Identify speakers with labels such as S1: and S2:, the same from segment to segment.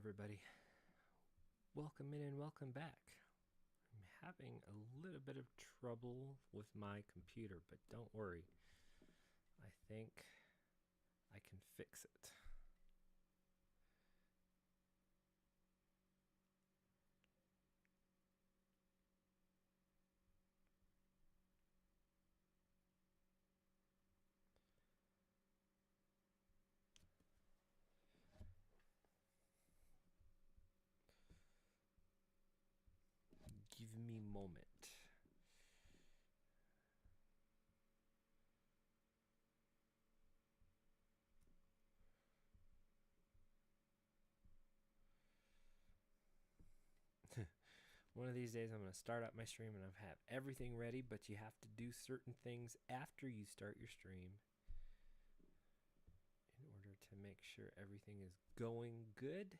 S1: everybody. Welcome in and welcome back. I'm having a little bit of trouble with my computer, but don't worry. I think I can fix it. Give me a moment. One of these days I'm going to start up my stream and I have everything ready, but you have to do certain things after you start your stream in order to make sure everything is going good.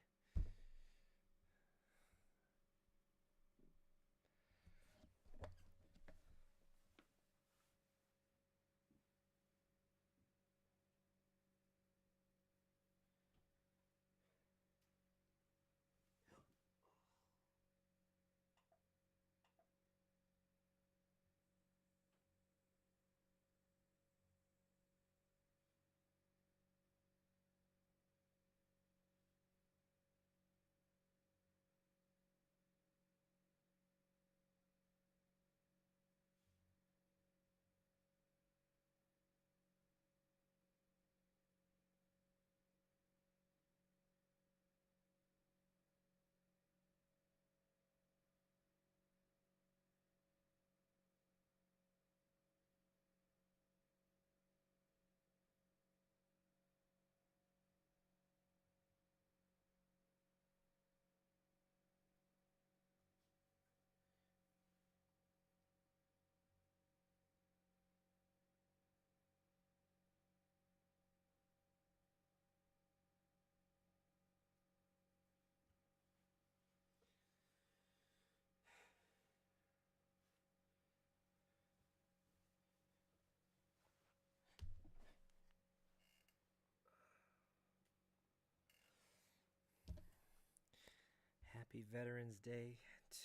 S1: Happy Veterans Day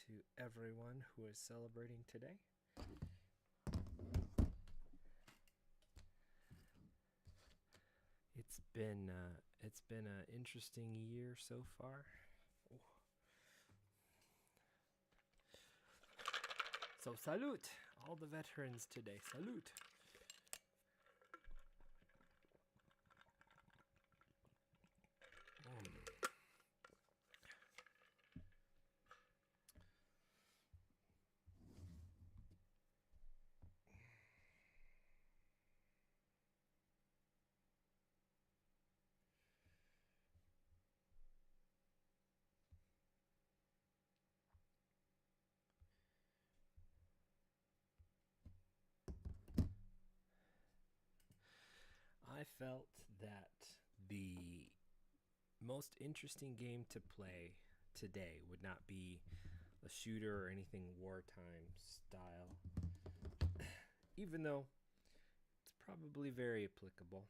S1: to everyone who is celebrating today. It's been an interesting year so far. Oh. So salute all the veterans today. Salute. I felt that the most interesting game to play today would not be a shooter or anything wartime style, even though it's probably very applicable.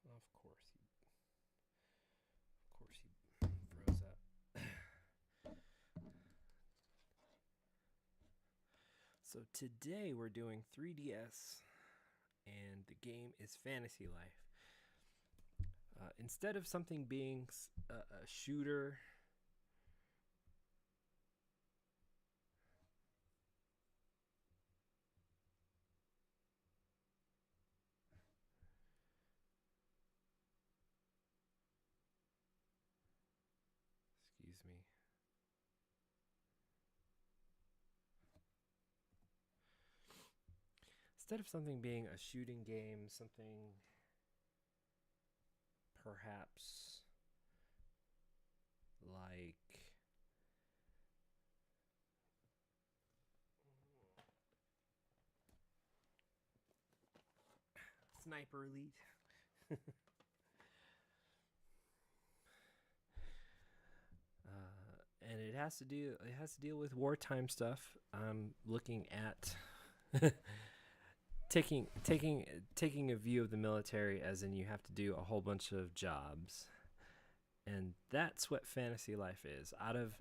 S1: Of course he froze up. So today we're doing 3DS, and the game is Fantasy Life. Instead of something being a shooter, excuse me. Instead of something being a shooting game, something perhaps like Sniper Elite. And it has to deal with wartime stuff. I'm looking at taking a view of the military, as in you have to do a whole bunch of jobs, and that's what fantasy life is. Out of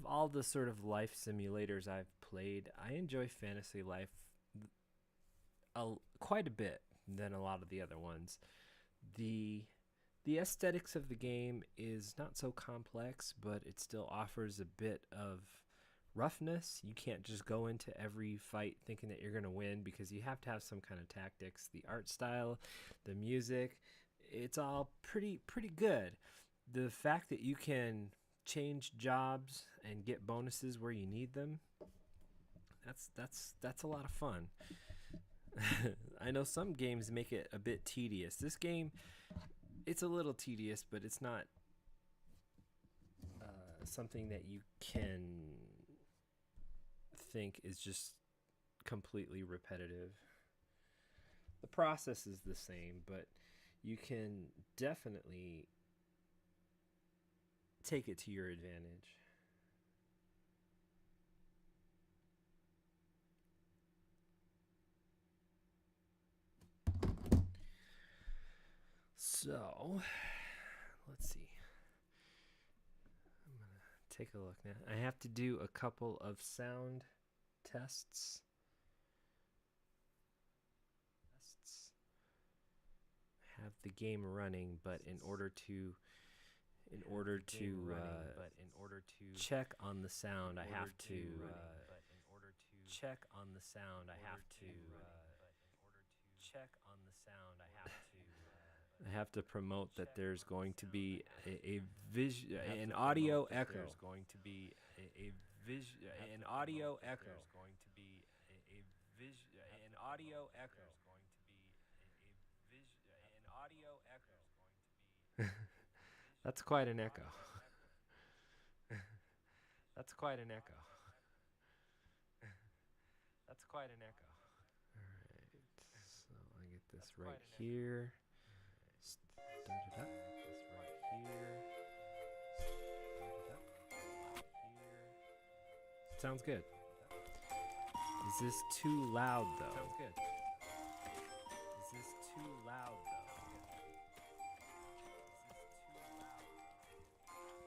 S1: all the sort of life simulators I've played, I enjoy fantasy life quite a bit than a lot of the other ones. The aesthetics of the game is not so complex, but it still offers a bit of roughness. You can't just go into every fight thinking that you're going to win, because you have to have some kind of tactics. The art style, the music, it's all pretty good. The fact that you can change jobs and get bonuses where you need them, that's a lot of fun. I know some games make it a bit tedious. This game, it's a little tedious, but it's not something that you can think is just completely repetitive. The process is the same, but you can definitely take it to your advantage. So, let's see. I'm going to take a look now. I have to do a couple of sound tests. Have the game running, but in order to check on the sound, I have to check on the sound. I have to check on the sound. I have to promote that there's going to be an audio echo. There's going to be an audio echo. There's going to be an audio echo. That's quite an echo. That's quite an echo. That's quite an echo. All right, so I get this right here. Start it up. This right here. Start it up. Here. Sounds good. Is this too loud though? Sounds good. Is this too loud though?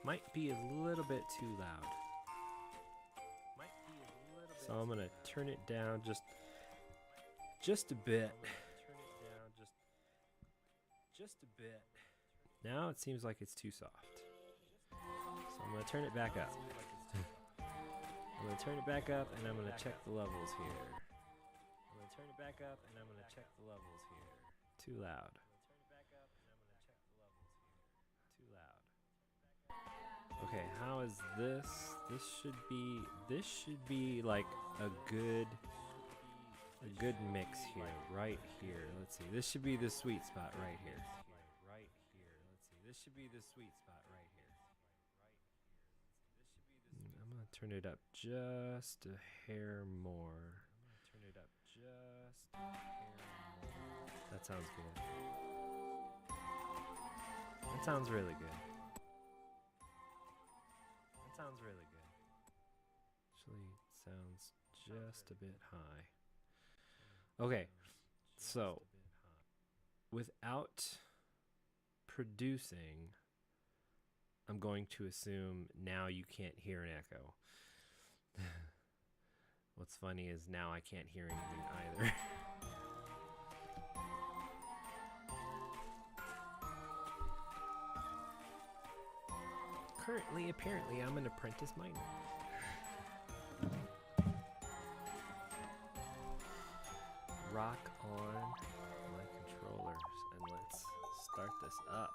S1: Might be a little bit too loud. So I'm gonna turn it down just a bit. Just a bit. Now it seems like it's too soft. So I'm gonna turn it back up. I'm gonna turn it back up, and I'm gonna check the levels here. I'm gonna turn it back up, and I'm gonna check the levels here. Too loud. Okay, how is this? This should be like a good mix here, right here. Let's see. This should be the sweet spot right here. Right here. Let's see. This should be the sweet spot right here. I'm going to turn it up just a hair more. That sounds good. That sounds really good. Sounds really good. Actually, it sounds just a bit high. Okay, so without producing, I'm going to assume now you can't hear an echo. What's funny is now I can't hear anything either. Currently, apparently, I'm an apprentice miner. Rock on my controllers, and let's start this up.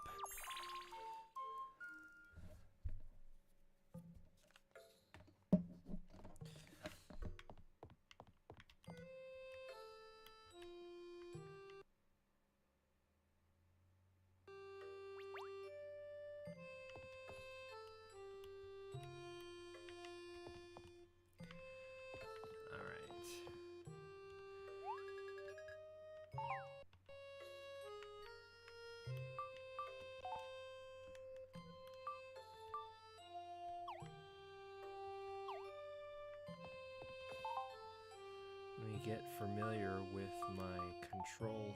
S1: get familiar with my control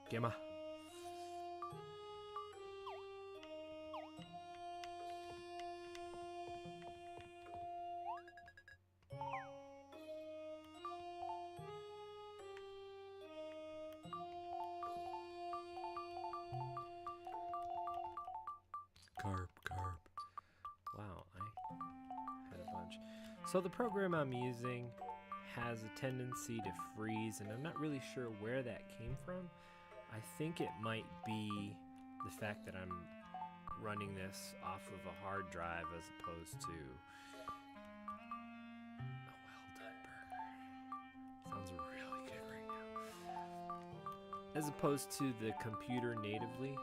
S1: schema. Carp. Wow, I had a bunch. So the program I'm using has a tendency to freeze, and I'm not really sure where that came from. I think it might be the fact that I'm running this off of a hard drive as opposed to a well-done burger. Sounds really good right now. As opposed to the computer natively.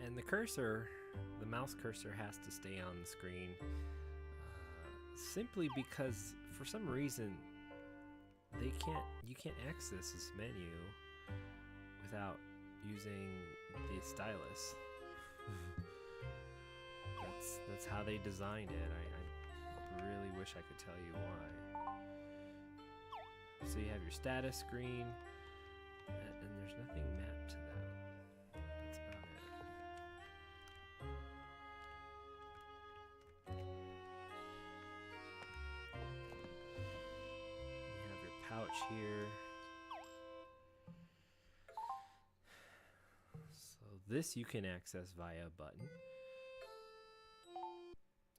S1: And the cursor, the mouse cursor, has to stay on the screen simply because for some reason you can't access this menu without using the stylus. That's how they designed it. I really wish I could tell you why. So you have your status screen, and there's nothing mapped to that. That's about it. You have your pouch here. So this you can access via a button.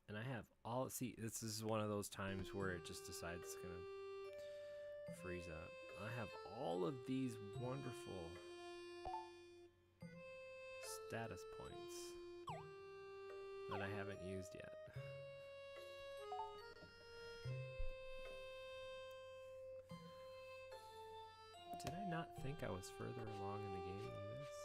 S1: And I have all, see, this is one of those times where it just decides it's gonna freeze up. I have all of these wonderful status points that I haven't used yet. Did I not think I was further along in the game than this?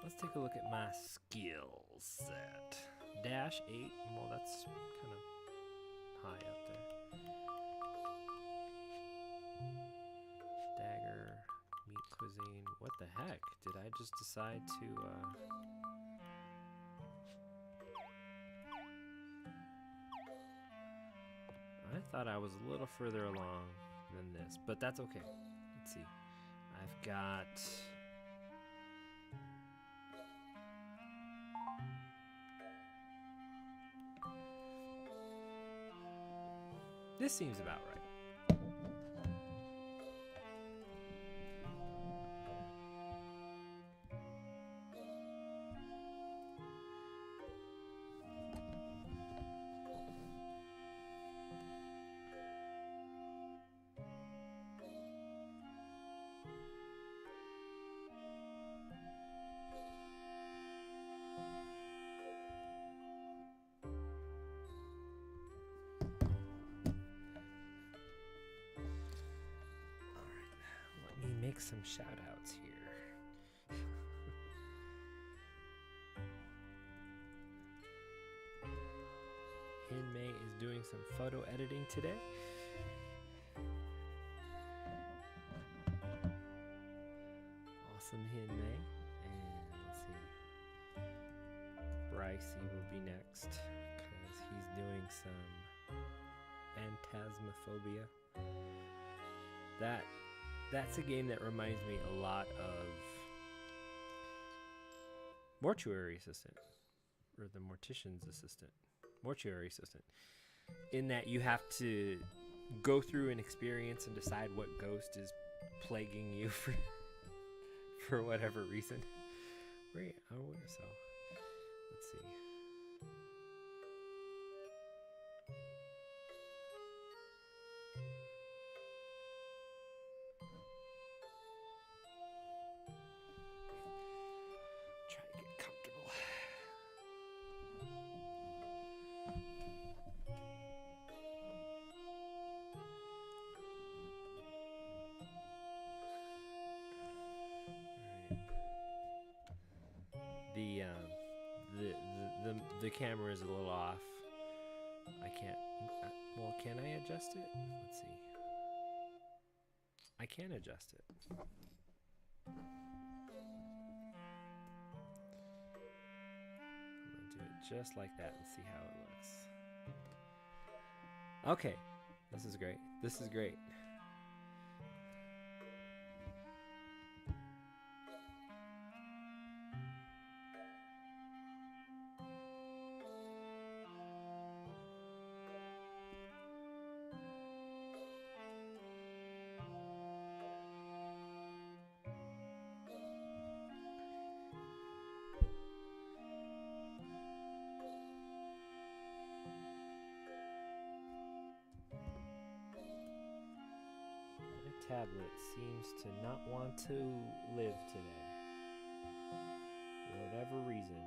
S1: Let's take a look at my skill set. Dash 8, well that's kind of high up there. Dagger, meat cuisine, what the heck? Did I just decide to, I thought I was a little further along than this, but that's okay. Let's see. I've got... This seems about right. Make some shout outs here. Hinmei is doing some photo editing today. Awesome, Hinmei. And let's see. Brycey will be next because he's doing some Phantasmaphobia. That's a game that reminds me a lot of Mortuary Assistant, or the Mortician's Assistant, Mortuary Assistant, in that you have to go through an experience and decide what ghost is plaguing you for whatever reason. Wait, so let's see. the the camera is a little off. I can't. Well, can I adjust it? Let's see. I can adjust it. I'm gonna do it just like that and see how it looks. Okay, this is great. This is great. Tablet seems to not want to live today for whatever reason.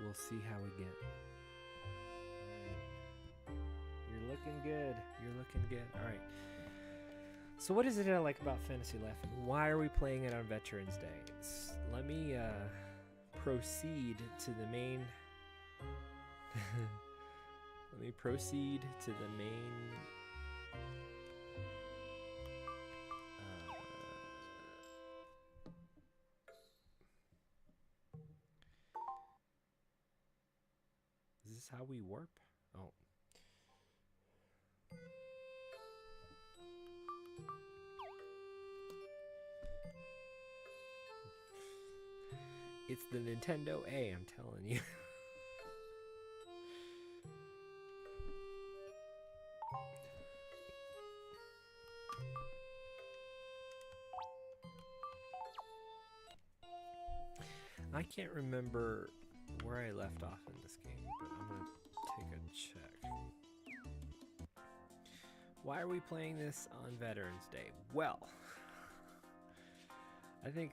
S1: We'll see how we get. All right. You're looking good. You're looking good. All right. So what is it I like about Fantasy Life, and why are we playing it on Veterans Day? Let me proceed to the main. Let me proceed to the main. Is this how we warp? Oh. It's the Nintendo A, I'm telling you. I can't remember where I left off in this game, but I'm gonna take a check. Why are we playing this on Veterans Day? Well, I think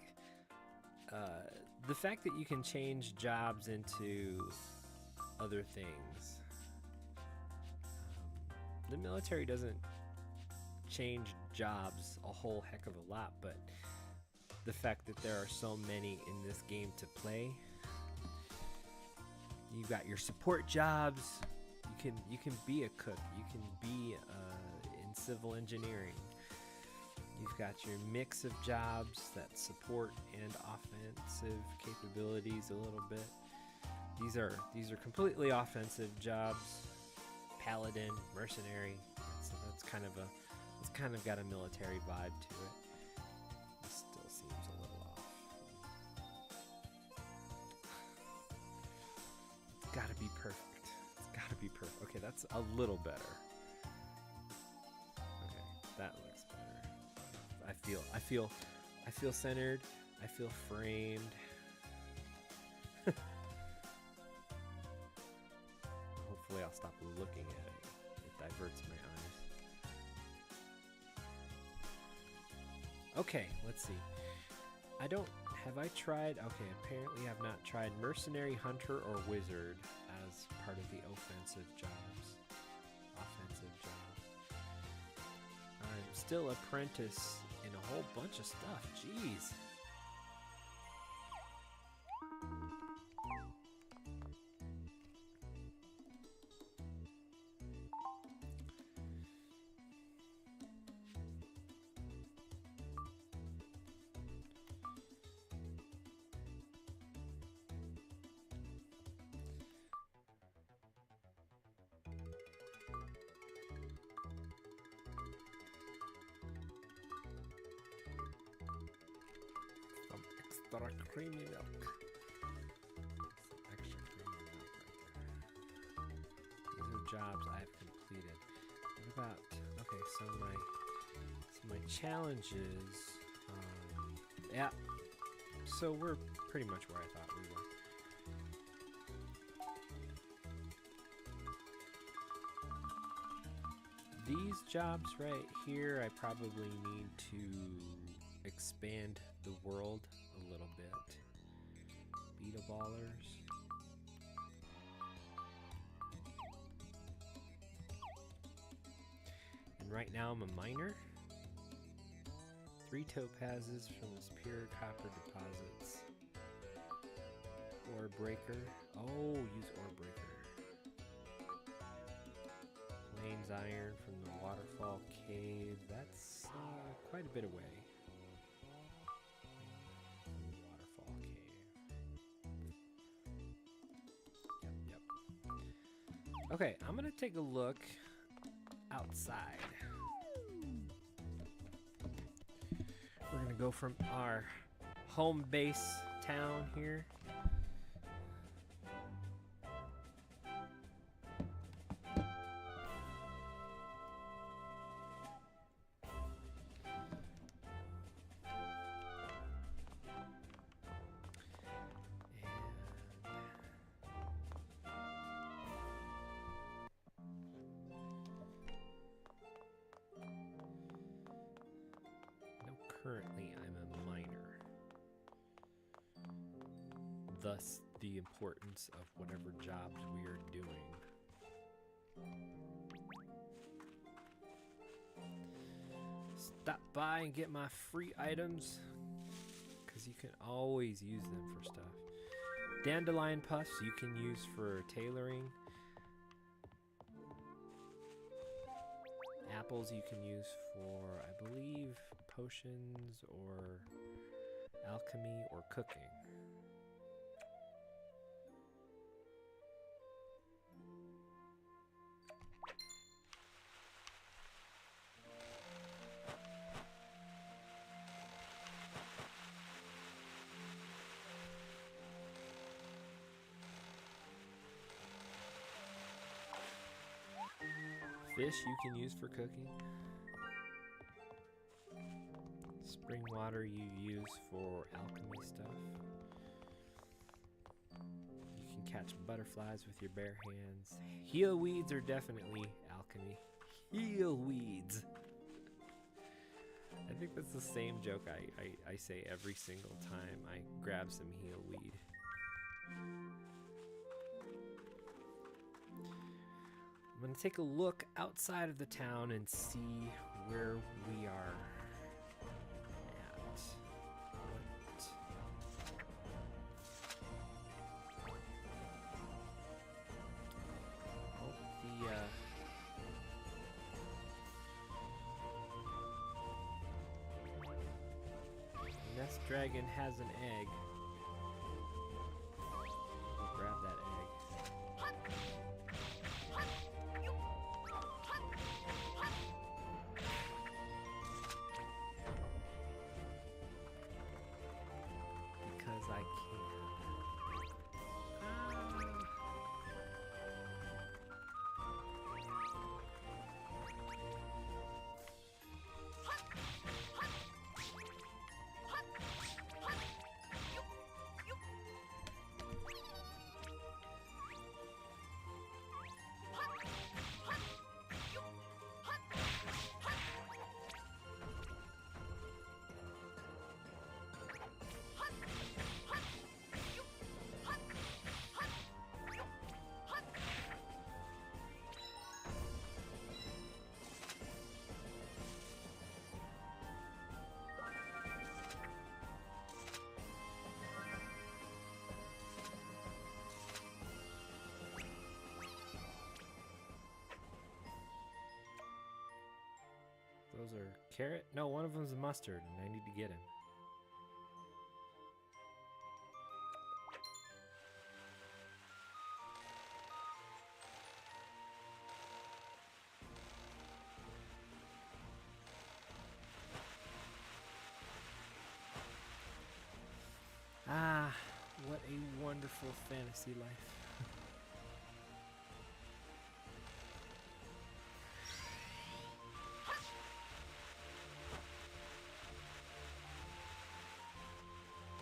S1: the fact that you can change jobs into other things. The military doesn't change jobs a whole heck of a lot, but the fact that there are so many in this game to play. You've got your support jobs. You can be a cook. You can be in civil engineering. You've got your mix of jobs that support and offensive capabilities a little bit. These are completely offensive jobs. Paladin, mercenary. That's kind of got a military vibe to it. This still seems a little off. It's gotta be perfect. It's gotta be perfect. Okay, that's a little better. Okay, that looks better. I feel centered. I feel framed. Hopefully I'll stop looking at it. It diverts my eyes. Okay, let's see. Have I tried? Okay, apparently I've not tried Mercenary, Hunter, or Wizard as part of the offensive jobs. I'm still apprentice in a whole bunch of stuff. Jeez. Extra creamy milk. Some extra creamy milk right there. These are jobs I have completed. What about? Okay, so my challenges. Yeah. So we're pretty much where I thought we were. These jobs right here, I probably need to expand the world a little bit. Beta ballers. And right now I'm a miner. 3 topazes from the Superior Copper deposits. Ore breaker. Oh, use ore breaker. Plains iron from the Waterfall Cave. That's quite a bit away. Waterfall Cave. Yep. Okay, I'm gonna take a look outside. We're gonna go from our home base town here. Currently, I'm a miner. Thus, the importance of whatever jobs we are doing. Stop by and get my free items, because you can always use them for stuff. Dandelion puffs you can use for tailoring. Apples you can use for, I believe, potions or alchemy or cooking. Fish you can use for cooking. Spring water you use for alchemy stuff. You can catch butterflies with your bare hands. Heal weeds are definitely alchemy. Heal weeds. I think that's the same joke I say every single time I grab some heal weed. I'm going to take a look outside of the town and see where we are at. Oh, the nest dragon has an egg. We'll grab that egg. I can. Those are carrot? No, one of them's mustard, and I need to get him. Ah, what a wonderful fantasy life.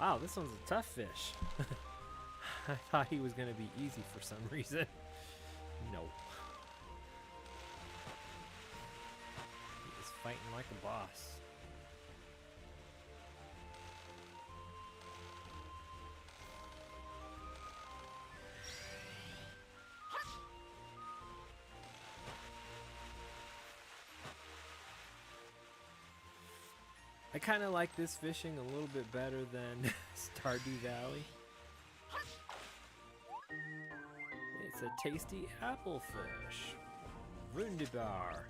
S1: Wow, this one's a tough fish. I thought he was going to be easy for some reason. Nope. He is fighting like a boss. I kind of like this fishing a little bit better than Stardew Valley. It's a tasty apple fish. Wunderbar.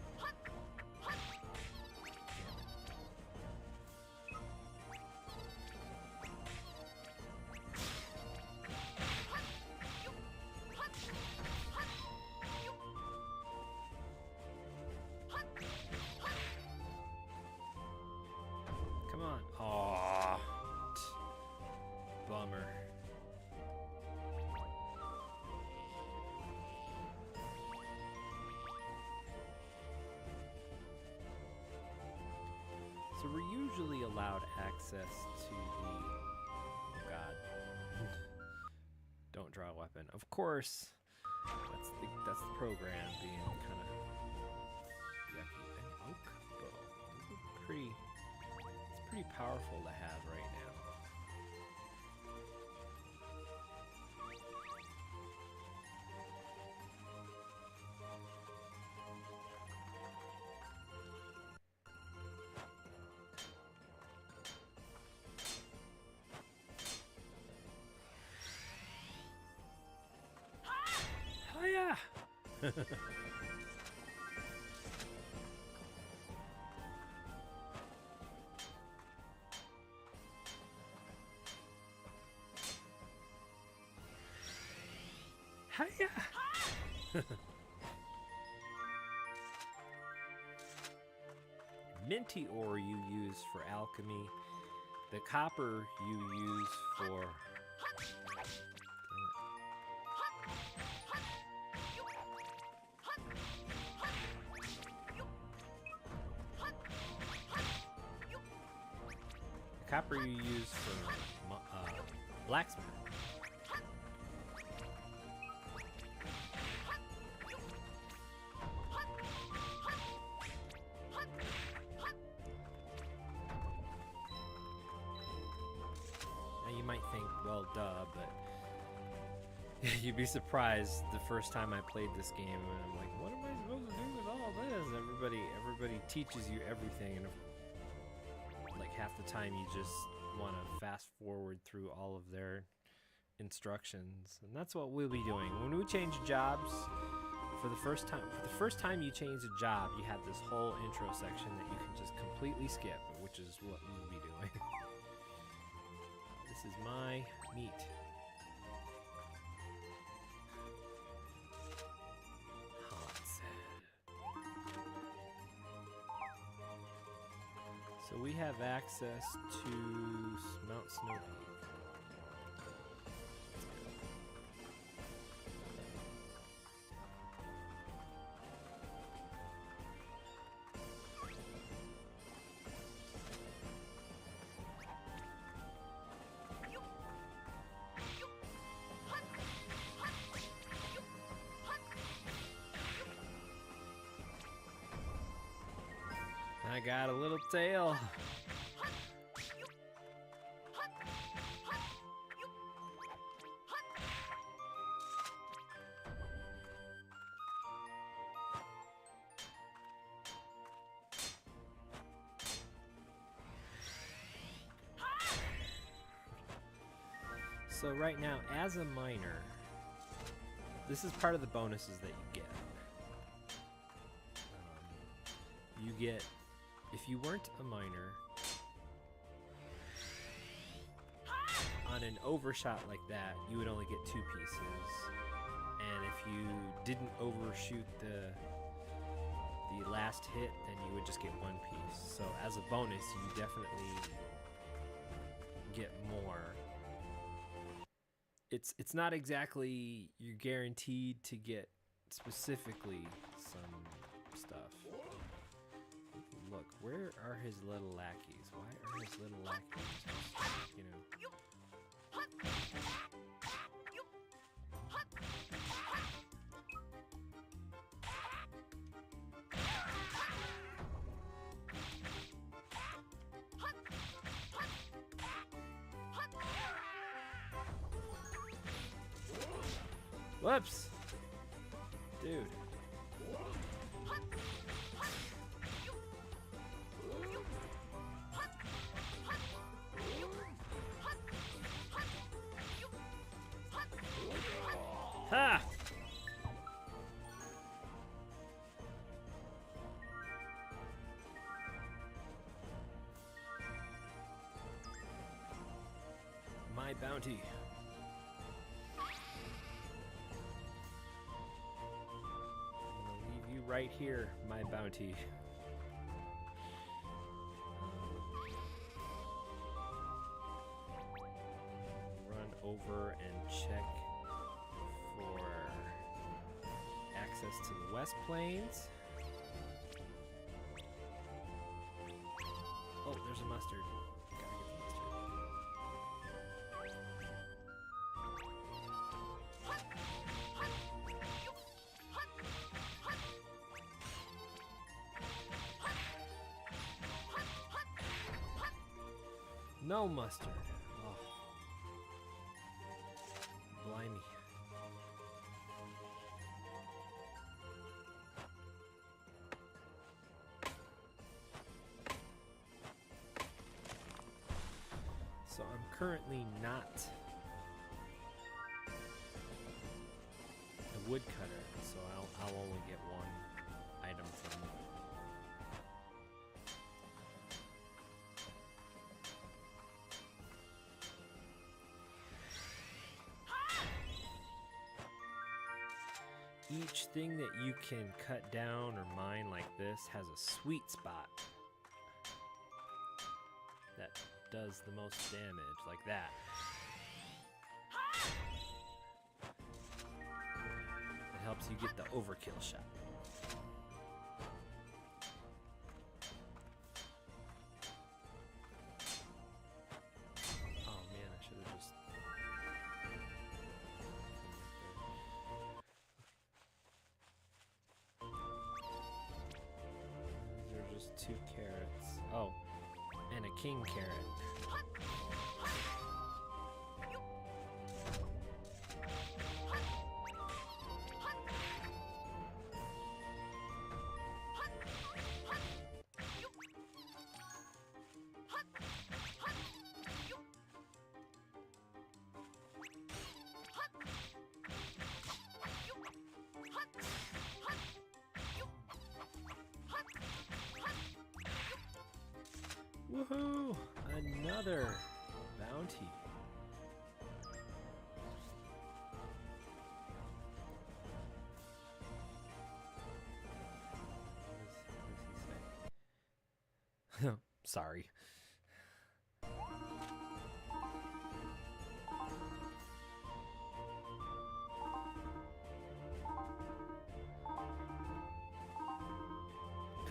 S1: Come on. Aww. Bummer. So we're usually allowed access to the... Oh God. Don't draw a weapon. Of course, that's the program being kind of yucky. An oak bow. These are pretty... It's pretty powerful to have right now. Oh yeah! Hiya! Minty ore you use for alchemy. The copper you use for... The copper you use for blacksmith. Now you might think, well, duh, but you'd be surprised the first time I played this game, and I'm like, what am I supposed to do with all this? Everybody teaches you everything, and like half the time you just want to fast forward through all of their instructions, and that's what we'll be doing when we change jobs. For the first time you change a job, you have this whole intro section that you can just completely skip, which is what we'll be doing. This is my meat. So we have access to Mount Snow Peak. I got a little tail. So right now, as a miner, this is part of the bonuses that you get. You get, if you weren't a miner, on an overshot like that, you would only get 2 pieces. And if you didn't overshoot the last hit, then you would just get 1 piece. So as a bonus, you definitely get more. It's not exactly you're guaranteed to get specifically some stuff. Look, where are his little lackeys? Why are his little lackeys just, you know? Whoops! Dude. my bounty. I'm gonna leave you right here, my bounty. Run over and check for access to the West Plains. Oh, there's a mustard. Gotta get the mustard. No mustard. Oh. Blimey. So I'm currently not a woodcutter, so I'll only get one item from it. Each thing that you can cut down or mine like this has a sweet spot that does the most damage, like that. It helps you get the overkill shot. Oh man, I should have just... These are just 2 carrots. Oh, and a king carrot. Woohoo! Another bounty. What does he say? Sorry.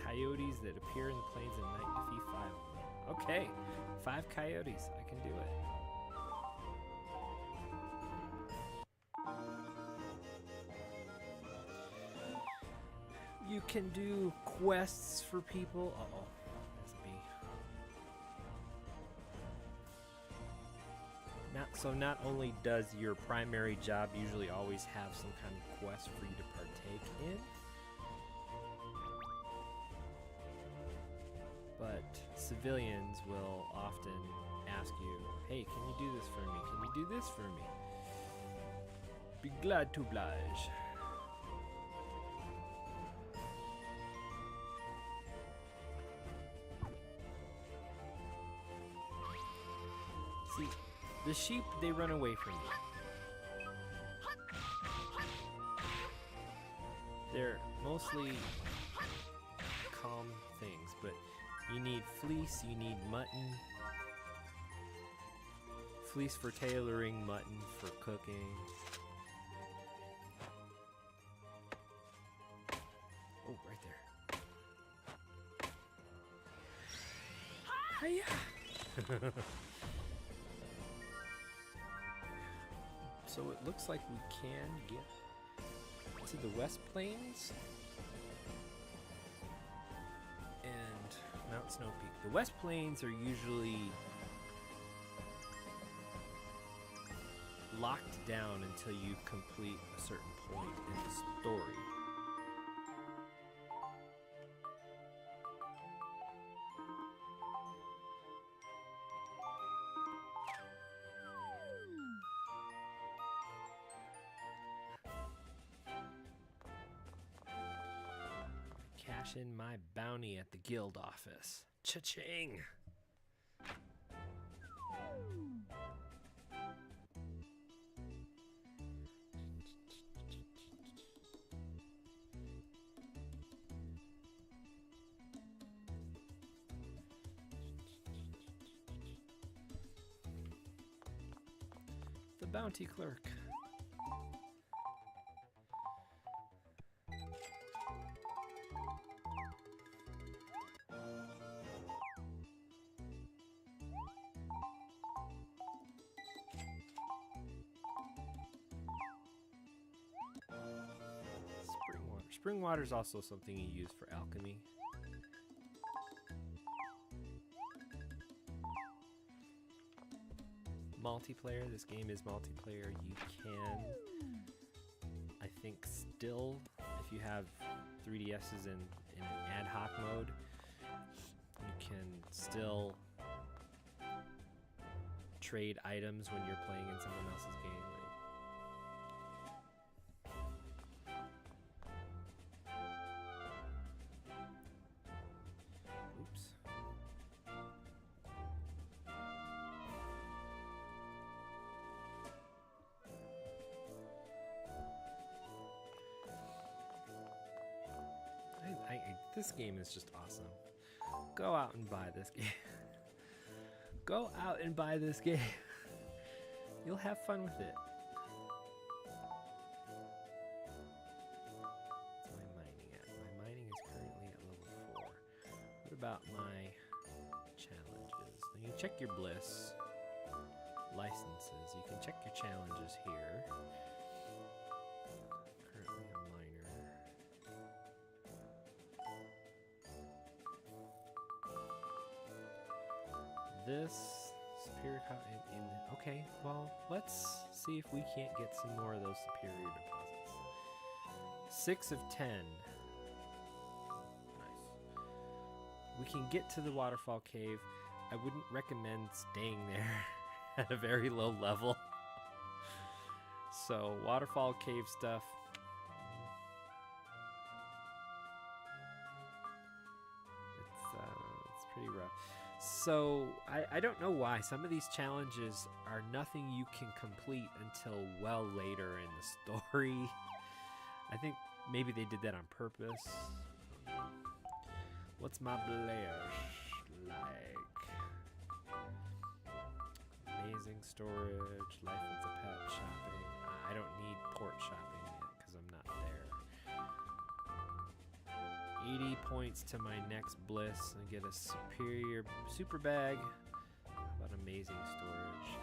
S1: Coyotes that appear in the plains at night, defeat 5 of them. Okay, 5 coyotes. I can do it. You can do quests for people. Uh-oh, that's me. Not only does your primary job usually always have some kind of quest for you to partake in, but civilians will often ask you, hey, can you do this for me? Can you do this for me? Be glad to oblige. See, the sheep, they run away from you. They're mostly calm things, but you need fleece, you need mutton. Fleece for tailoring, mutton for cooking. Oh, right there. Hiya! So it looks like we can get to the West Plains and Mount Snow Peak. The West Plains are usually locked down until you complete a certain point in the story. Cash in my bounty at the guild office. Cha-ching! bounty clerk. Spring water is also something you use for alchemy. Multiplayer. This game is multiplayer. You can, I think, still, if you have 3DSs in an ad hoc mode, you can still trade items when you're playing in someone else's game. This game is just awesome. Go out and buy this game. Go out and buy this game. You'll have fun with it. What's my mining at? My mining is currently at level 4. What about my challenges? Now you check your bliss licenses. You can check your challenges here. This superior okay, well, let's see if we can't get some more of those superior deposits. 6 of 10. Nice. We can get to the waterfall cave. I wouldn't recommend staying there at a very low level. So waterfall cave stuff. It's pretty rough. So, I don't know why. Some of these challenges are nothing you can complete until well later in the story. I think maybe they did that on purpose. What's my bliss like? Amazing storage, life with a pet, shopping. I don't need port shopping yet because I'm not there. 80 points to my next bliss and get a superior super bag. How about amazing storage?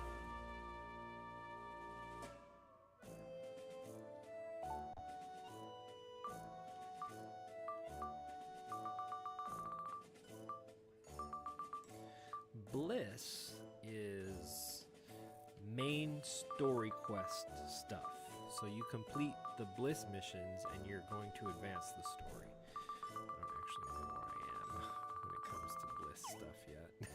S1: Bliss is main story quest stuff. So you complete the bliss missions and you're going to advance the story. Stuff yet. I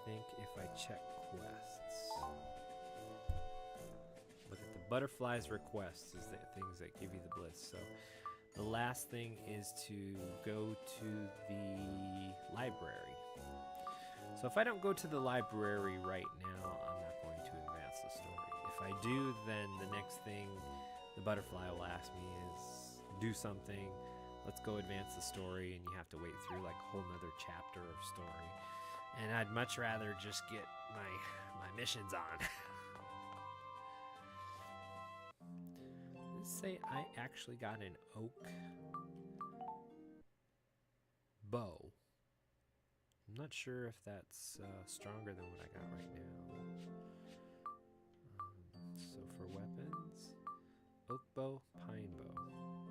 S1: think if I check quests, look at the butterflies requests is the things that give you the bliss. So the last thing is to go to the library. So if I don't go to the library right now, I'm not going to advance the story. If I do, then the next thing the butterfly will ask me is do something. Let's go advance the story, and you have to wait through like a whole nother chapter of story. And I'd much rather just get my missions on. Let's say I actually got an oak bow. I'm not sure if that's stronger than what I got right now. So for weapons, oak bow, pine bow.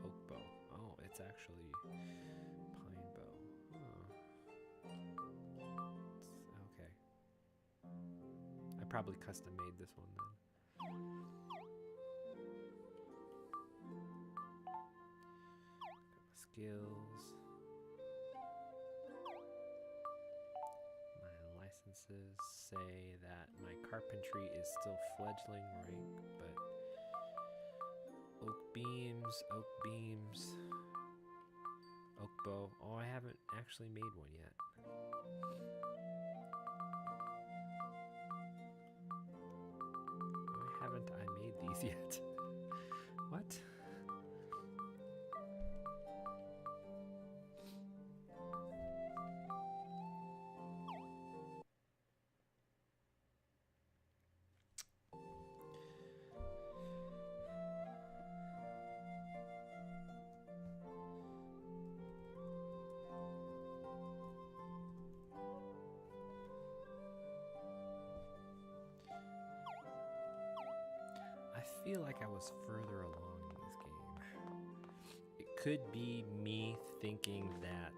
S1: Oak bow. Oh, it's actually pine bow. Oh. Okay. I probably custom made this one then. Skills. My licenses say that my carpentry is still fledgling rank, but oak beams, oak bow. Oh, I haven't actually made one yet. Why haven't I made these yet? What? feel like I was further along in this game. It could be me thinking that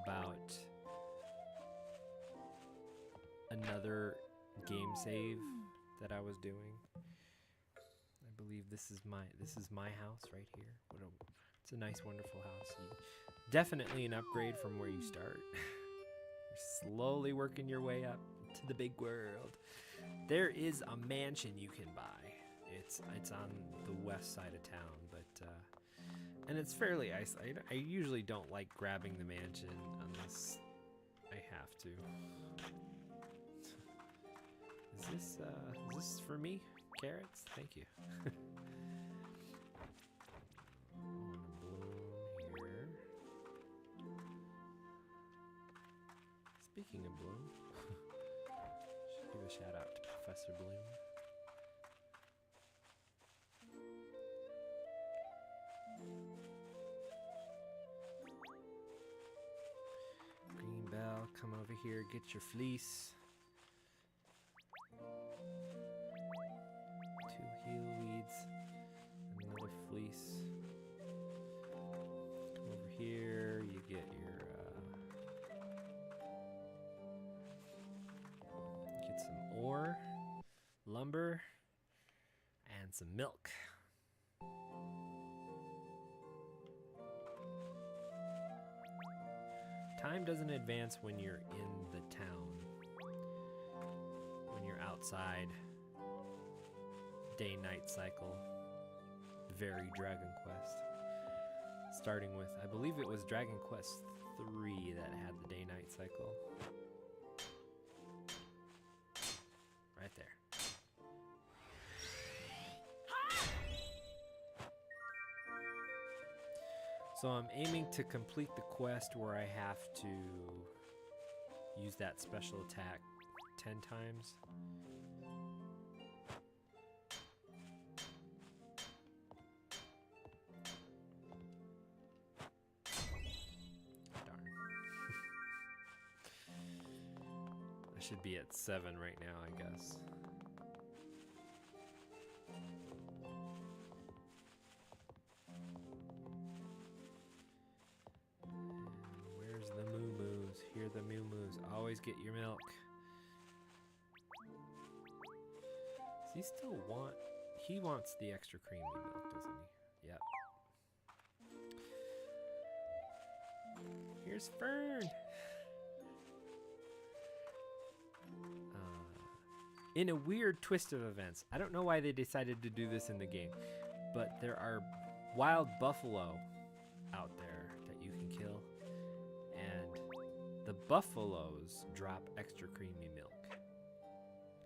S1: about another game save that I was doing. I believe this is my house right here. It's a nice, wonderful house. Definitely an upgrade from where you start. You're slowly working your way up to the big world. There is a mansion you can buy. It's on the west side of town, but and it's fairly isolated. I usually don't like grabbing the mansion unless I have to. Is this for me? Carrots? Thank you. Bloom here. Speaking of Bloom, should give a shout out to Professor Bloom. Green Bell, come over here, get your fleece. 2 heal weeds, another fleece. Come over here, you get your get some ore, lumber, and some milk. Time doesn't advance when you're in the town. When you're outside, day-night cycle, very Dragon Quest. Starting with, I believe it was Dragon Quest 3 that had the day-night cycle. Right there. So I'm aiming to complete the quest where I have to use that special attack 10 times. Darn. I should be at 7 right now, I guess. The moo-moos. Always get your milk. Does he still want... He wants the extra creamy milk, doesn't he? Yep. Here's Fern! In a weird twist of events, I don't know why they decided to do this in the game, but there are wild buffalo out there that you can kill. The buffaloes drop extra creamy milk.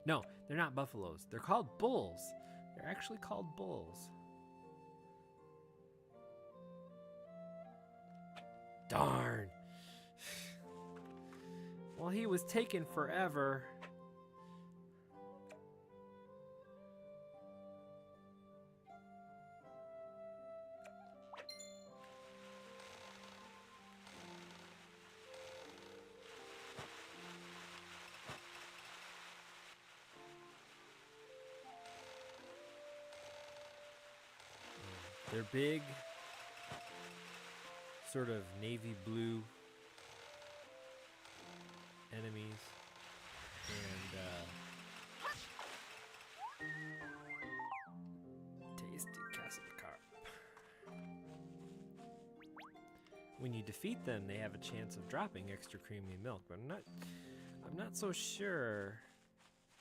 S1: No, they're not buffaloes. They're called bulls. They're actually called bulls. Darn. Well, he was taking forever. They're big, sort of navy blue enemies, and tasty castle carp. When you defeat them, they have a chance of dropping extra creamy milk, but I'm not so sure.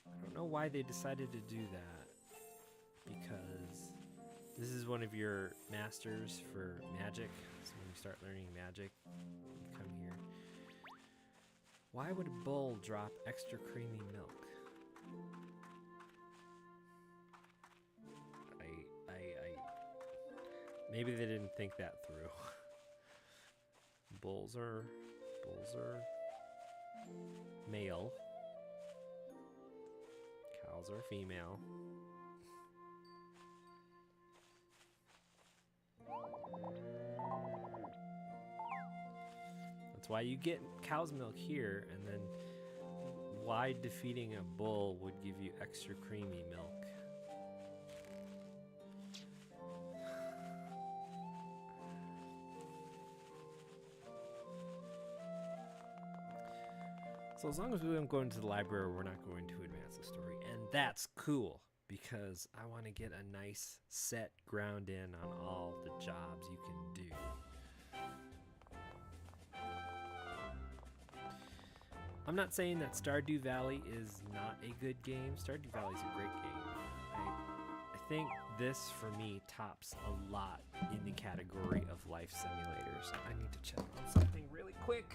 S1: I don't know why they decided to do that, because this is one of your masters for magic. So when you start learning magic, you come here. Why would a bull drop extra creamy milk? Maybe they didn't think that through. Bulls are male. Cows are female. That's why you get cow's milk here, and then why defeating a bull would give you extra creamy milk. So as long as we don't go into the library, we're not going to advance the story. And that's cool, because I want to get a nice set ground in on all the jobs you can do. I'm not saying that Stardew Valley is not a good game. Stardew Valley is a great game. I think this, for me, tops a lot in the category of life simulators. I need to check on something really quick.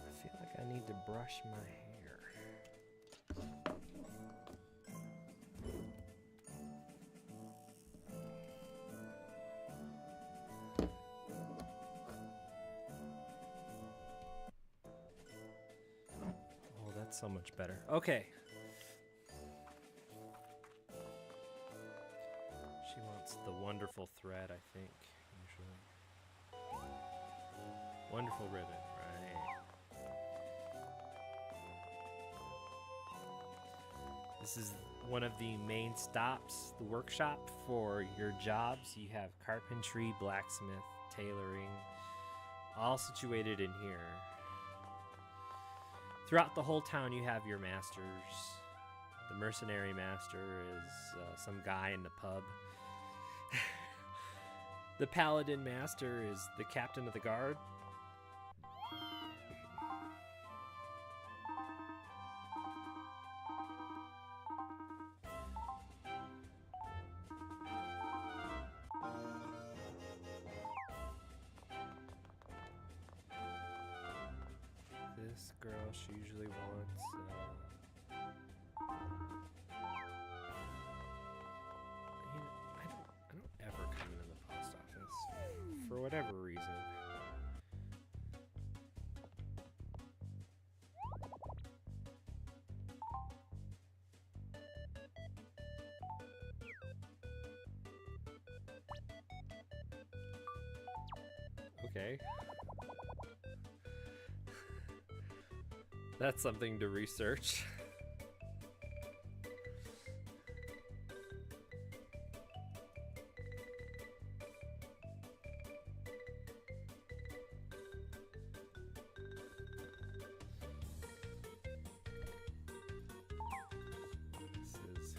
S1: I feel like I need to brush my hair. Oh, that's so much better. Okay. She wants the wonderful thread, I think, usually. Wonderful ribbon, right. This is one of the main stops, the workshop for your jobs. You have carpentry, blacksmith, tailoring, all situated in here. Throughout the whole town, you have your masters. The mercenary master is some guy in the pub. The paladin master is the captain of the guard. This girl, she usually wants I don't ever come into the post office for whatever reason. Okay. That's something to research.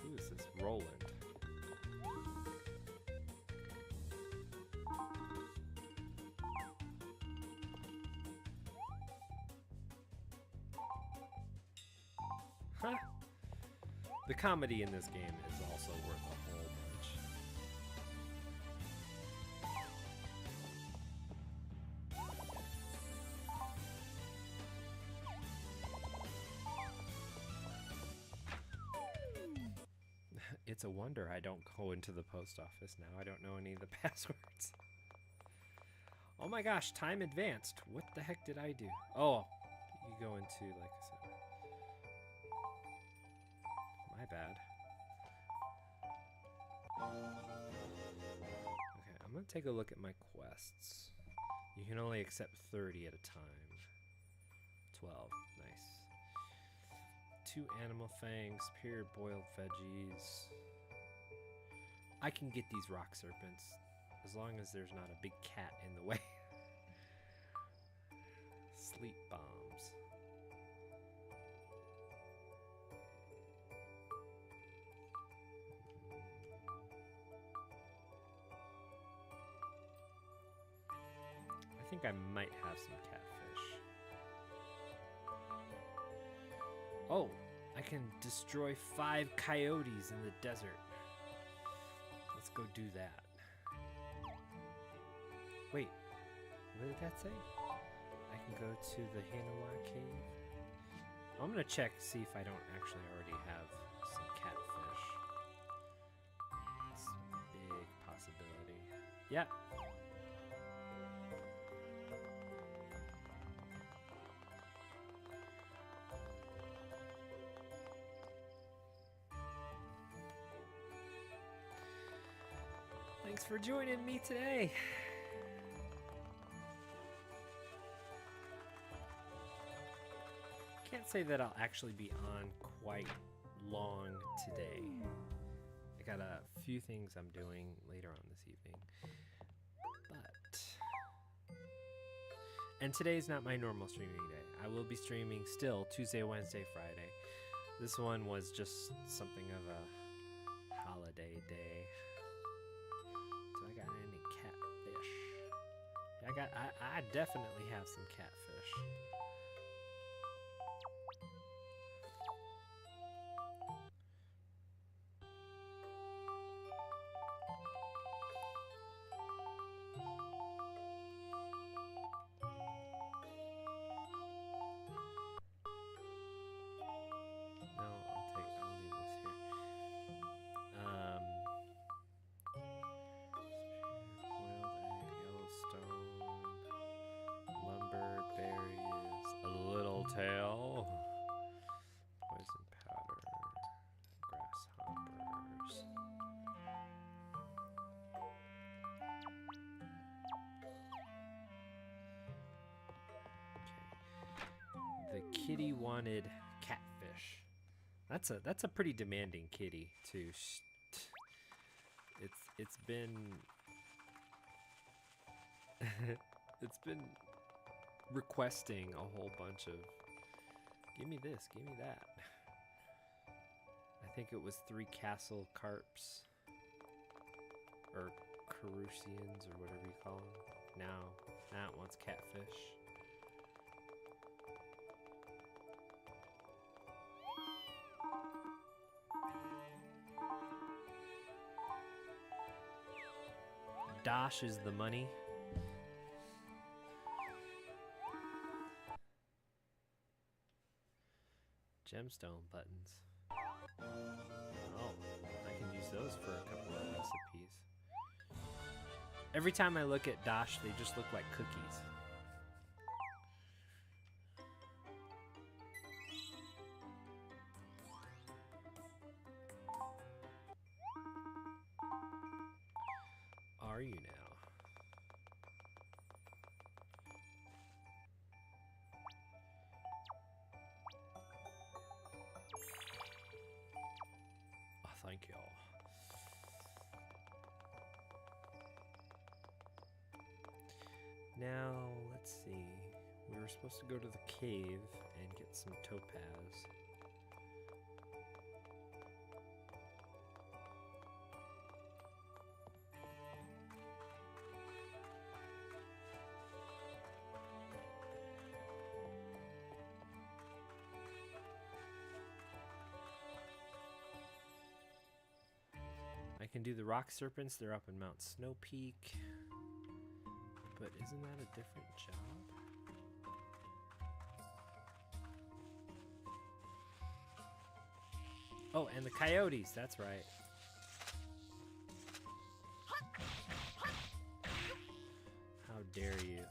S1: Who is this? Roland. Huh? The comedy in this game is also worth a whole bunch. It's a wonder I don't go into the post office now. I don't know any of the passwords. Oh my gosh, time advanced. What the heck did I do? Oh, you go into, like I said. My bad. Okay, I'm gonna take a look at my quests. You can only accept 30 at a time. 12, nice. 2 animal fangs, pure boiled veggies. I can get these rock serpents as long as there's not a big cat in the way. Sleep bombs. I think I might have some catfish. Oh, I can destroy 5 coyotes in the desert. Let's go do that. Wait, what did that say? I can go to the Hanawa cave. I'm gonna check, see if I don't actually already have some catfish. Yeah. Thanks for joining me today. Can't say that I'll actually be on quite long today. I got a few things I'm doing later on this evening. And today's not my normal streaming day. I will be streaming still Tuesday, Wednesday, Friday. This one was just something of a holiday day. Do I got any catfish? Yeah, I definitely have some catfish. Tail, poison powder, grasshoppers. Okay. The kitty wanted catfish. That's a pretty demanding kitty too. It's been it's been requesting a whole bunch of give me this, give me that. I think it was 3 castle carps or Carusians or whatever you call them. Now it wants catfish. Dosh is the money. Gemstone buttons. Oh, I can use those for a couple of recipes. Every time I look at Dosh, they just look like cookies. Are you now? Thank y'all. Now, let's see. We were supposed to go to the cave and get some topaz. I can do the rock serpents. They're up in Mount Snow Peak. But isn't that a different job? Oh, and the coyotes. That's right. How dare you?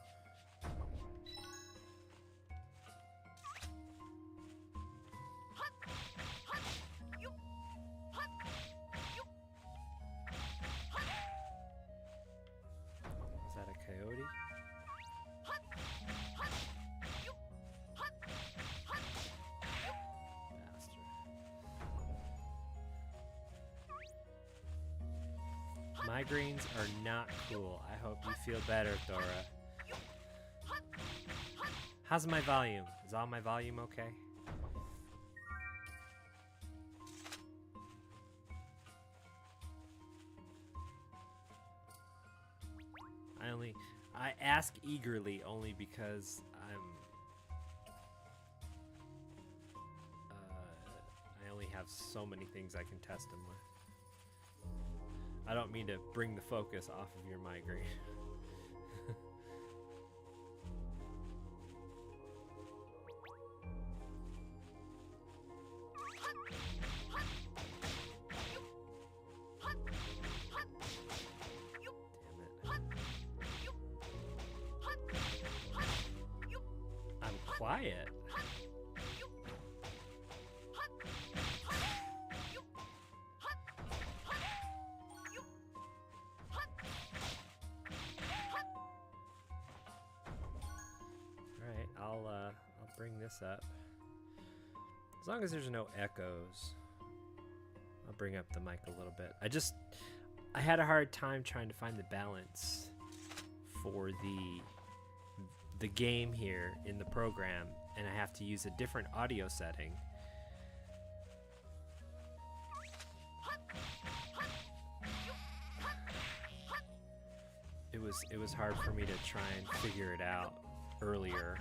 S1: Migraines are not cool. I hope you feel better, Thora. How's my volume? Is all my volume okay? I ask eagerly only because I only have so many things I can test them with. I don't mean to bring the focus off of your migraine. Damn it. quiet. Alright, I'll bring this up. As long as there's no echoes, I'll bring up the mic a little bit. I had a hard time trying to find the balance for the game here in the program, and I have to use a different audio setting. It was hard for me to try and figure it out earlier.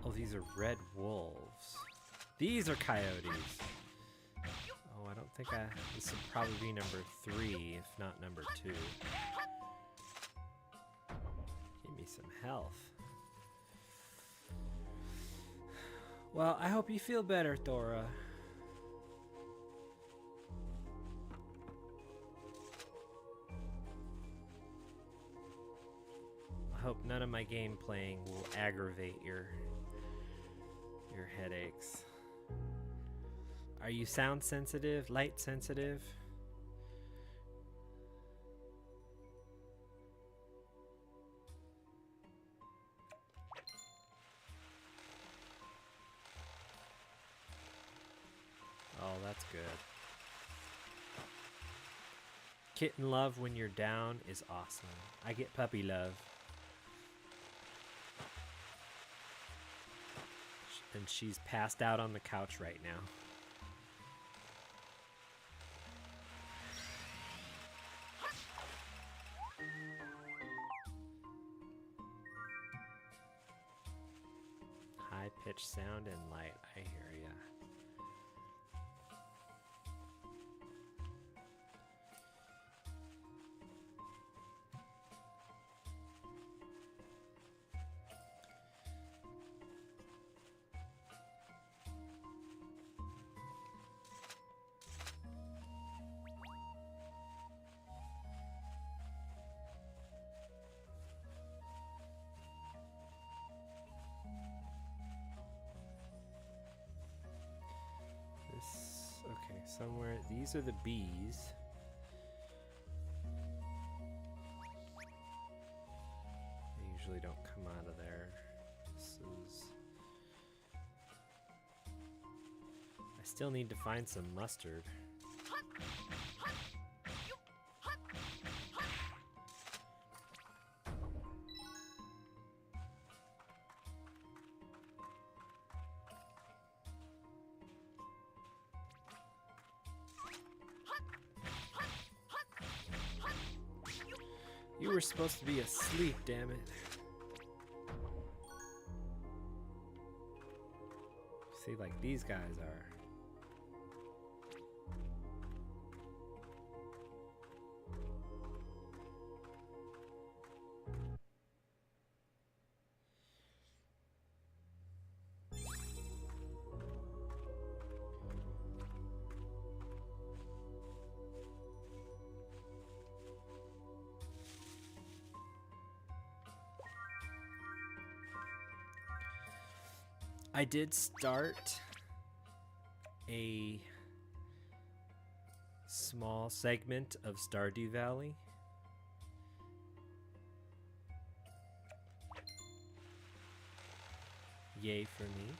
S1: Oh, these are red wolves. These are coyotes. Oh, I don't think this would probably be number 3, if not number 2. Give me some health. Well, I hope you feel better, Thora. I hope none of my game playing will aggravate your headaches. Are you sound sensitive, light sensitive? Oh, that's good. Kitten love when you're down is awesome. I get puppy love. And she's passed out on the couch right now. High pitched sound and light. I hear ya. Okay, somewhere. These are the bees. They usually don't come out of there. I still need to find some mustard. You were supposed to be asleep, damn it. See, like these guys are. I did start a small segment of Stardew Valley. Yay for me.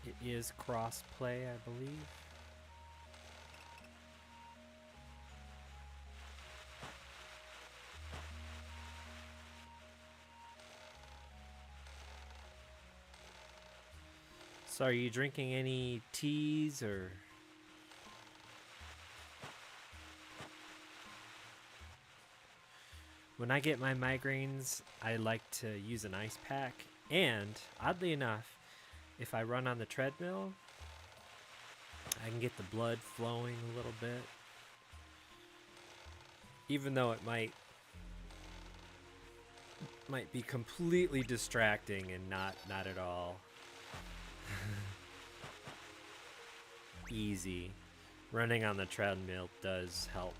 S1: It is cross-play, I believe. So are you drinking any teas or? When I get my migraines, I like to use an ice pack. And oddly enough, if I run on the treadmill, I can get the blood flowing a little bit. Even though it might be completely distracting and not at all easy. Running on the treadmill does help.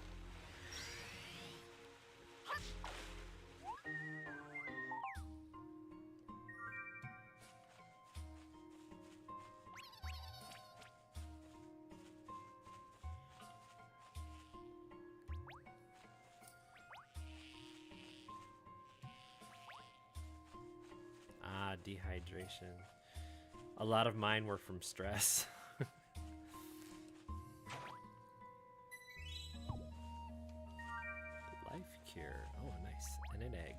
S1: Dehydration. A lot of mine were from stress. Life cure. Oh, nice. And an egg.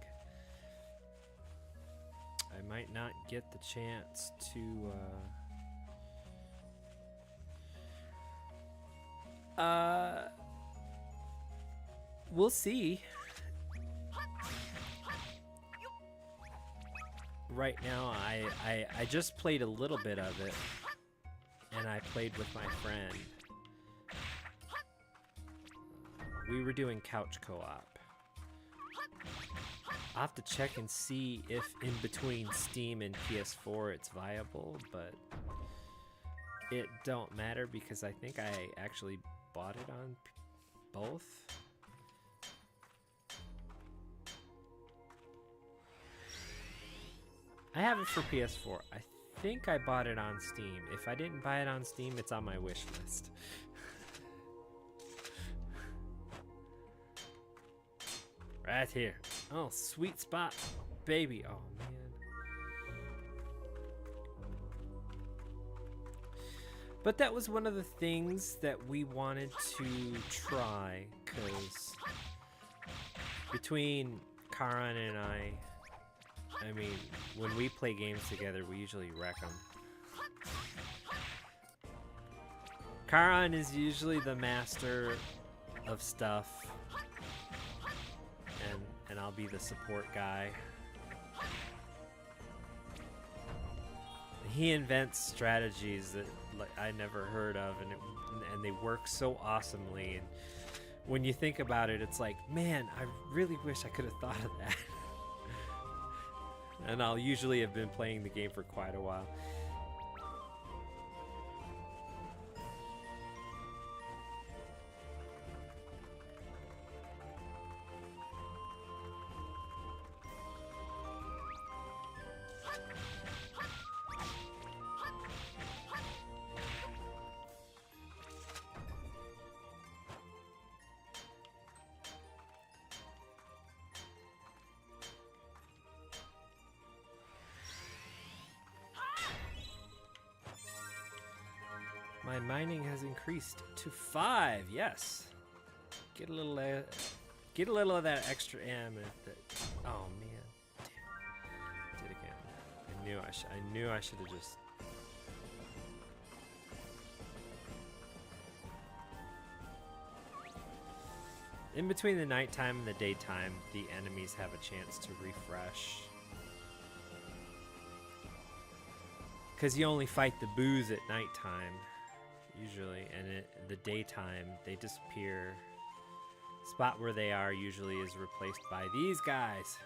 S1: I might not get the chance to we'll see. Right now, I just played a little bit of it, and I played with my friend. We were doing couch co-op. I'll have to check and see if in between Steam and PS4 it's viable, but it don't matter because I think I actually bought it on both. I have it for PS4. I think I bought it on Steam. If I didn't buy it on Steam, it's on my wish list. Right here. Oh, sweet spot, baby. Oh, man. But that was one of the things that we wanted to try, because between Karan and I mean, when we play games together, we usually wreck them. Karan is usually the master of stuff, and I'll be the support guy. He invents strategies that I never heard of, and they work so awesomely. And when you think about it, it's like, man, I really wish I could have thought of that. And I'll usually have been playing the game for quite a while. My mining has increased to 5. Yes. Get a little of that extra ammo. Oh man. Damn. Did again. I knew I should have just. In between the nighttime and the daytime, the enemies have a chance to refresh. Because you only fight the boos at nighttime, usually, and the daytime, they disappear. Spot where they are usually is replaced by these guys.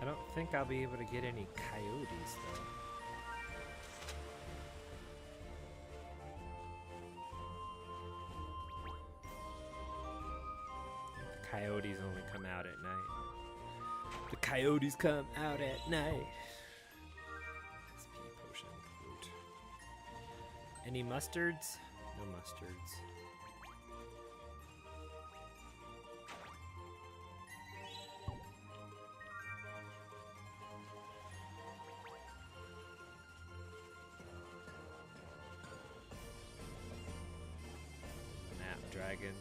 S1: I don't think I'll be able to get any coyotes though. The coyotes only come out at night. The coyotes come out at night. SP potion fruit. Any mustards? No mustards. dragon.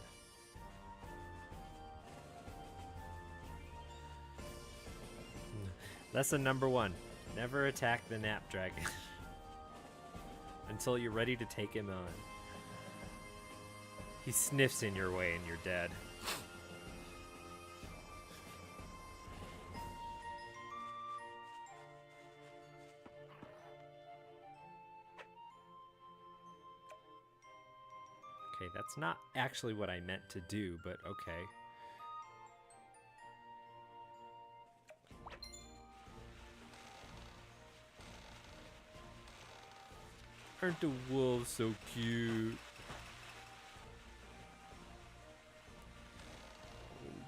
S1: Lesson number 1. Never attack the Nap Dragon until you're ready to take him on. He sniffs in your way and you're dead. Okay, that's not actually what I meant to do, but okay. Aren't the wolves so cute?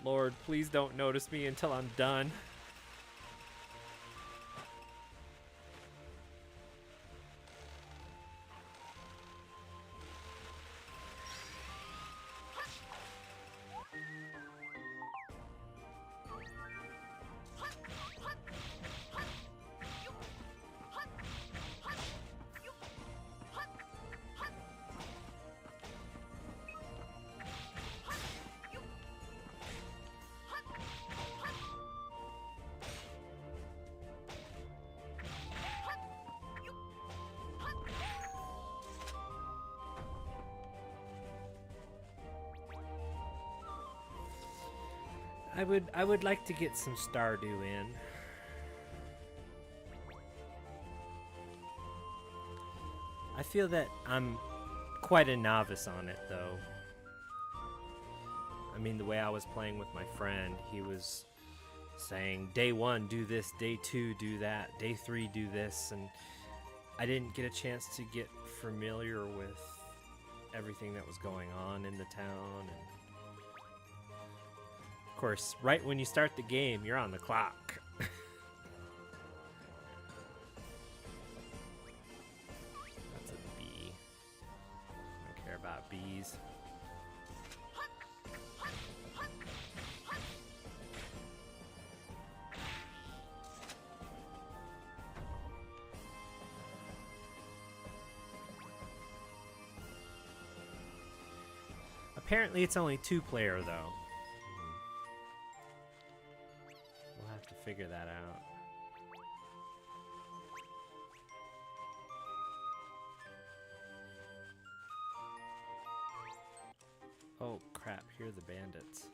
S1: Lord, please don't notice me until I'm done. I would like to get some Stardew in. I feel that I'm quite a novice on it though. I mean, the way I was playing with my friend, he was saying day 1 do this, day 2 do that, day 3 do this, and I didn't get a chance to get familiar with everything that was going on in the town. And of course, right when you start the game, you're on the clock. That's a bee. I don't care about bees. Apparently it's only 2-player though. We'll have to figure that out. Oh crap, here are the bandits.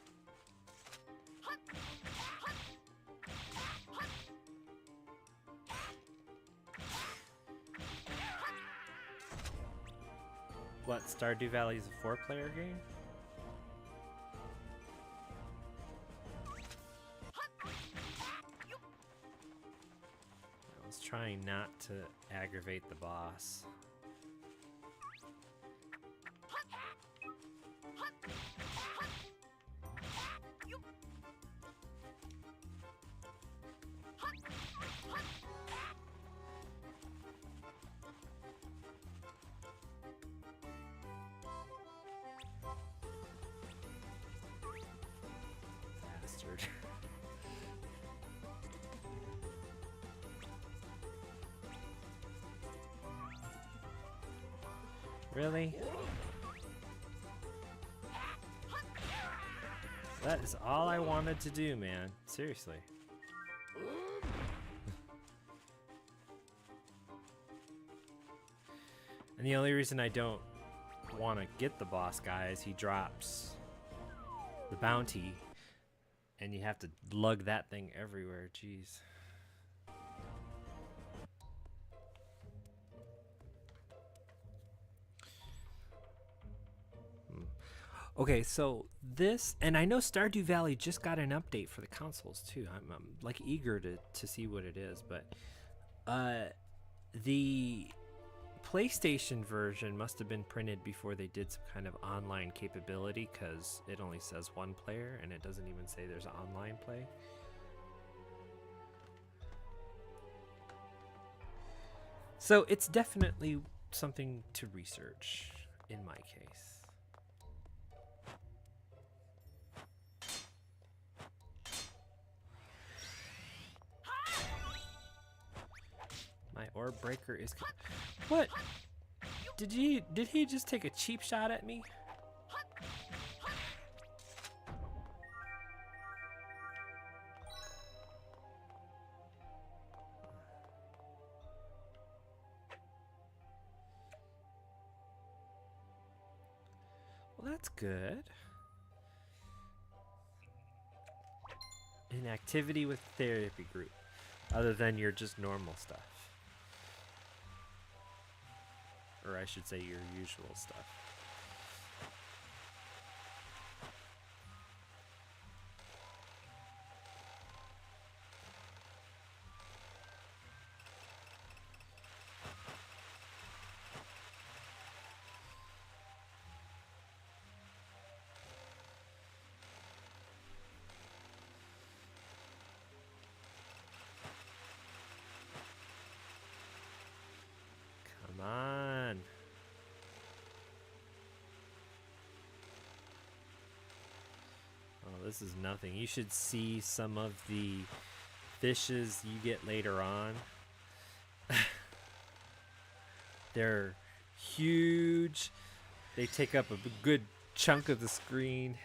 S1: What, Stardew Valley is a 4-player game? I was trying not to aggravate the boss. Bastard. Really? That is all I wanted to do, man. Seriously. And the only reason I don't want to get the boss guy is he drops the bounty and you have to lug that thing everywhere. Jeez. Okay, so this, and I know Stardew Valley just got an update for the consoles too. I'm like eager to see what it is, but the PlayStation version must have been printed before they did some kind of online capability, because it only says 1 player and it doesn't even say there's online play. So it's definitely something to research in my case. My orb breaker is... What? Did he just take a cheap shot at me? that's good. An activity with therapy group, other than your just normal stuff. Or I should say your usual stuff. Come on. Oh, this is nothing. You should see some of the fishes you get later on. They're huge. They take up a good chunk of the screen.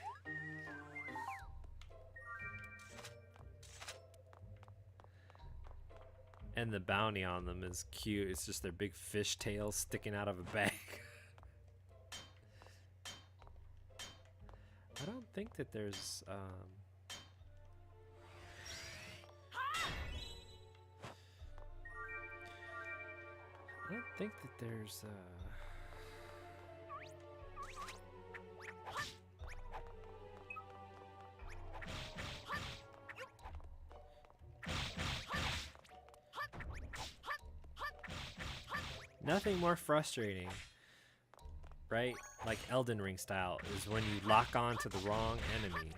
S1: And the bounty on them is cute. It's just their big fish tails sticking out of a bag. I don't think that there's I don't think that there's nothing more frustrating, right? Like Elden Ring style, is when you lock on to the wrong enemy.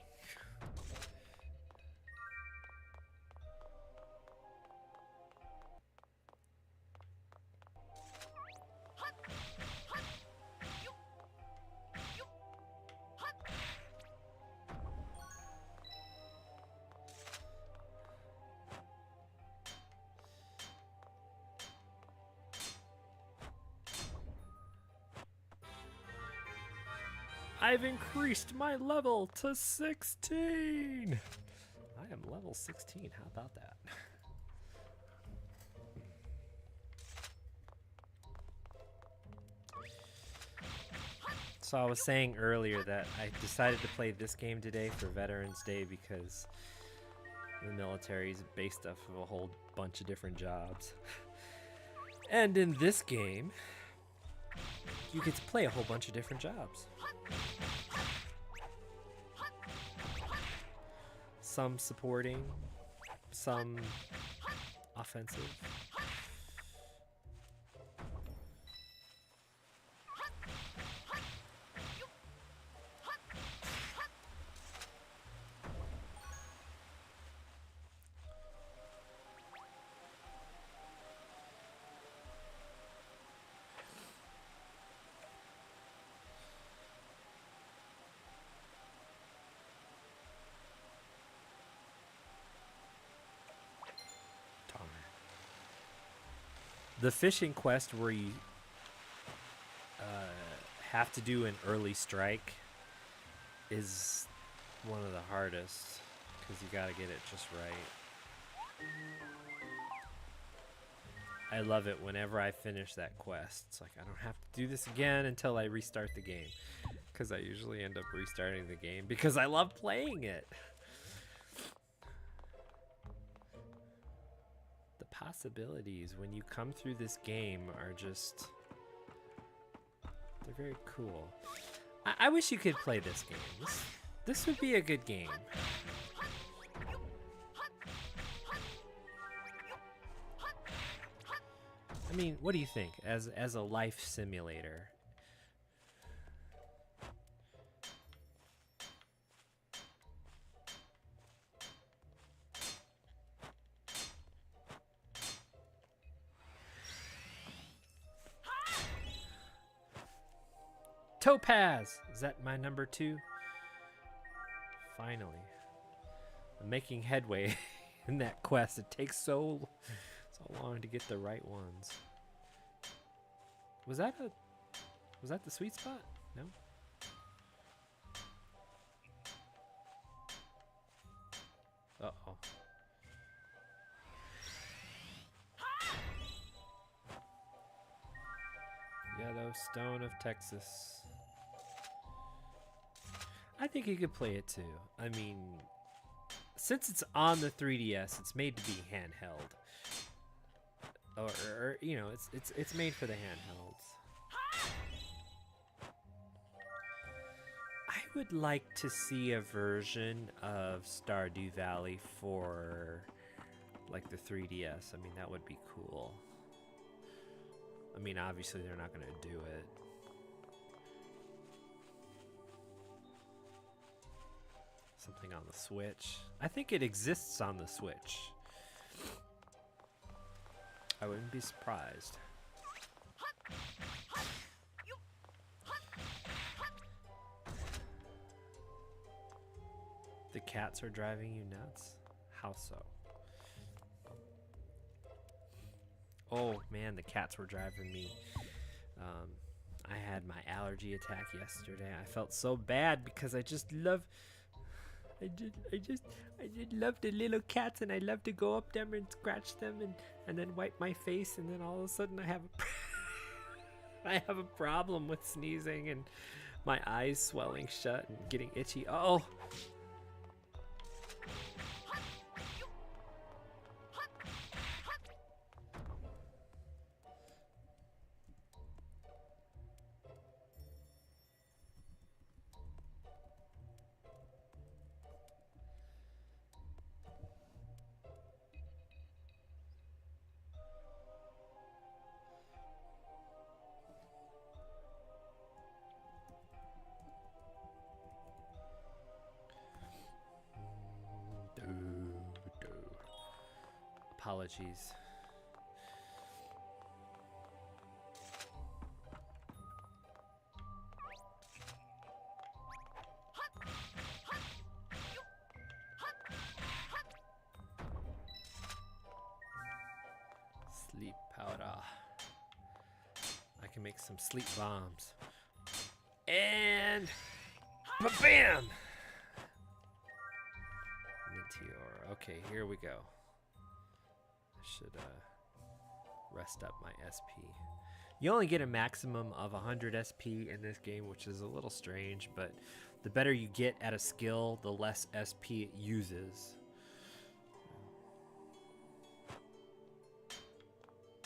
S1: I've increased my level to 16! I am level 16, how about that? So I was saying earlier that I decided to play this game today for Veterans Day because the military is based off of a whole bunch of different jobs. And in this game, you get to play a whole bunch of different jobs. Some supporting, some offensive. The fishing quest where you have to do an early strike is one of the hardest because you gotta get it just right. I love it whenever I finish that quest. It's like I don't have to do this again until I restart the game, because I usually end up restarting the game because I love playing it. Possibilities when you come through this game are just, they're very cool. I wish you could play this game. This would be a good game. I mean, what do you think as a life simulator? Topaz! Is that my number 2? Finally. I'm making headway in that quest. It takes so long to get the right ones. Was that the sweet spot? No? Uh-oh. Yellowstone of Texas. I think you could play it too. I mean, since it's on the 3DS, it's made to be handheld, or you know, it's made for the handhelds. I would like to see a version of Stardew Valley for like the 3DS. I mean, that would be cool. I mean, obviously they're not going to do it. Something on the Switch. I think it exists on the Switch. I wouldn't be surprised. The cats are driving you nuts? How so? Oh man, the cats were driving me. I had my allergy attack yesterday. I felt so bad because I just love I just love the little cats, and I love to go up them and scratch them and then wipe my face, and then all of a sudden I have I have a problem with sneezing and my eyes swelling shut and getting itchy. Oh. Apologies. Sleep powder. I can make some sleep bombs. And bam! Meteor. Okay, here we go. Should rest up my SP. You only get a maximum of 100 SP in this game, which is a little strange, but the better you get at a skill, the less SP it uses.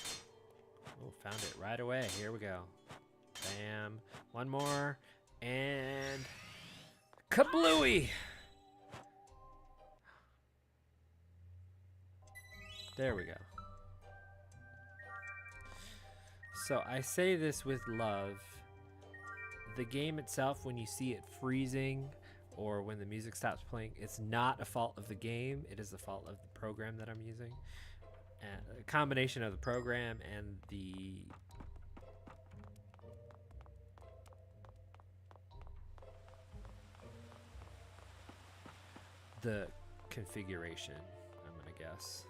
S1: Oh, found it right away. Here we go. Bam. One more. And kablooey! There we go. So I say this with love. The game itself, when you see it freezing or when the music stops playing, it's not a fault of the game. It is the fault of the program that I'm using. A combination of the program and the configuration, I'm gonna guess.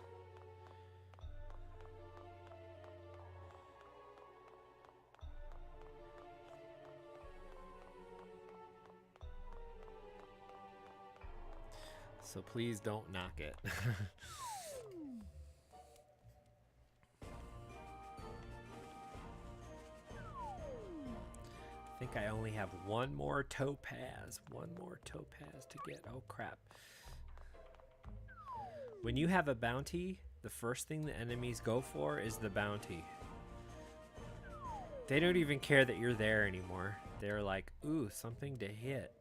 S1: So please don't knock it. I think I only have one more topaz. One more topaz to get. Oh crap. When you have a bounty, the first thing the enemies go for is the bounty. They don't even care that you're there anymore. They're like, ooh, something to hit.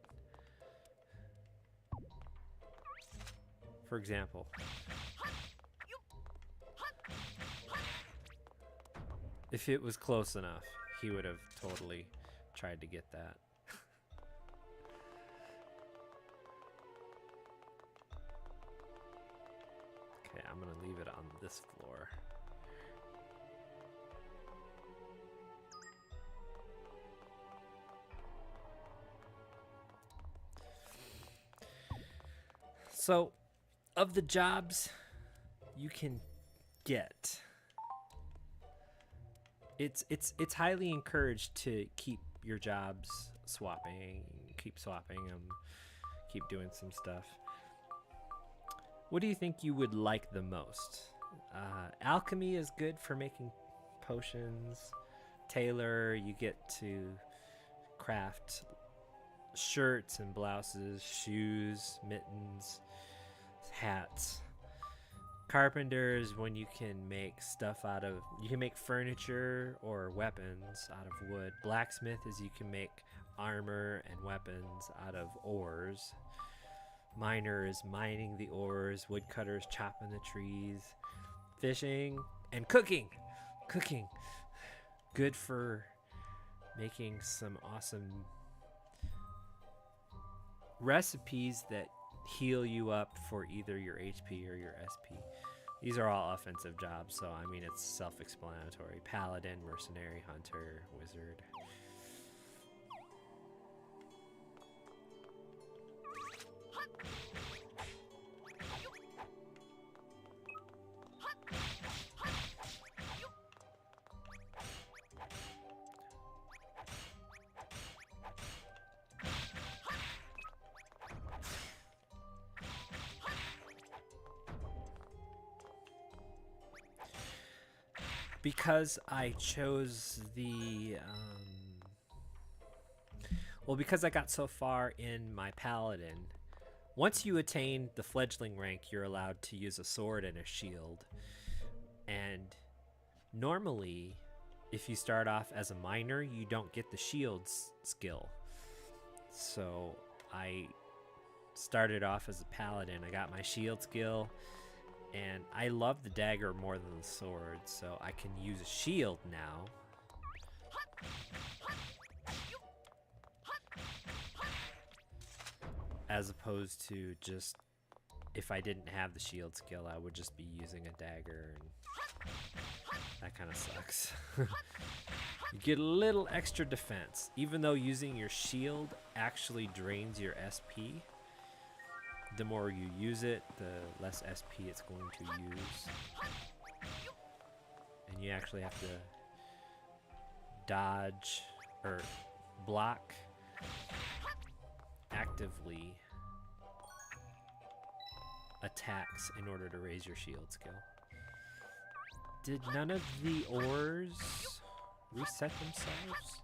S1: For example, if it was close enough, he would have totally tried to get that. Okay, I'm gonna leave it on this floor. So, of the jobs you can get, it's highly encouraged to keep your jobs swapping, keep swapping them, keep doing some stuff. What do you think you would like the most? Alchemy is good for making potions. Tailor, you get to craft shirts and blouses, shoes, mittens, hats. Carpenter is when you can make stuff out of, you can make furniture or weapons out of wood. Blacksmith is you can make armor and weapons out of ores. Miner is mining the ores. Woodcutter is chopping the trees. Fishing and cooking. Cooking. Good for making some awesome recipes that heal you up for either your HP or your SP. These are all offensive jobs, so I mean it's self-explanatory. Paladin, mercenary, hunter, wizard. Because I chose the, well, because I got so far in my paladin, once you attain the fledgling rank, you're allowed to use a sword and a shield. And normally, if you start off as a miner, you don't get the shields skill. So I started off as a paladin. I got my shield skill. And I love the dagger more than the sword, so I can use a shield now. As opposed to just, if I didn't have the shield skill, I would just be using a dagger, and that kind of sucks. You get a little extra defense, even though using your shield actually drains your SP. The more you use it, the less SP it's going to use. And you actually have to dodge or block actively attacks in order to raise your shield skill. Did none of the ores reset themselves?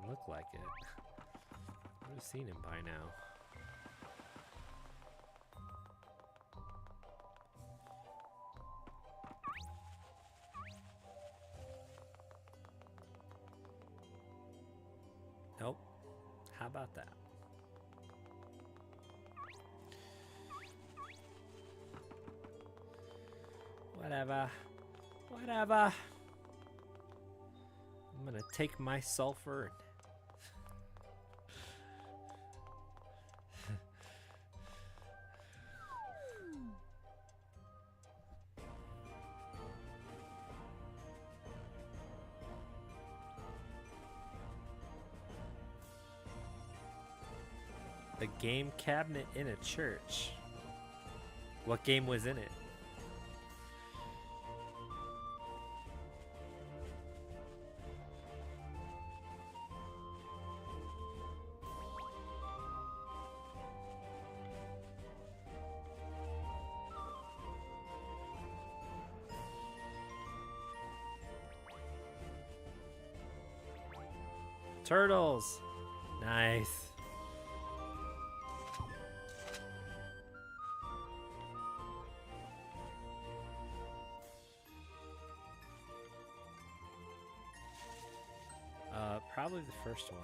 S1: Look like it. I would have seen him by now. Nope. How about that? Whatever. Whatever. I'm gonna take my sulfur and a game cabinet in a church. What game was in it? Turtles! Nice. Probably the first one.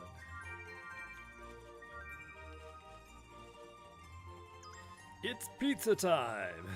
S1: It's pizza time!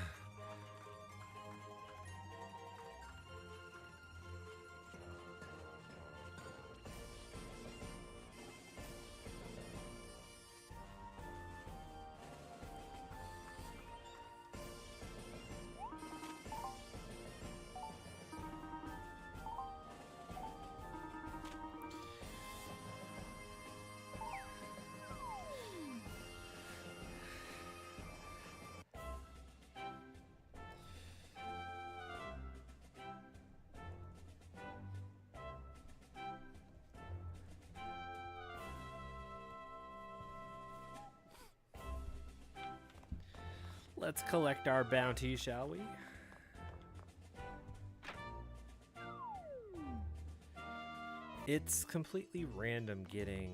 S1: Let's collect our bounty, shall we? It's completely random getting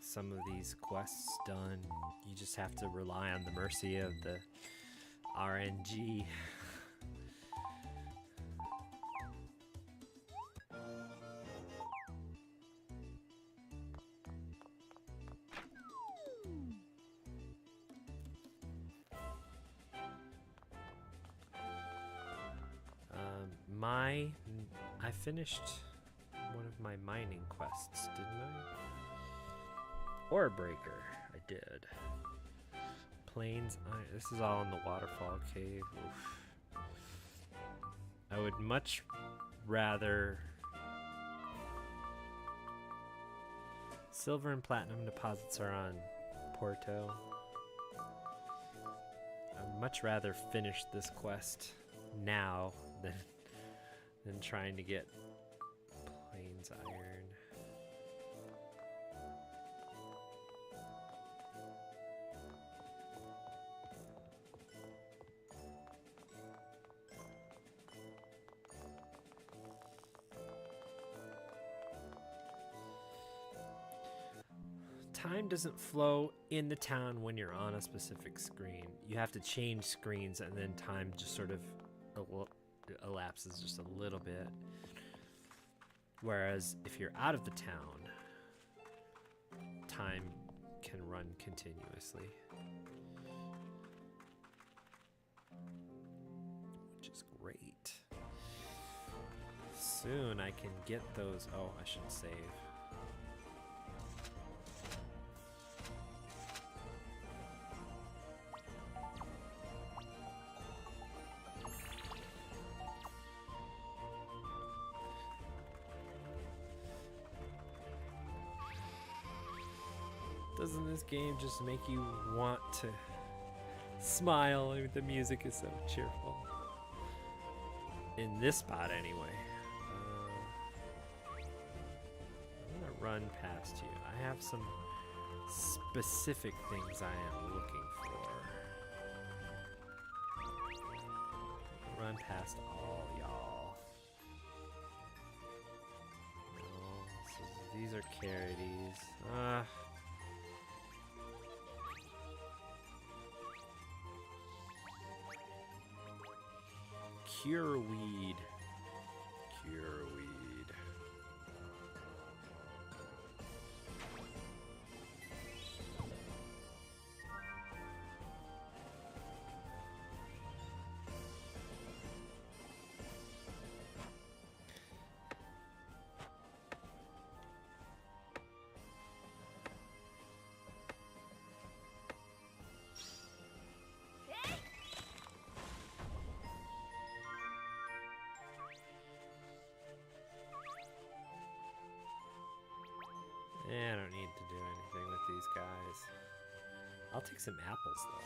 S1: some of these quests done. You just have to rely on the mercy of the RNG. I finished one of my mining quests, didn't I? Ore Breaker, I did. Plains, this is all in the Waterfall Cave. Oof. I would much rather... Silver and platinum deposits are on Porto. I'd much rather finish this quest now than trying to get Plains Iron. Time doesn't flow in the town when you're on a specific screen. You have to change screens and then time just sort of elapses just a little bit. Whereas if you're out of the town, time can run continuously. Which is great. Soon I can get those. Oh, I should save. Doesn't this game just make you want to smile? The music is so cheerful. In this spot, anyway. I'm gonna run past you. I have some specific things I am looking for. Run past all y'all. No, these are Carides. Cure weed. Cure weed. I don't need to do anything with these guys. I'll take some apples, though.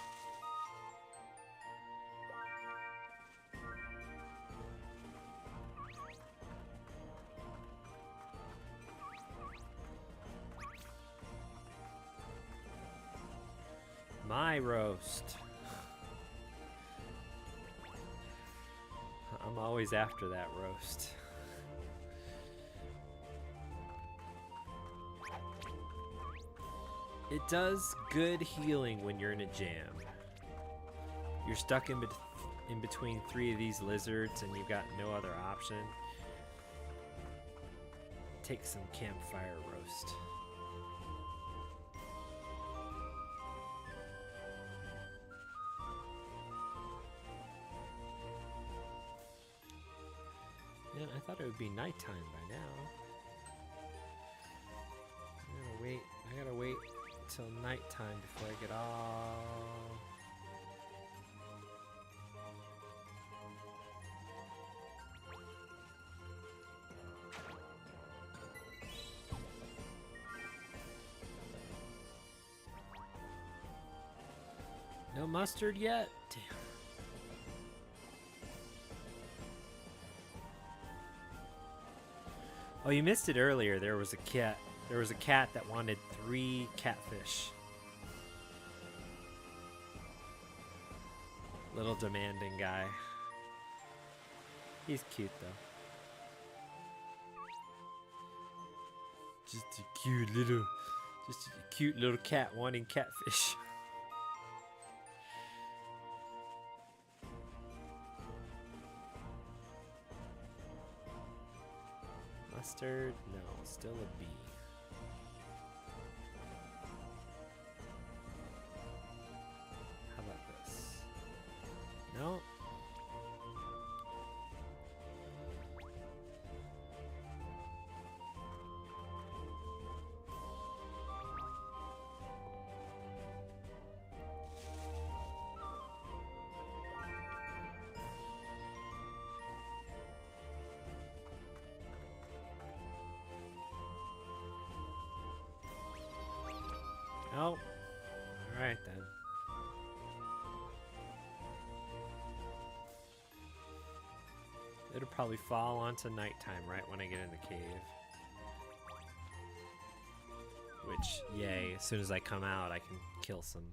S1: My roast. I'm always after that roast. It does good healing when you're in a jam. You're stuck in between 3 of these lizards and you've got no other option. Take some campfire roast. Man, I thought it would be nighttime by now. I gotta wait till nighttime before I get all... No mustard yet? Damn. Oh, you missed it earlier. There was a cat. There was a cat that wanted 3 catfish. Little demanding guy. He's cute though. Just a cute little cat wanting catfish. Mustard? No, still a B. How about this? No. Oh, alright then. It'll probably fall onto nighttime right when I get in the cave. Which, yay, as soon as I come out, I can kill some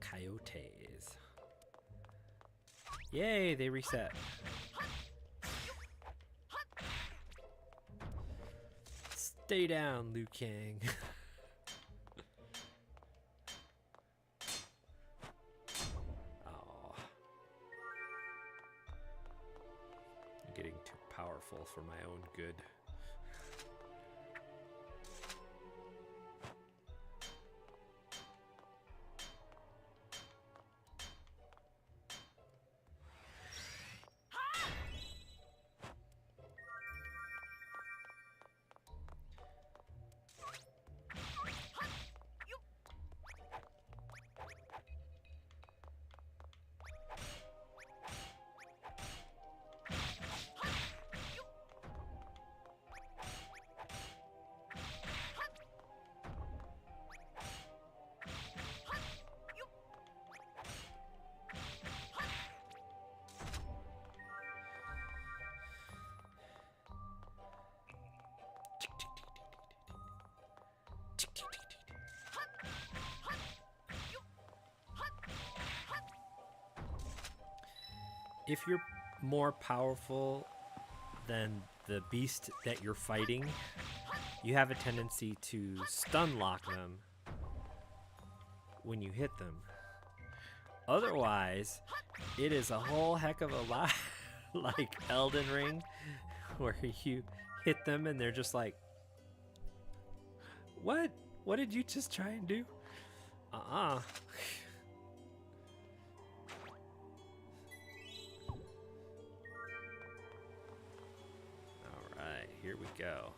S1: coyotes. Yay, they reset. Stay down, Liu Kang. Getting too powerful for my own good. If you're more powerful than the beast that you're fighting, you have a tendency to stun lock them when you hit them. Otherwise, it is a whole heck of a lot like Elden Ring, where you hit them and they're just like, what? What did you just try and do? Alright, here we go.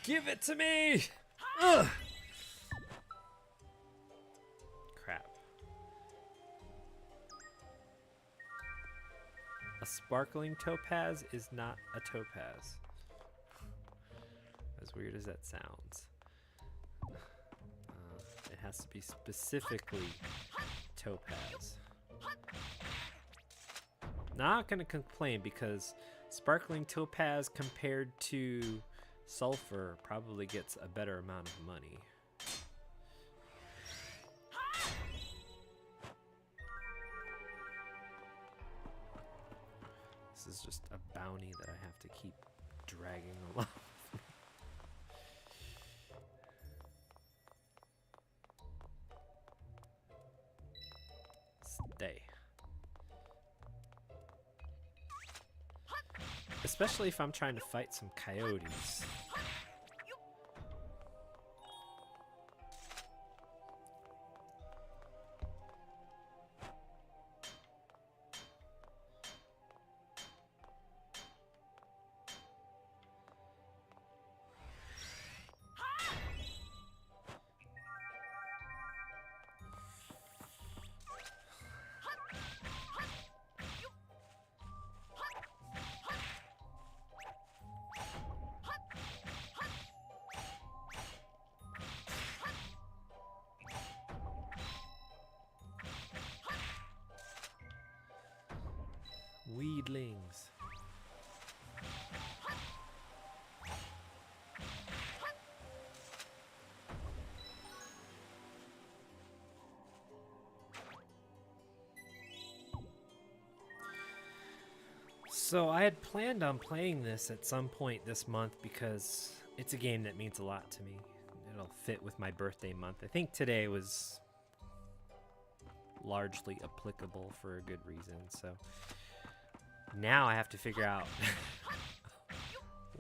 S1: Give it to me! Ugh! Crap. A sparkling topaz is not a topaz. As weird as that sounds. It has to be specifically topaz. Not gonna complain because sparkling topaz compared to sulfur probably gets a better amount of money. This is just a bounty that I have to keep dragging along. Stay. Especially if I'm trying to fight some coyotes. Weedlings. So I had planned on playing this at some point this month because it's a game that means a lot to me. It'll fit with my birthday month. I think today was largely applicable for a good reason. So now I have to figure out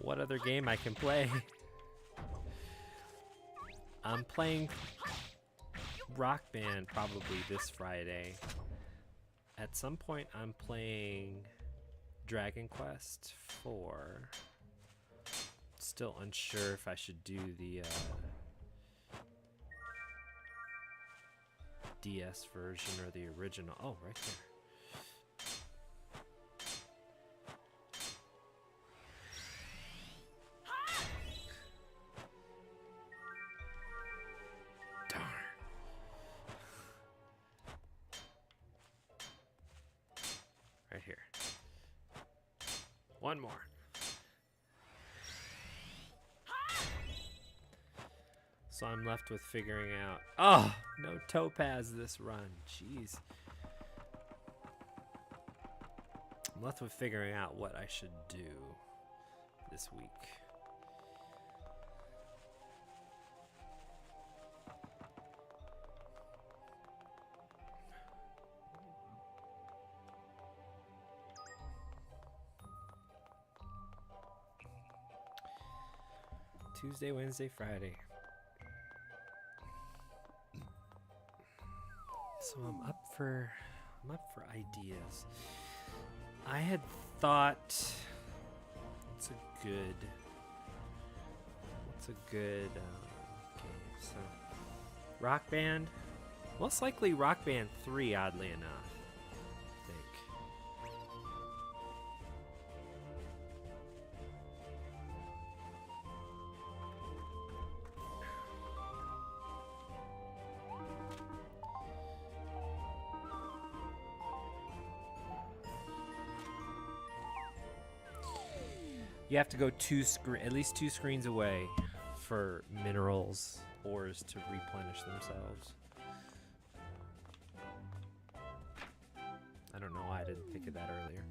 S1: what other game I can play. I'm playing Rock Band probably this Friday. At some point I'm playing Dragon Quest 4. Still unsure if I should do the DS version or the original. Oh, right there. Darn. Right here. One more. So I'm left with figuring out. Oh, no topaz this run. Jeez. I'm left with figuring out what I should do this week. Tuesday, Wednesday, Friday. So I'm up for ideas. I had thought what's a good game? So Rock Band, most likely Rock Band 3, oddly enough. I think. You have to go at least two screens away for minerals ores to replenish themselves. I don't know why I didn't think of that earlier.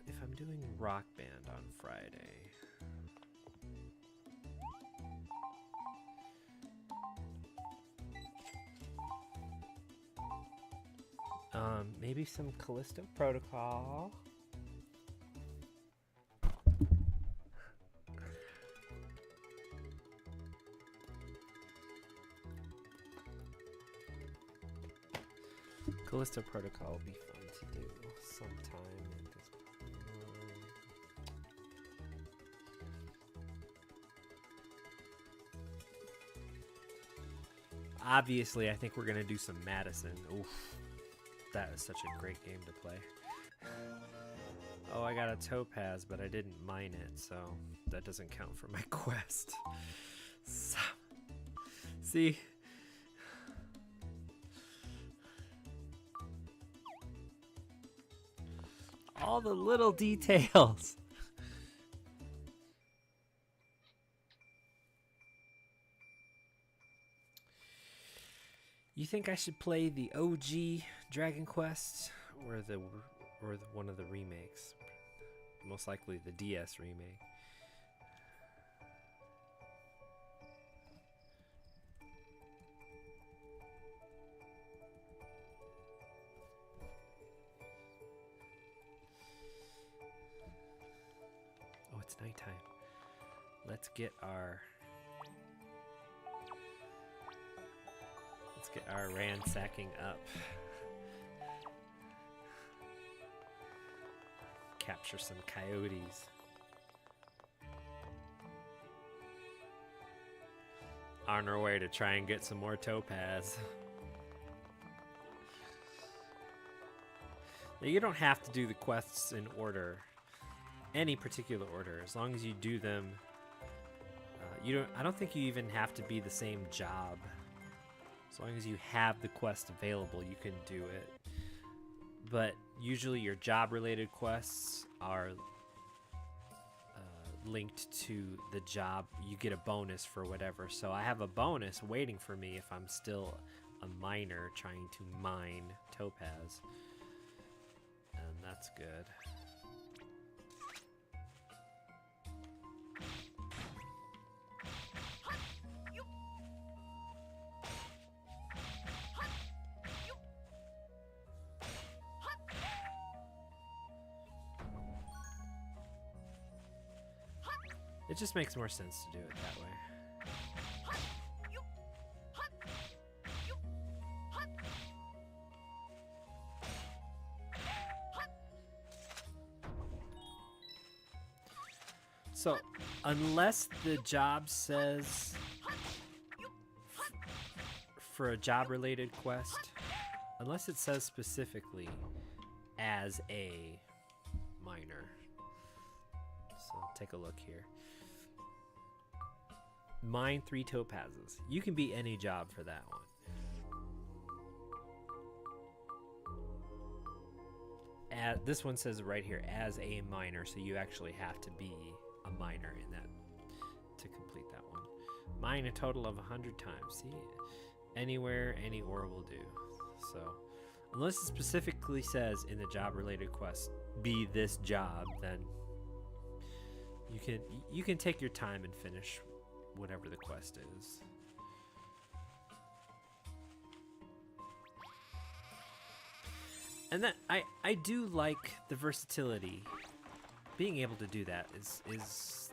S1: If I'm doing Rock Band on Friday, maybe some Callisto Protocol. Callisto Protocol would be fun to do sometime in this. Obviously, I think we're gonna do some Madison. Oof, that is such a great game to play. Oh, I got a topaz, but I didn't mine it, so that doesn't count for my quest. So, see. All the little details. You think I should play the OG Dragon Quest or one of the remakes? Most likely the DS remake. It's nighttime. Let's get our ransacking up. Capture some coyotes. On our way to try and get some more topaz. Now, you don't have to do the quests in order. Any particular order, as long as you do them. I don't think you even have to be the same job. As long as you have the quest available, you can do it. But usually your job-related quests are linked to the job. You get a bonus for whatever. So I have a bonus waiting for me if I'm still a miner trying to mine topaz. And that's good. It just makes more sense to do it that way. So, unless the job says for a job-related quest, unless it says specifically as a miner. So, take a look here. Mine 3 topazes. You can be any job for that one. This one says right here, as a miner, so you actually have to be a miner in that to complete that one. Mine a total of 100 times. See, anywhere, any ore will do. So, unless it specifically says in the job-related quest, be this job, then you can take your time and finish whatever the quest is. And that I do like the versatility. Being able to do that is it's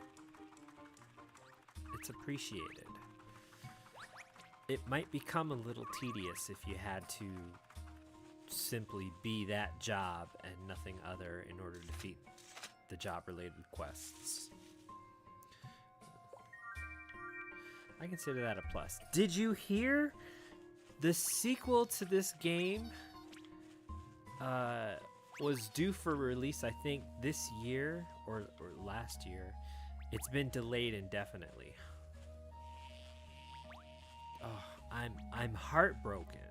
S1: appreciated. It might become a little tedious if you had to simply be that job and nothing other in order to defeat the job-related quests. I consider that a plus. Did you hear the sequel to this game was due for release, I think, this year or last year. It's been delayed indefinitely. Oh, I'm heartbroken.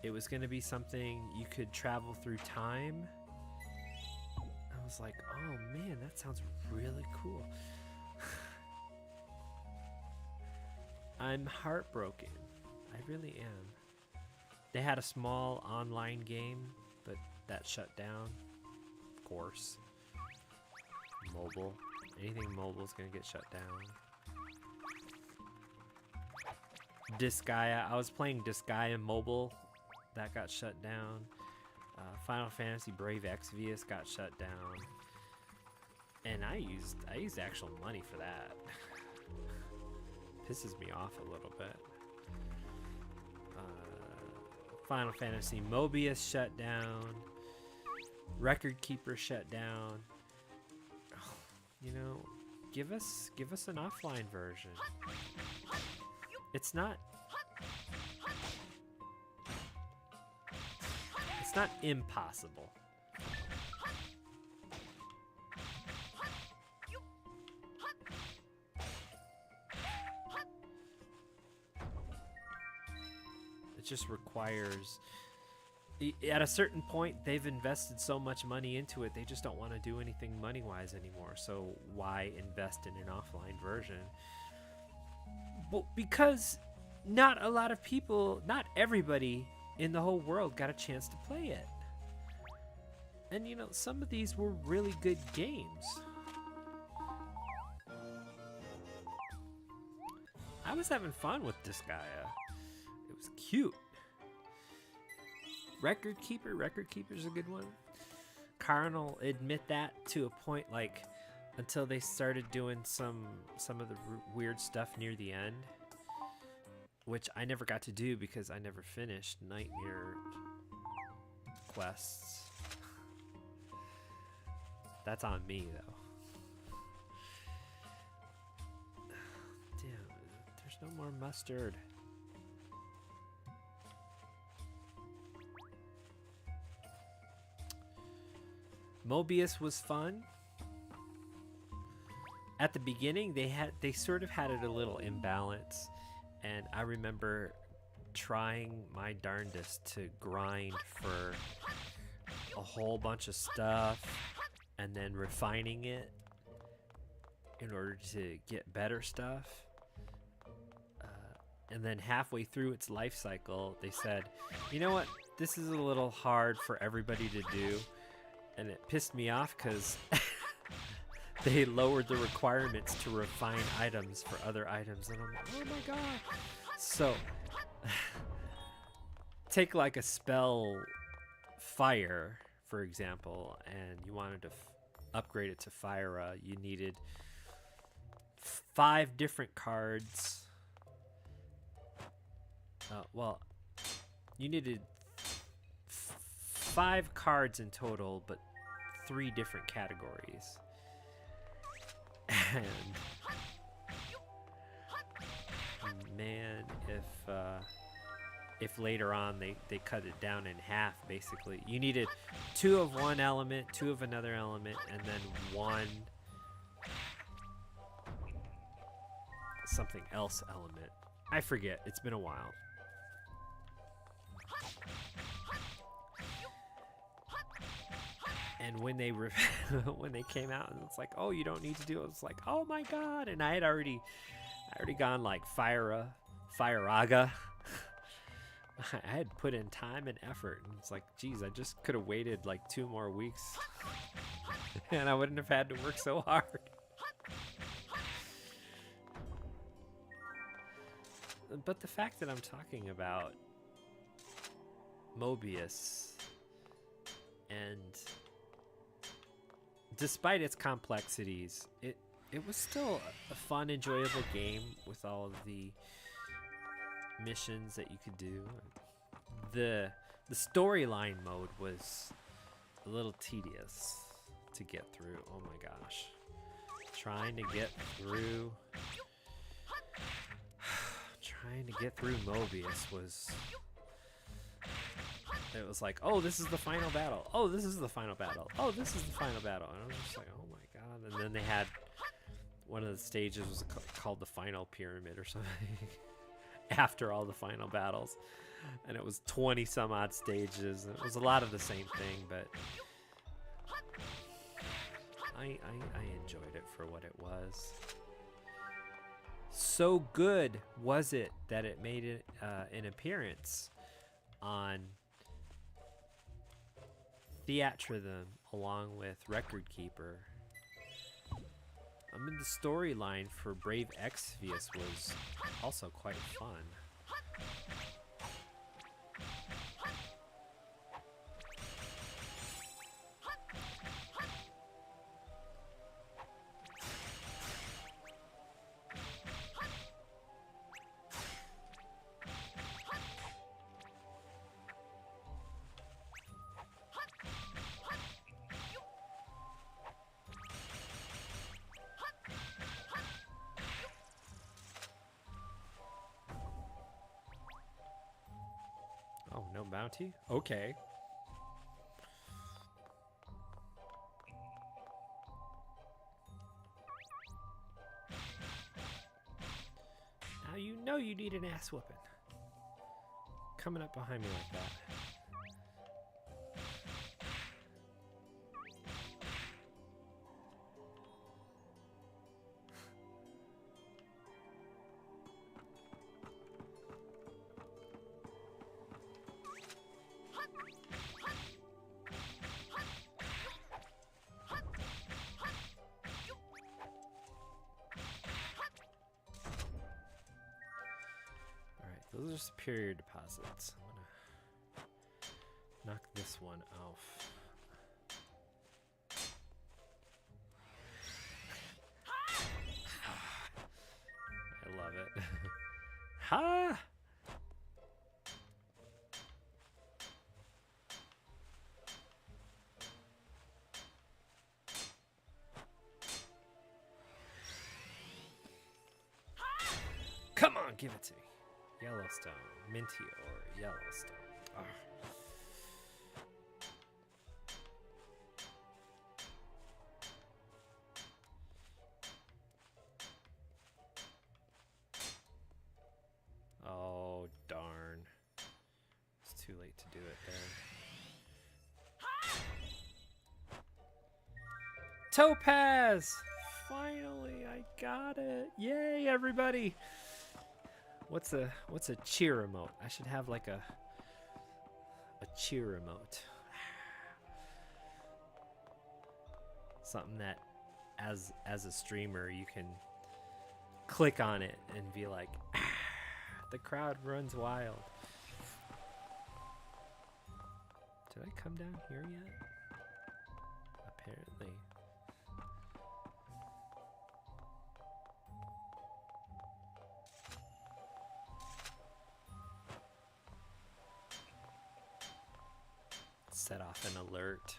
S1: It was going to be something you could travel through time. I was like, oh man, that sounds really cool. I'm heartbroken. I really am. They had a small online game, but that shut down. Of course. Mobile. Anything mobile is going to get shut down. Disgaea. I was playing Disgaea mobile. That got shut down. Final Fantasy Brave Exvius got shut down. And I used actual money for that. Pisses me off a little bit. Final Fantasy Mobius shut down. Record Keeper shut down. Oh, you know, give us an offline version. It's not impossible. It just requires, at a certain point, they've invested so much money into it, they just don't want to do anything money-wise anymore. So why invest in an offline version? Well, because not a lot of people, not everybody in the whole world got a chance to play it. And you know, some of these were really good games. I was having fun with Disgaea. It was cute. Record Keeper's a good one. Karn will admit that to a point, like, until they started doing some of the weird stuff near the end, which I never got to do because I never finished Nightmare quests. That's on me, though. Damn, there's no more mustard. Mobius was fun. At the beginning, they sort of had it a little imbalance, and I remember trying my darndest to grind for a whole bunch of stuff and then refining it in order to get better stuff. And then halfway through its life cycle, they said, you know what, this is a little hard for everybody to do. And it pissed me off because they lowered the requirements to refine items for other items. And I'm like, oh my god. So, take like a spell fire, for example, and you wanted to upgrade it to Fyra. You needed 5 different cards. Well, you needed 5 cards in total, but 3 different categories. And man, if later on they cut it down in half, basically, you needed 2 of one element, 2 of another element, and then 1 something else element. I forget. It's been a while. And when they when they came out and it's like, oh, you don't need to do it, it's like, oh my god. And I had already gone like Fire-Aga. I had put in time and effort, and it's like, geez, I just could have waited like 2 more weeks and I wouldn't have had to work so hard. But the fact that I'm talking about Mobius, and despite its complexities, it was still a fun, enjoyable game with all of the missions that you could do. The storyline mode was a little tedious to get through. Oh my gosh. Trying to get through Mobius was... It was like, oh, this is the final battle. Oh, this is the final battle. Oh, this is the final battle. And I was just like, oh my god. And then they had... One of the stages was called the Final Pyramid or something. After all the final battles. And it was 20 some odd stages. It was a lot of the same thing, but... I enjoyed it for what it was. So good was it that it made it, an appearance on Theatrhythm along with Record Keeper. I mean, the storyline for Brave Exvius was also quite fun. Oh, no bounty? Okay. Now you know you need an ass whooping. Coming up behind me like that. Those are superior deposits. I'm gonna knock this one off. I love it. Ha! Come on, give it to me. Yellowstone, Mintior, Yellowstone. Ugh. Oh, darn. It's too late to do it there. Topaz! Finally, I got it. Yay, everybody! What's a cheer emote? I should have like a cheer emote. Something that as a streamer you can click on it and be like, ah, the crowd runs wild. Did I come down here yet? Apparently. set off an alert.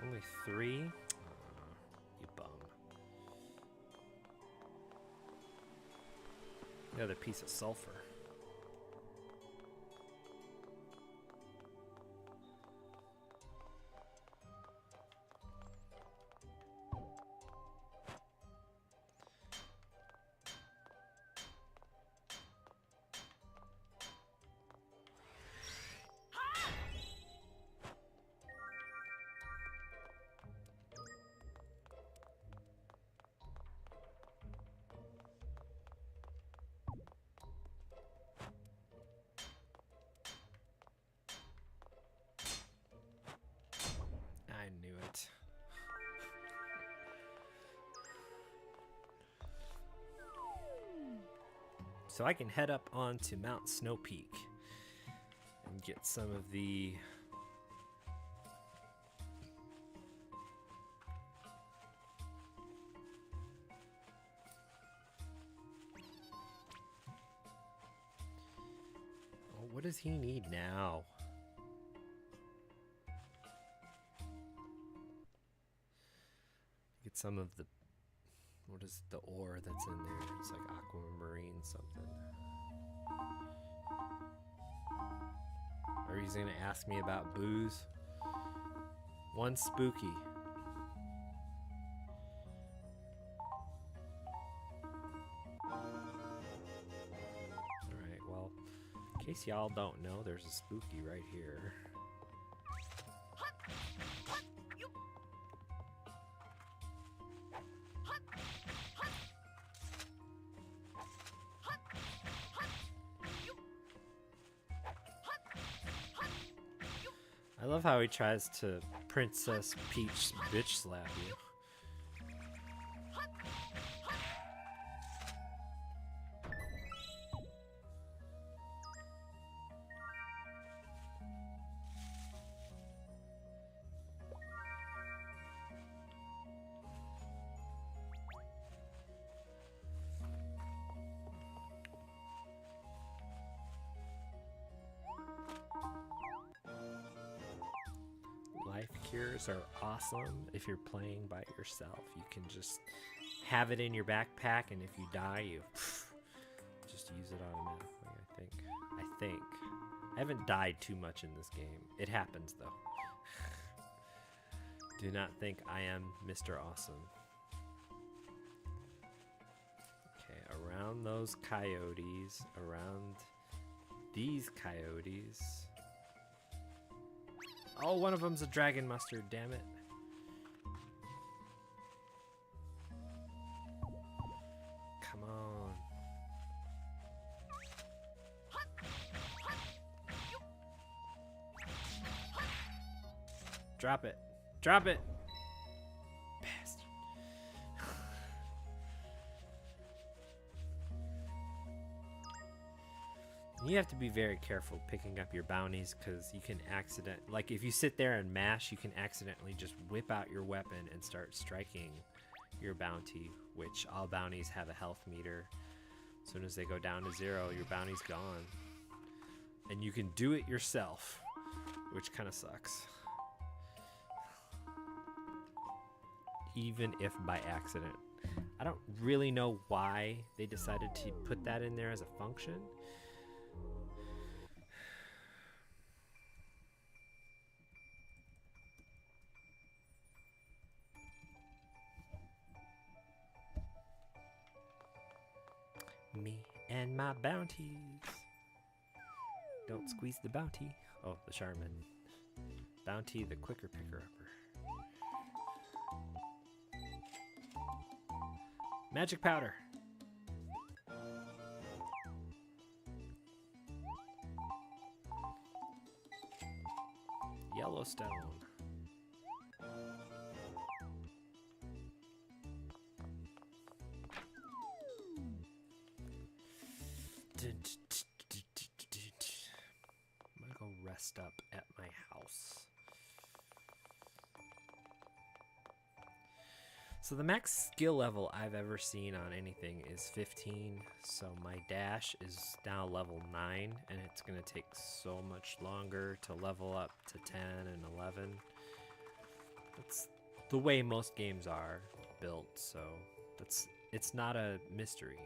S1: Only 3? You bum. Another piece of sulfur. I knew it. So I can head up onto Mount Snow Peak and get some of the what does he need now? Get some of the, what is the ore that's in there? It's like aquamarine something. Or he's gonna ask me about booze. One spooky. Alright, well, in case y'all don't know, there's a spooky right here. I love how he tries to Princess Peach bitch slap you. Life cures are awesome if you're playing by yourself. You can just have it in your backpack, and if you die, you just use it automatically, I think. I haven't died too much in this game. It happens, though. Do not think I am Mr. Awesome. Okay, around those coyotes, around these coyotes. Oh, one of them's a dragon mustard, damn it. Come on. Drop it. Drop it. Bastard. You have to be very careful picking up your bounties because you can like if you sit there and mash, you can accidentally just whip out your weapon and start striking your bounty, which all bounties have a health meter. As soon as they go down to 0, your bounty's gone. And you can do it yourself, which kind of sucks. Even if by accident. I don't really know why they decided to put that in there as a function. Me and my bounties. Don't squeeze the bounty. Oh, the Charmin. Bounty, the quicker picker-upper. Magic powder. Yellowstone. I'm gonna go rest up at my house. So the max skill level I've ever seen on anything is 15. So my dash is now level 9, and it's going to take so much longer to level up to 10 and 11. That's the way most games are built, so it's not a mystery.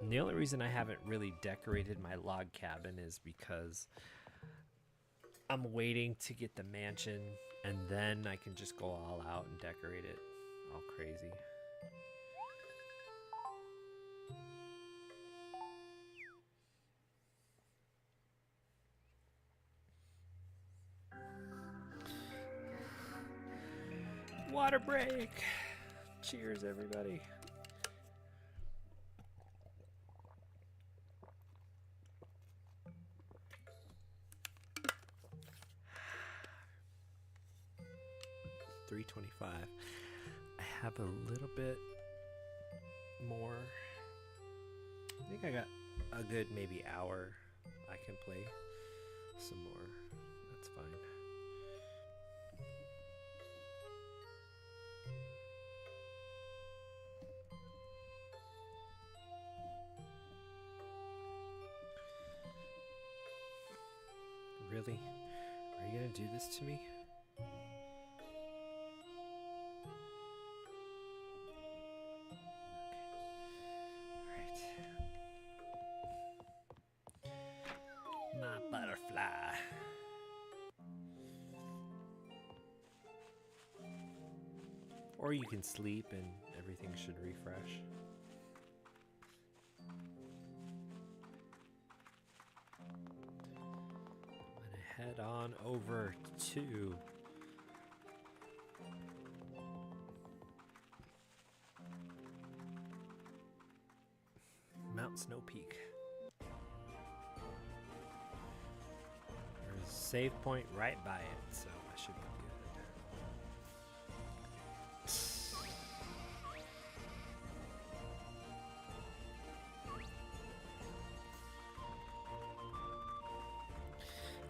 S1: And the only reason I haven't really decorated my log cabin is because I'm waiting to get the mansion, and then I can just go all out and decorate it all crazy. Water break! Cheers, everybody. $3.25. I have a little bit more. I think I got a good maybe hour. I can play some more. That's fine. Really? Are you gonna do this to me? Butterfly. Or you can sleep and everything should refresh. I'm gonna head on over to Mount Snow Peak. There's a save point right by it, so I should be good.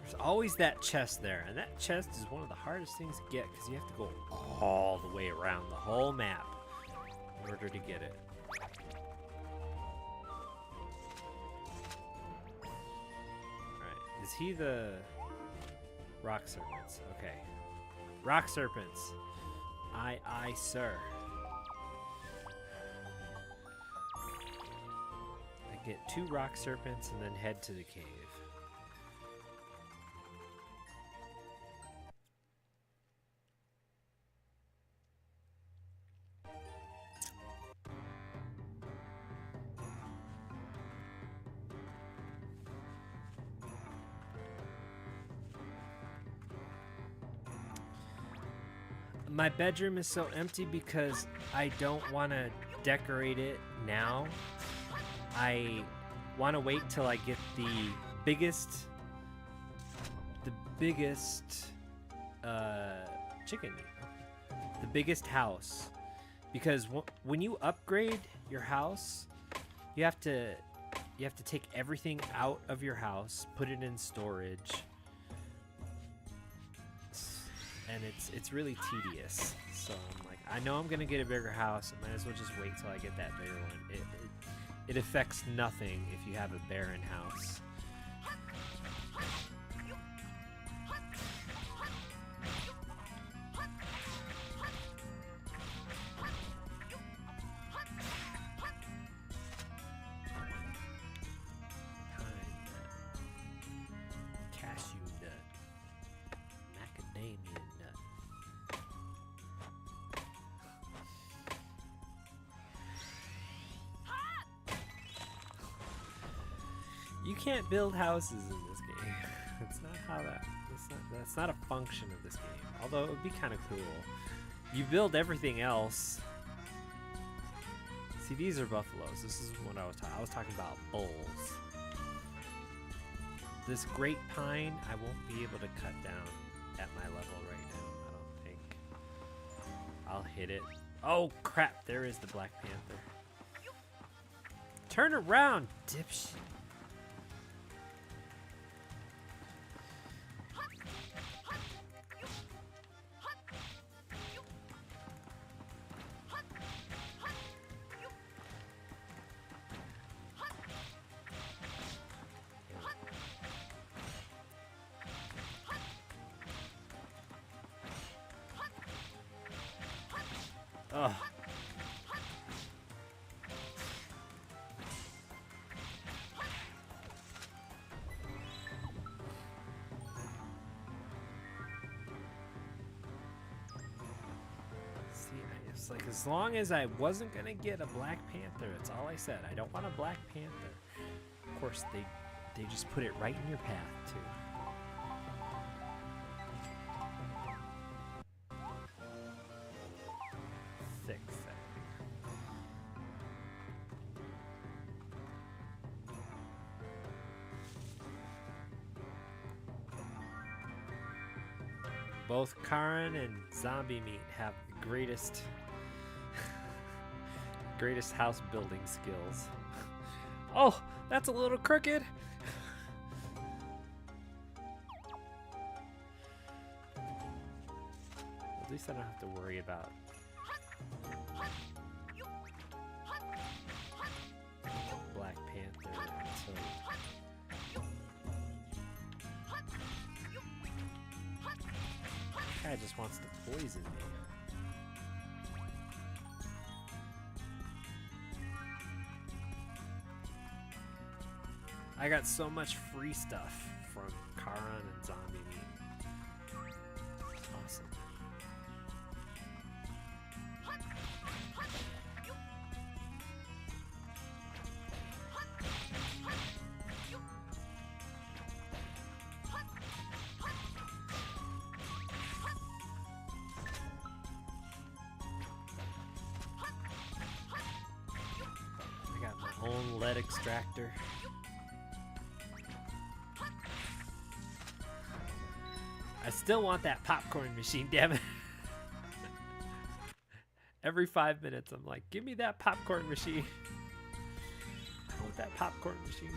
S1: There's always that chest there, and that chest is one of the hardest things to get because you have to go all the way around the whole map in order to get it. Is he the rock serpents? Okay. Rock serpents. Aye, sir. I get 2 rock serpents and then head to the cave. My bedroom is so empty because I don't want to decorate it now. I want to wait till I get the biggest chicken meat, the biggest house, because when you upgrade your house, you have to take everything out of your house, put it in storage. And it's really tedious. So I'm like, I know I'm gonna get a bigger house. I might as well just wait till I get that bigger one. It affects nothing if you have a barren house. Cashew nut. Macadamia nut. You can't build houses in this game. That's not how that's not a function of this game. Although it would be kind of cool. You build everything else. See, these are buffaloes. This is what I was talking about bulls. This great pine, I won't be able to cut down at my level right now, I don't think. I'll hit it. Oh crap, there is the Black Panther. Turn around, dipshit. It's like, as long as I wasn't gonna get a Black Panther, that's all I said. I don't want a Black Panther. Of course, they just put it right in your path too. Thick thing. Both Karin and Zombie Meat have the greatest house building skills. Oh, that's a little crooked. At least I don't have to worry about Black Panther until guy just wants to poison me. I got so much free stuff from Karin and Zombie Meat. Awesome. I got my own lead extractor. I still want that popcorn machine, damn it. Every 5 minutes, I'm like, give me that popcorn machine. I want that popcorn machine.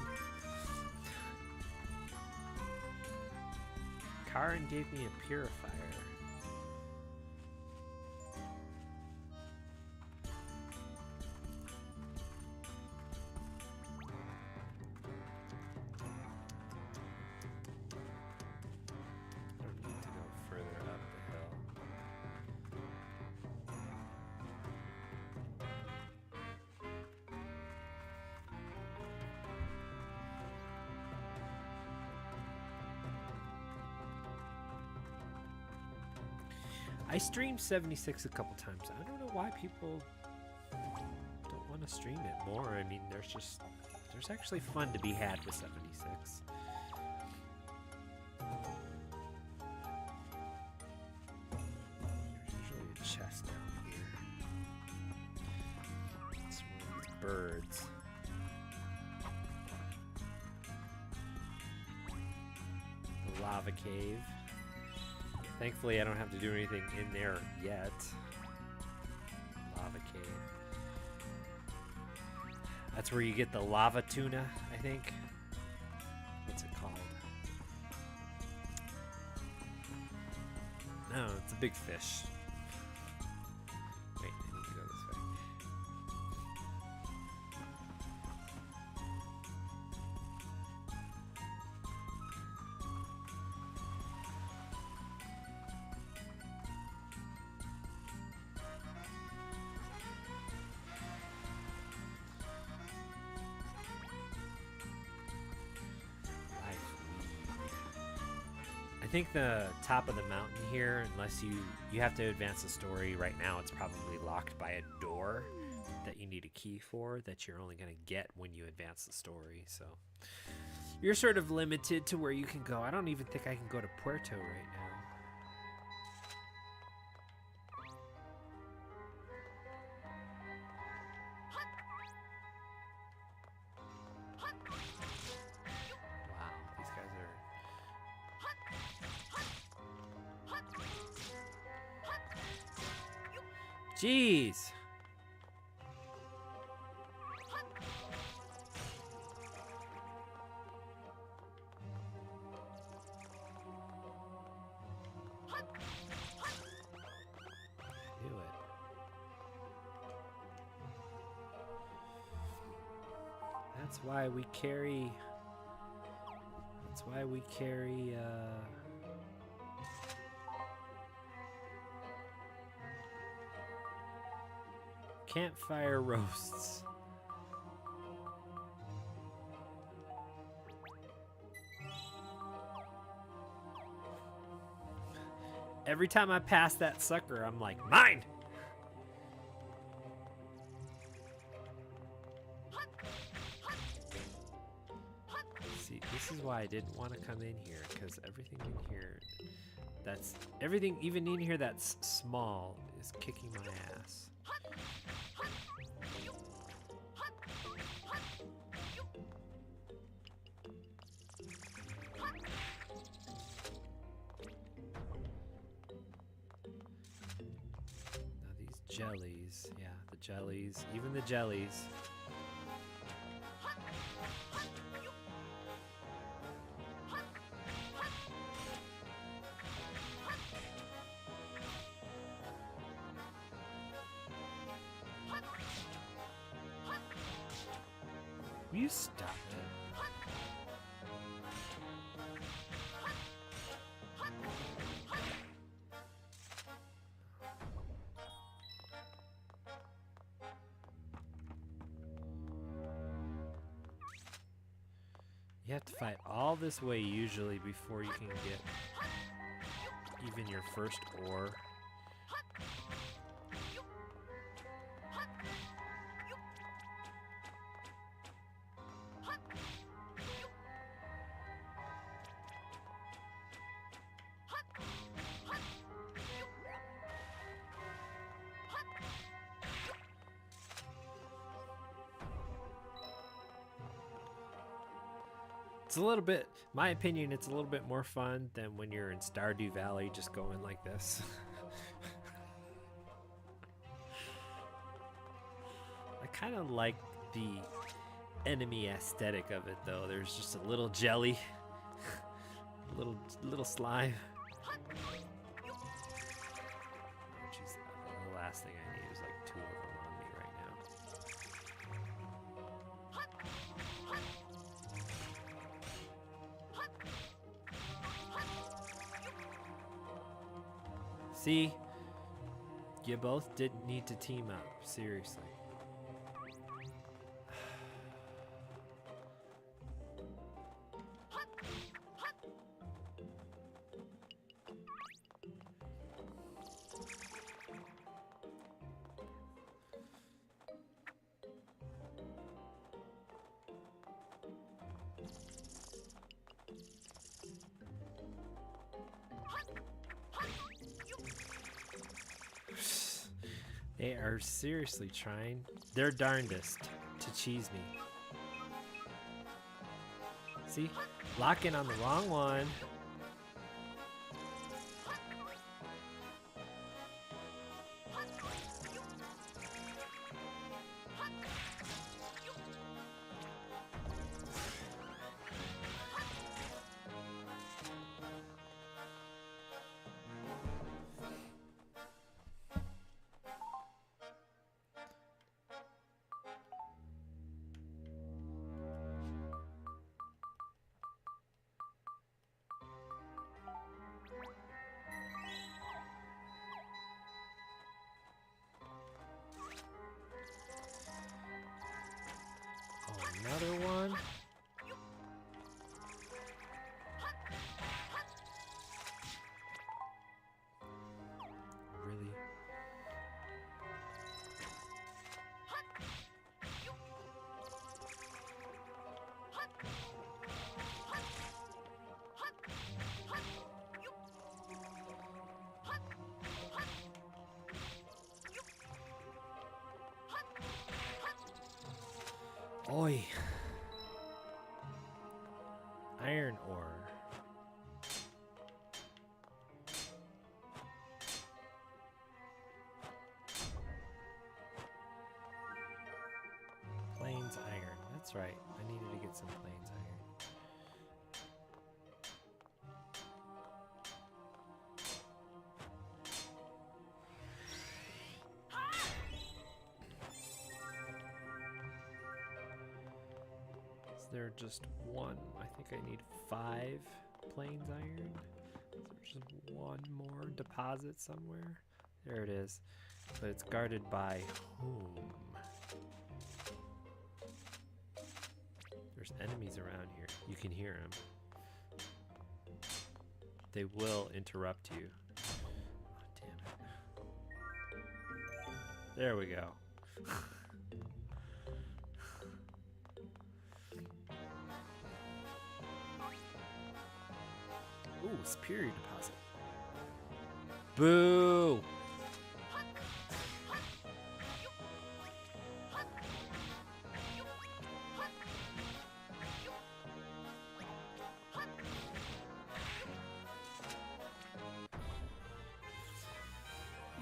S1: Karin gave me a purifier. I streamed 76 a couple times. I don't know why people don't want to stream it more. I mean, there's actually fun to be had with 76. There's usually a chest down here. It's one of these birds. The lava cave. Thankfully, I don't have to do anything in there yet. Lava cave. That's where you get the lava tuna, I think. What's it called? No, it's a big fish. Wait, I need to go this way. I think the top of the mountain here, unless you have to advance the story right now, it's probably locked by a door that you need a key for that you're only going to get when you advance the story. So you're sort of limited to where you can go. I don't even think I can go to Puerto right now. Jeez. Knew it. That's why we carry campfire roasts. Every time I pass that sucker, I'm like, mine! This is why I didn't want to come in here, because everything in here everything even in here that's small is kicking my ass. Now these jellies, yeah, the jellies, even the jellies. Will you stop it? You have to fight all this way usually before you can get even your first ore. It's a little bit, my opinion, it's a little bit more fun than when you're in Stardew Valley just going like this. I kind of like the enemy aesthetic of it though. There's just a little jelly, little slime. Oh, geez, the last thing I need is like 2 of them on me right now. See, you both didn't need to team up, seriously. They are seriously trying their darndest to cheese me. See? Lock in on the wrong one. Another one. Really? Oi. Iron ore. Plains iron. That's right. I needed to get some plains iron. Is there just one? I think I need 5 plains iron. Is there just one more deposit somewhere? There it is. But it's guarded by whom? There's enemies around here. You can hear them. They will interrupt you. Oh, damn it. There we go. Ooh, superior deposit. Boo!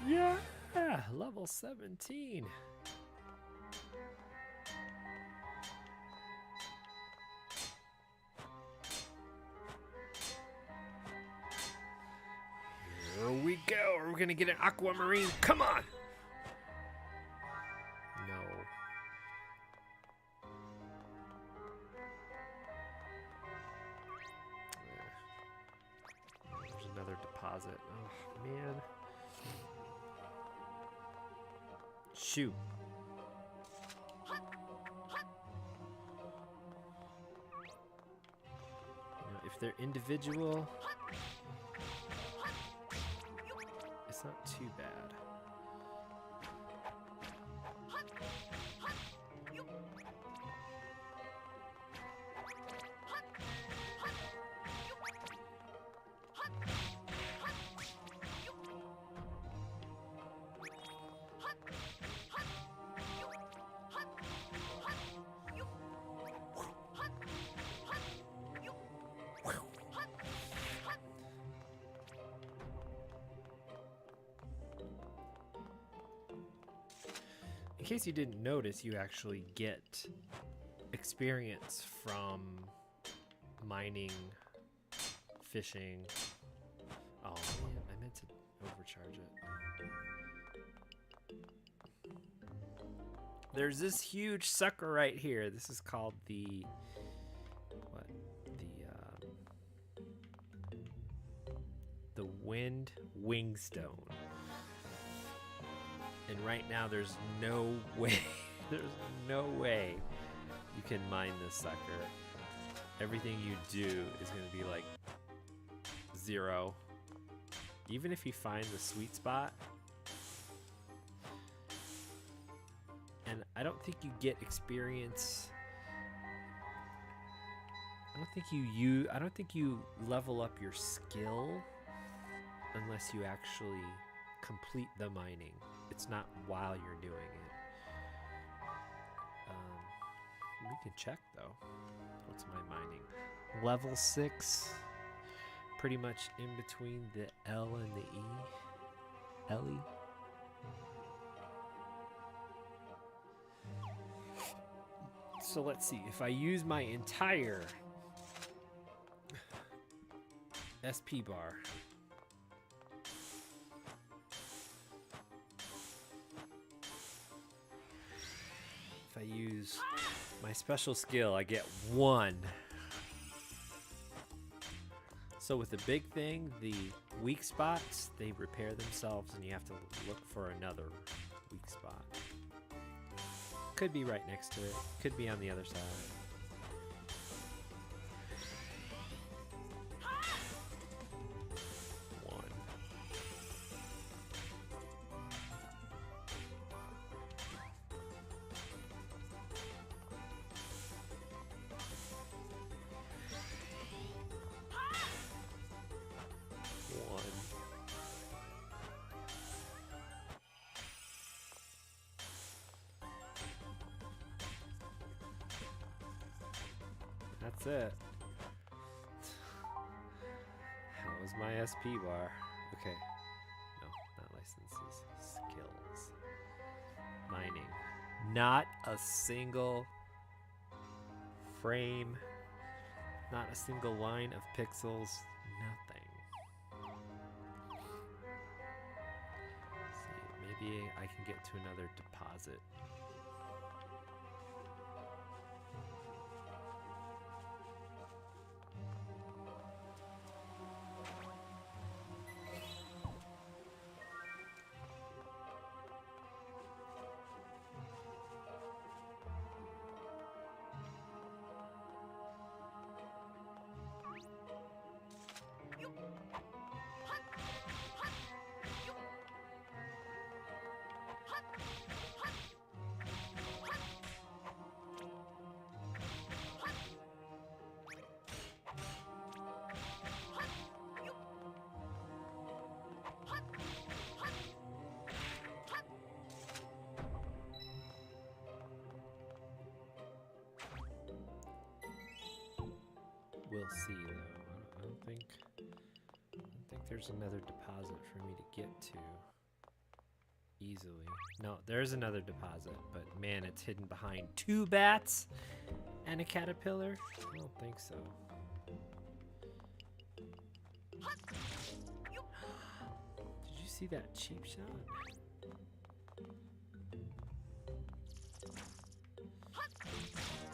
S1: Yeah, level 17. Here we go. Are we gonna get an aquamarine? Come on. No. There's another deposit. Oh man. Shoot. You know, if they're individual, it's not too bad. In case you didn't notice, you actually get experience from mining, fishing. Oh man, I meant to overcharge it. There's this huge sucker right here. This is called the what? The wind wingstone. And right now there's no way, you can mine this sucker. Everything you do is going to be like 0. Even if you find the sweet spot. And I don't think you get experience. I don't think you level up your skill unless you actually complete the mining. It's not while you're doing it. We can check though. What's my mining? Level 6. Pretty much in between the L and the E. Ellie. So let's see. If I use my entire SP bar. If I use my special skill, I get 1. So with the big thing, the weak spots, they repair themselves and you have to look for another weak spot. Could be right next to it, could be on the other side. That's it. How was my SP bar? Okay. No, not licenses. Skills. Mining. Not a single frame. Not a single line of pixels. Nothing. Let's see, maybe I can get to another deposit. We'll see though. I don't think there's another deposit for me to get to easily. No, there's another deposit, but man, it's hidden behind 2 bats and a caterpillar. I don't think so. Did you see that cheap shot?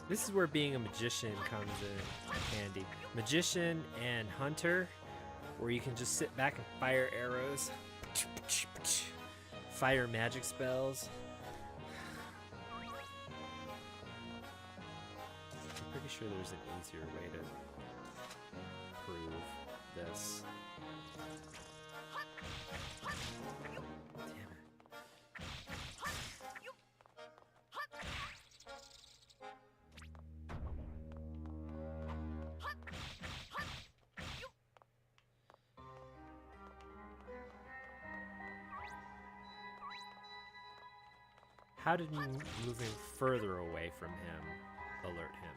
S1: This is where being a magician comes in handy. Magician and hunter, where you can just sit back and fire arrows, fire magic spells. I'm pretty sure there's an easier way to prove this. How did moving further away from him alert him?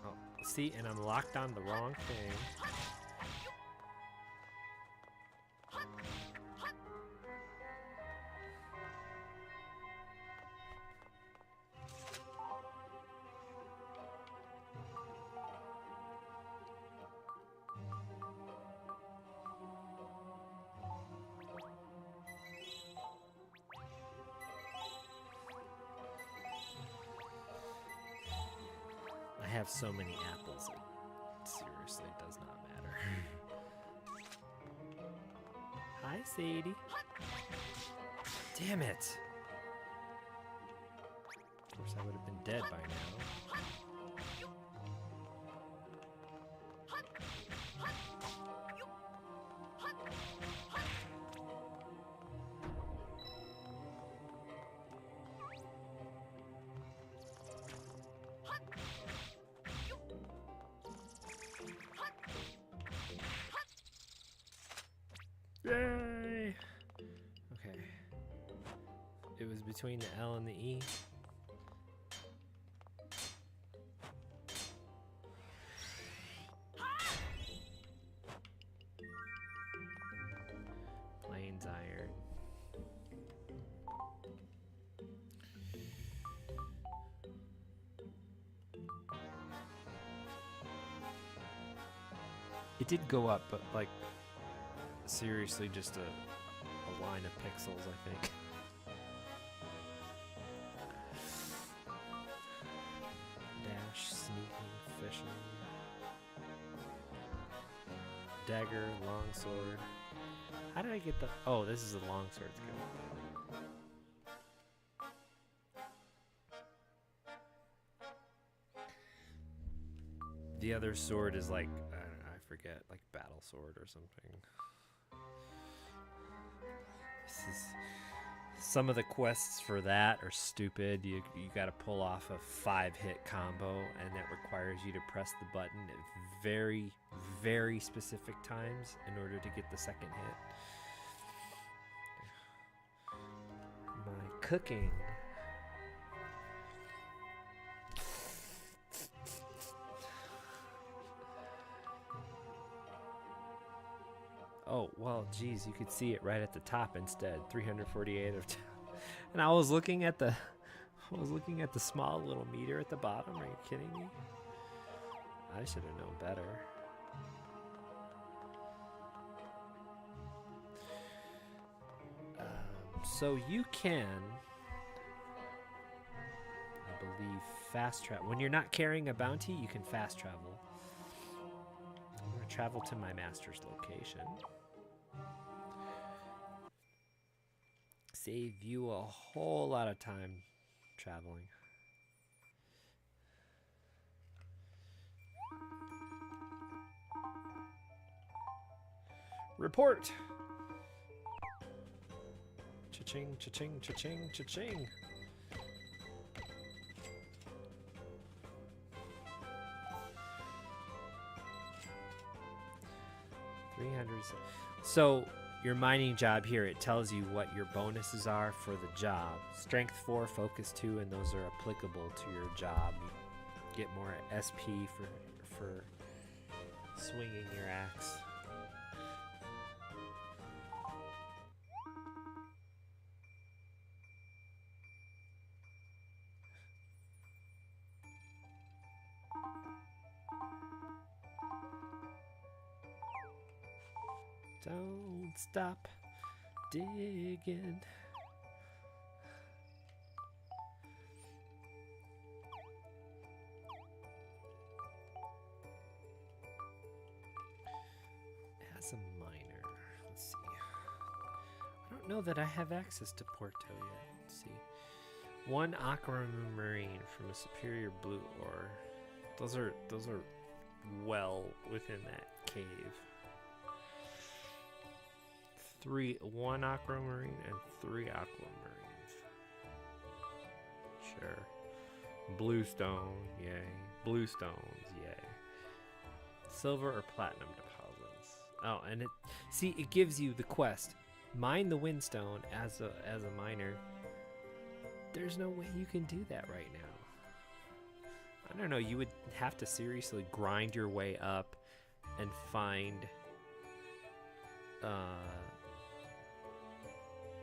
S1: Oh, see, and I'm locked on the wrong thing. I have so many apples, it seriously does not matter. Hi, Sadie. Damn it! Of course, I would have been dead by now. Yay! Okay. It was between the L and the E. Plains iron. It did go up, but like seriously just a line of pixels, I think. Dash, sneaking, fishing. Dagger, longsword. How did I get the... Oh, this is a longsword skill. The other sword is like, I forget, like battle sword or something. Some of the quests for that are stupid. You got to pull off a 5-hit combo, and that requires you to press the button at very, very specific times in order to get the second hit. My cooking. Oh, well, geez, you could see it right at the top instead. 348 of 10. And I was looking at the small little meter at the bottom. Are you kidding me? I should have known better. So you can, I believe, fast travel. When you're not carrying a bounty, you can fast travel. I'm going to travel to my master's location. Save you a whole lot of time traveling. Report! Cha-ching, cha-ching, cha-ching, cha-ching. So your mining job here, it tells you what your bonuses are for the job. Strength 4, focus 2, and those are applicable to your job. get more SP for swinging your axe. Don't stop digging. As a miner, let's see. I don't know that I have access to Porto yet. Let's see. 1 aquamarine from a superior blue ore. Those are well within that cave. 1 aquamarine and 3 aquamarines. Sure. Bluestone, yay. Bluestones, yay. Silver or platinum deposits. Oh, and it gives you the quest. Mine the windstone as a miner. There's no way you can do that right now. I don't know, you would have to seriously grind your way up and find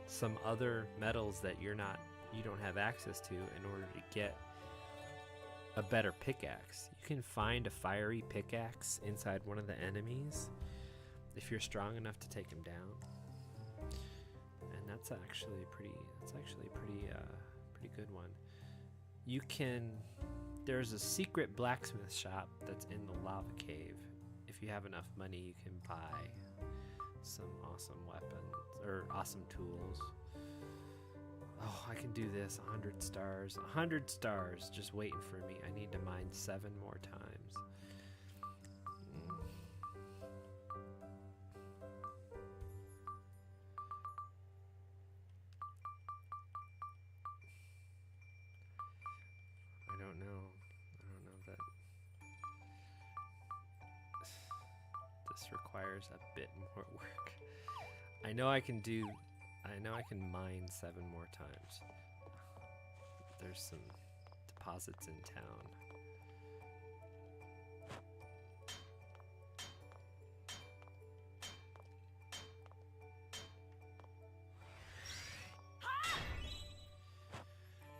S1: some other metals that you don't have access to in order to get a better pickaxe. You can find a fiery pickaxe inside one of the enemies if you're strong enough to take him down, and that's actually a pretty good one. There's a secret blacksmith shop that's in the lava cave. If you have enough money, you can buy some awesome weapons or awesome tools. Oh, I can do this. 100 stars. 100 stars just waiting for me. I need to mine 7 more times. I don't know that this requires a bit more work. I know I can mine 7 more times. There's some deposits in town.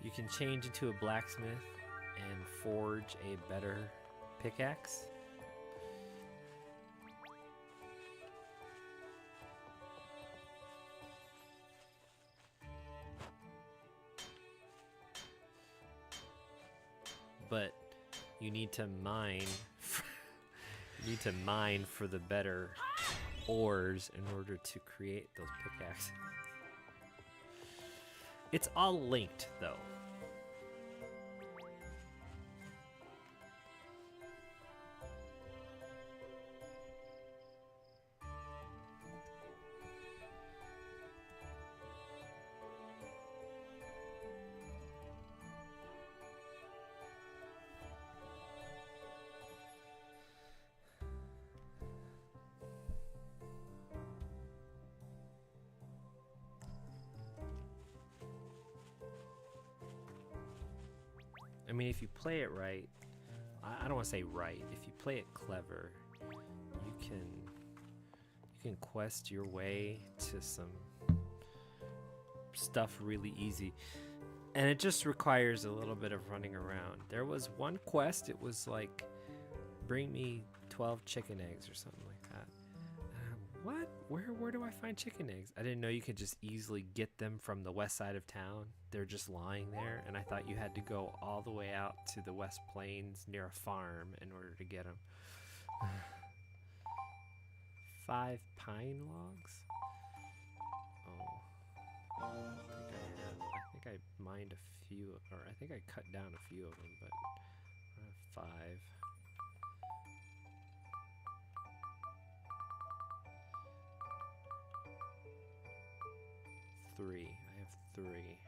S1: You can change into a blacksmith and forge a better pickaxe. But you need to mine for the better ores in order to create those pickaxes. It's all linked though. I mean, if you play it right, I don't want to say right. If you play it clever, you can quest your way to some stuff really easy. And it just requires a little bit of running around. There was one quest, it was like, bring me 12 chicken eggs or something like that. What? Where do I find chicken eggs? I didn't know you could just easily get them from the west side of town. They're just lying there, and I thought you had to go all the way out to the West Plains near a farm in order to get them. 5 pine logs? Oh. I think I mined a few, or I think I cut down a few of them, but 5. 3. I have 3.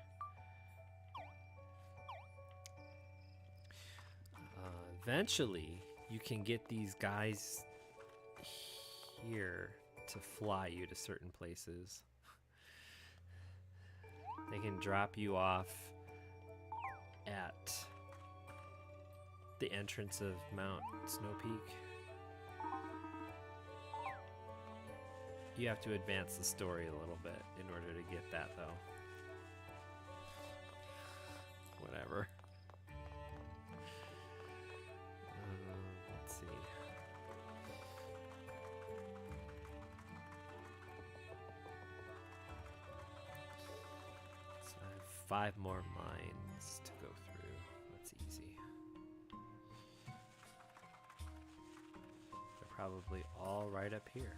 S1: Eventually, you can get these guys here to fly you to certain places. They can drop you off at The entrance of Mount Snow Peak. You have to advance the story a little bit in order to get that, though. Whatever. Let's see. So I have 5 more mines to go through. That's easy. They're probably all right up here.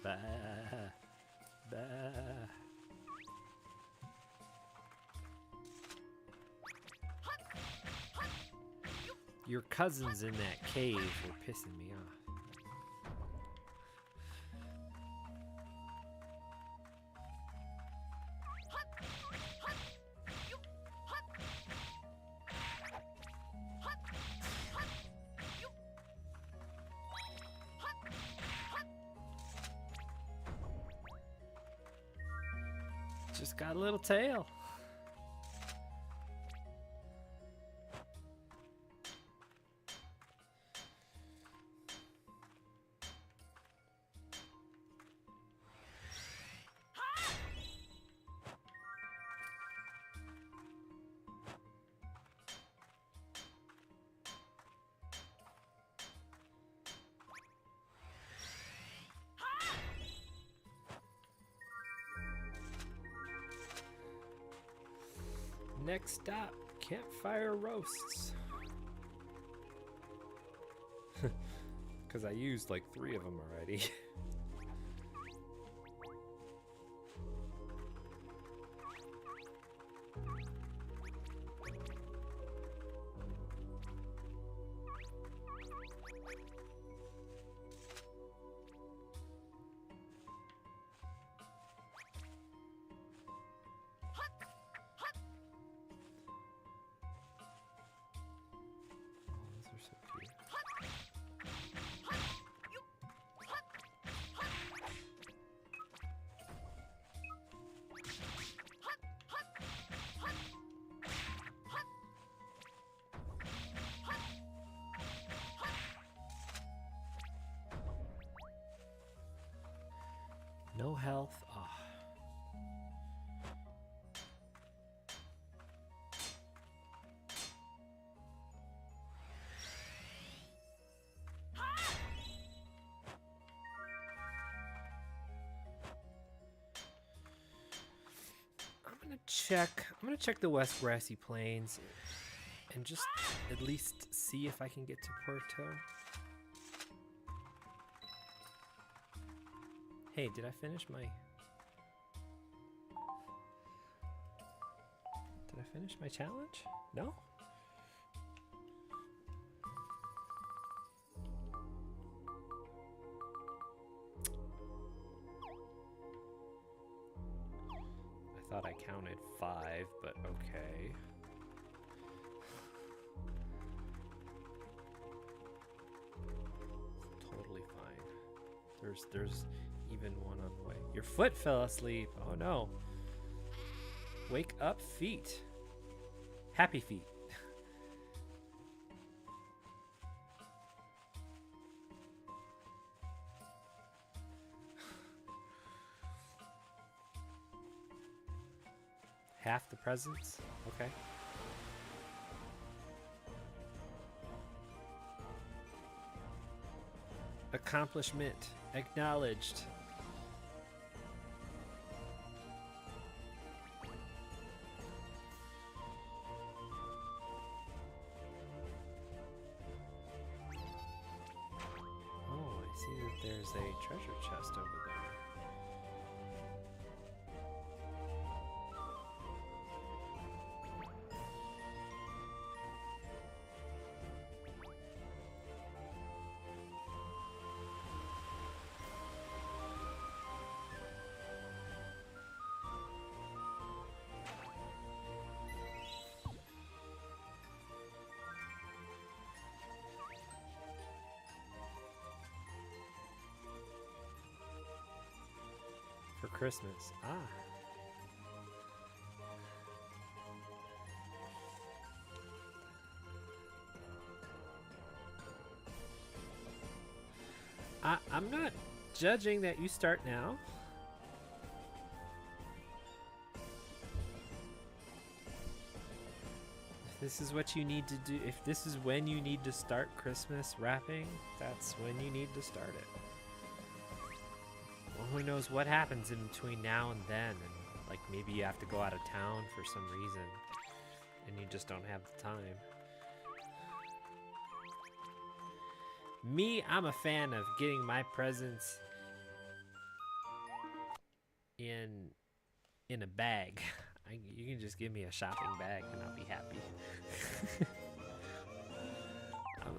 S1: Bah, bah. Your cousins in that cave were pissing me off. Just got a little tail. Next stop, campfire roasts. Because I used like 3 of them already. No health. Oh. I'm gonna check the West Grassy Plains and just at least see if I can get to Puerto. Hey, did I finish my... Did I finish my challenge? No? I thought I counted 5, but okay. Totally fine. There's even one on the way. Your foot fell asleep. Oh no. Wake up, feet. Happy feet. Half the presents? Okay. Accomplishment acknowledged. Oh, I see that there's a treasure chest over there. For Christmas. Ah. I'm not judging that you start now. If this is what you need to do, if this is when you need to start Christmas wrapping, that's when you need to start it. Well, who knows what happens in between now and then, and like maybe you have to go out of town for some reason and you just don't have the time. Me, I'm a fan of getting my presents in a bag. You can just give me a shopping bag and I'll be happy.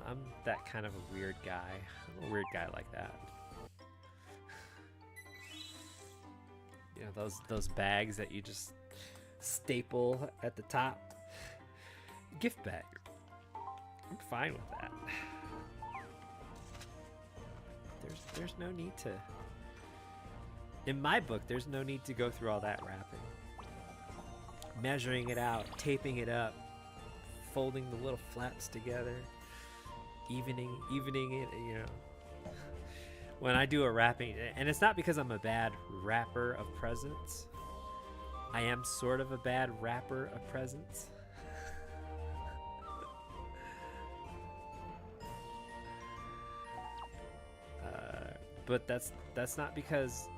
S1: I'm that kind of a weird guy. I'm a weird guy like that. You know, those bags that you just staple at the top. Gift bag. I'm fine with that. There's no need to. In my book, there's no need to go through all that wrapping. Measuring it out, taping it up, folding the little flaps together, evening it, you know. When I do a wrapping, and it's not because I'm a bad wrapper of presents. I am sort of a bad wrapper of presents. But that's not because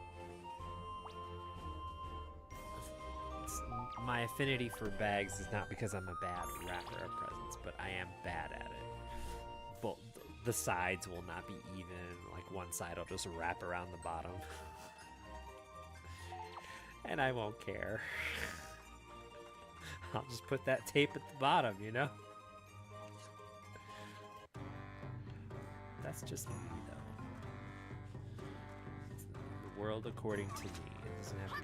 S1: my affinity for bags is not because I'm a bad wrapper of presents, but I am bad at it. But the sides will not be even. Like one side will just wrap around the bottom. And I won't care. I'll just put that tape at the bottom, you know? That's just me, though. It's the world according to me. It doesn't have to be.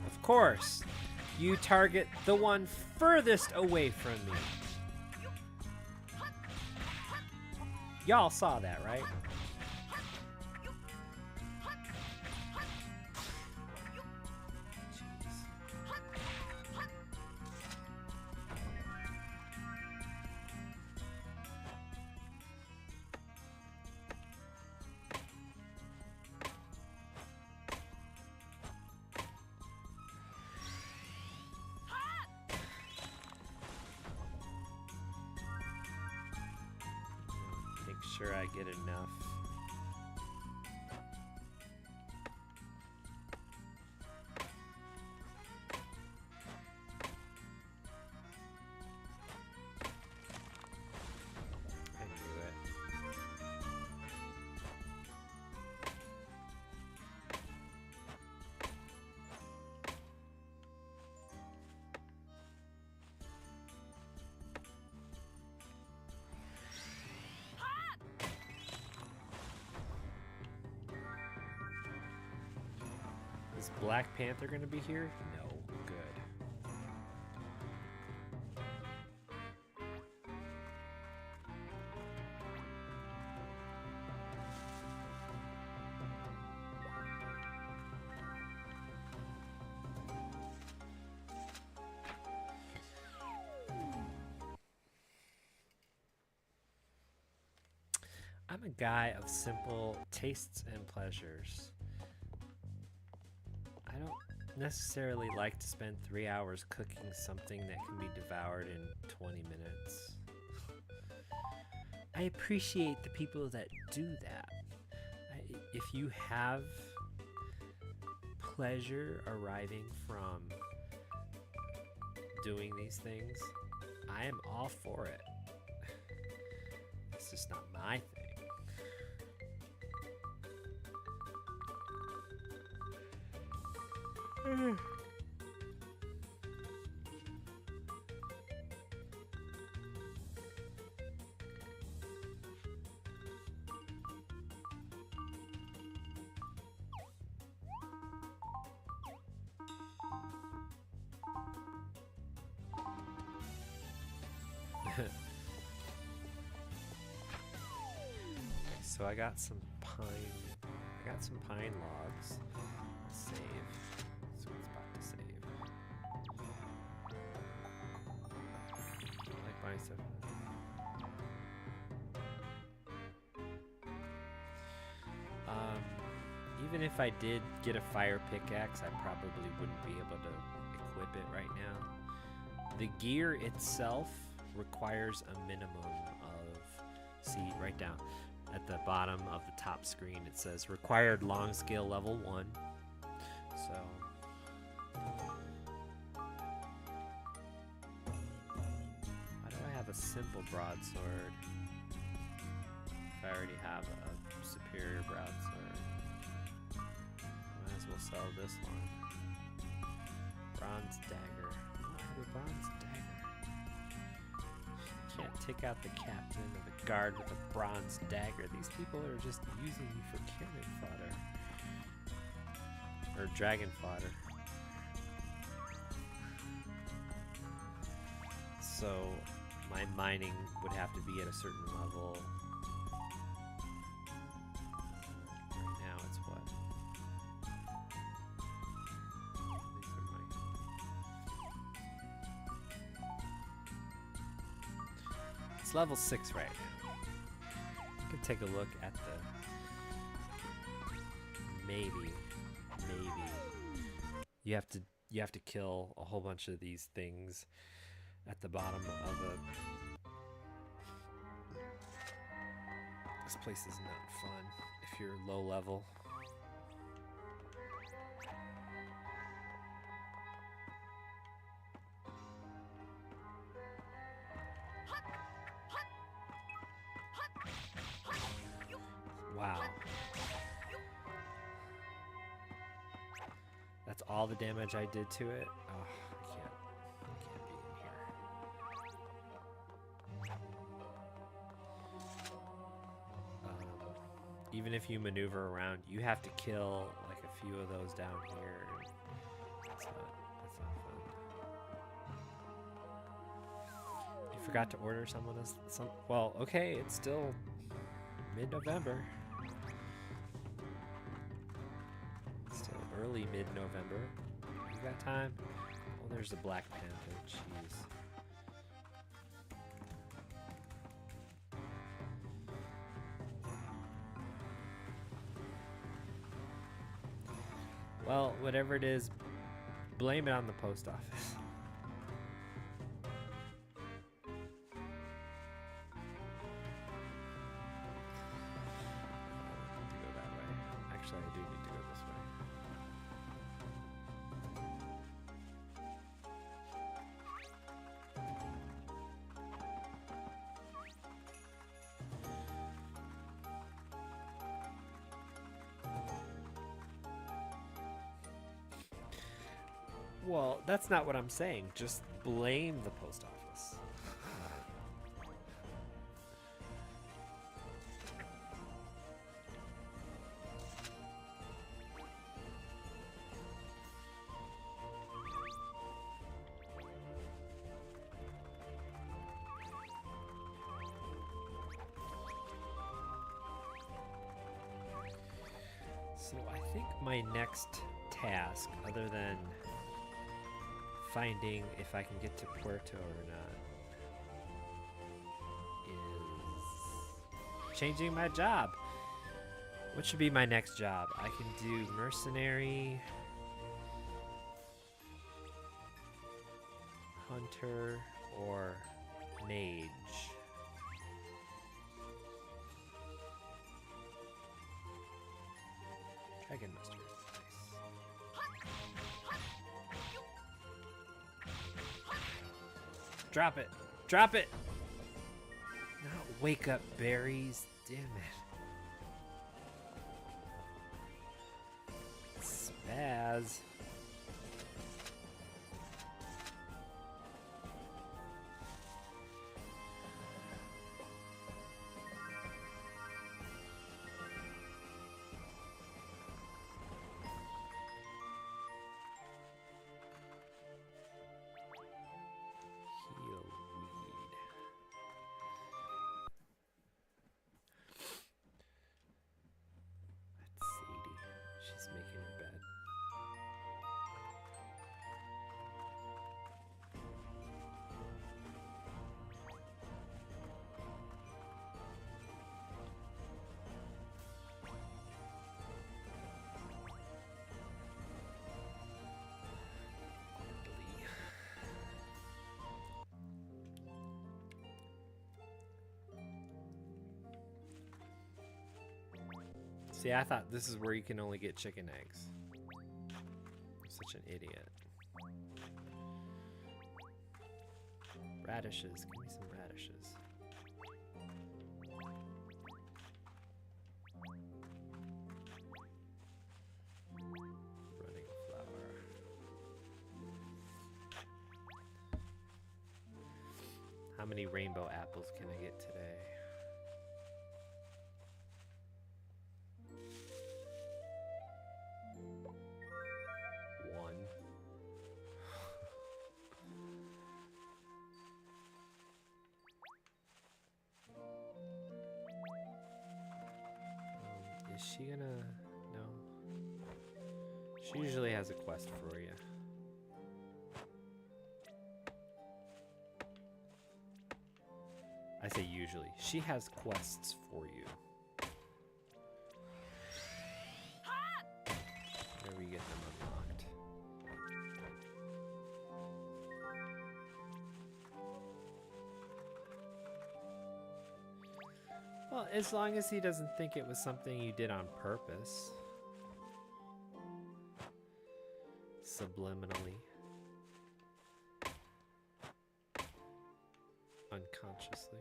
S1: Of course, you target the one furthest away from me. Y'all saw that, right? Sure I get enough. I knew it. Is Black Panther gonna be here? No. Good. I'm a guy of simple tastes and pleasures. I don't necessarily like to spend 3 hours cooking something that can be devoured in 20 minutes. I appreciate the people that do that. If you have pleasure arriving from doing these things, I am all for it. It's just not my thing. So I got some pine logs. Save. So it's about to save. I like buying stuff. Even if I did get a fire pickaxe, I probably wouldn't be able to equip it right now. The gear itself requires a minimum of, see right down at the bottom of the top screen, it says required long scale level 1. So how do I have a simple broadsword if I already have a superior broadsword? Might as well sell this one. Bronze dagger. I have a bronze dagger. Can't take out the captain or the guard with a bronze dagger. These people are just using you for cannon fodder. Or dragon fodder. So my mining would have to be at a certain level. Right now it's what? These are my... It's level 6 right now. You can take a look at the... Maybe you have to kill a whole bunch of these things at the bottom of a... This place is not fun if you're low level. Wow. That's all the damage I did to it? Oh, I can't be in here. Even if you maneuver around, you have to kill like a few of those down here. That's not fun. You forgot to order someone some. Well, okay, it's still mid-November. Still early mid-November. You got time? Oh, there's a Black Panther. Jeez. Well, whatever it is, blame it on the post office. Actually, I do need to go this way. Well, that's not what I'm saying. Just blame the post office. So I think my next task, other than finding if I can get to Puerto or not, is changing my job. What should be my next job? I can do mercenary, hunter, or mage. Dragon Master. Nice. Drop it! Drop it! Not wake up berries. Damn it. Spaz. Heal weed. See, I thought this is where you can only get chicken eggs. I'm such an idiot. Radishes. Give me some radishes. Running flower. How many rainbow apples can I get today? One. Is she gonna... No. She usually has a quest for you. I say usually. She has quests for you. Whenever you get them unlocked. Well, as long as he doesn't think it was something you did on purpose. Subliminally. Unconsciously.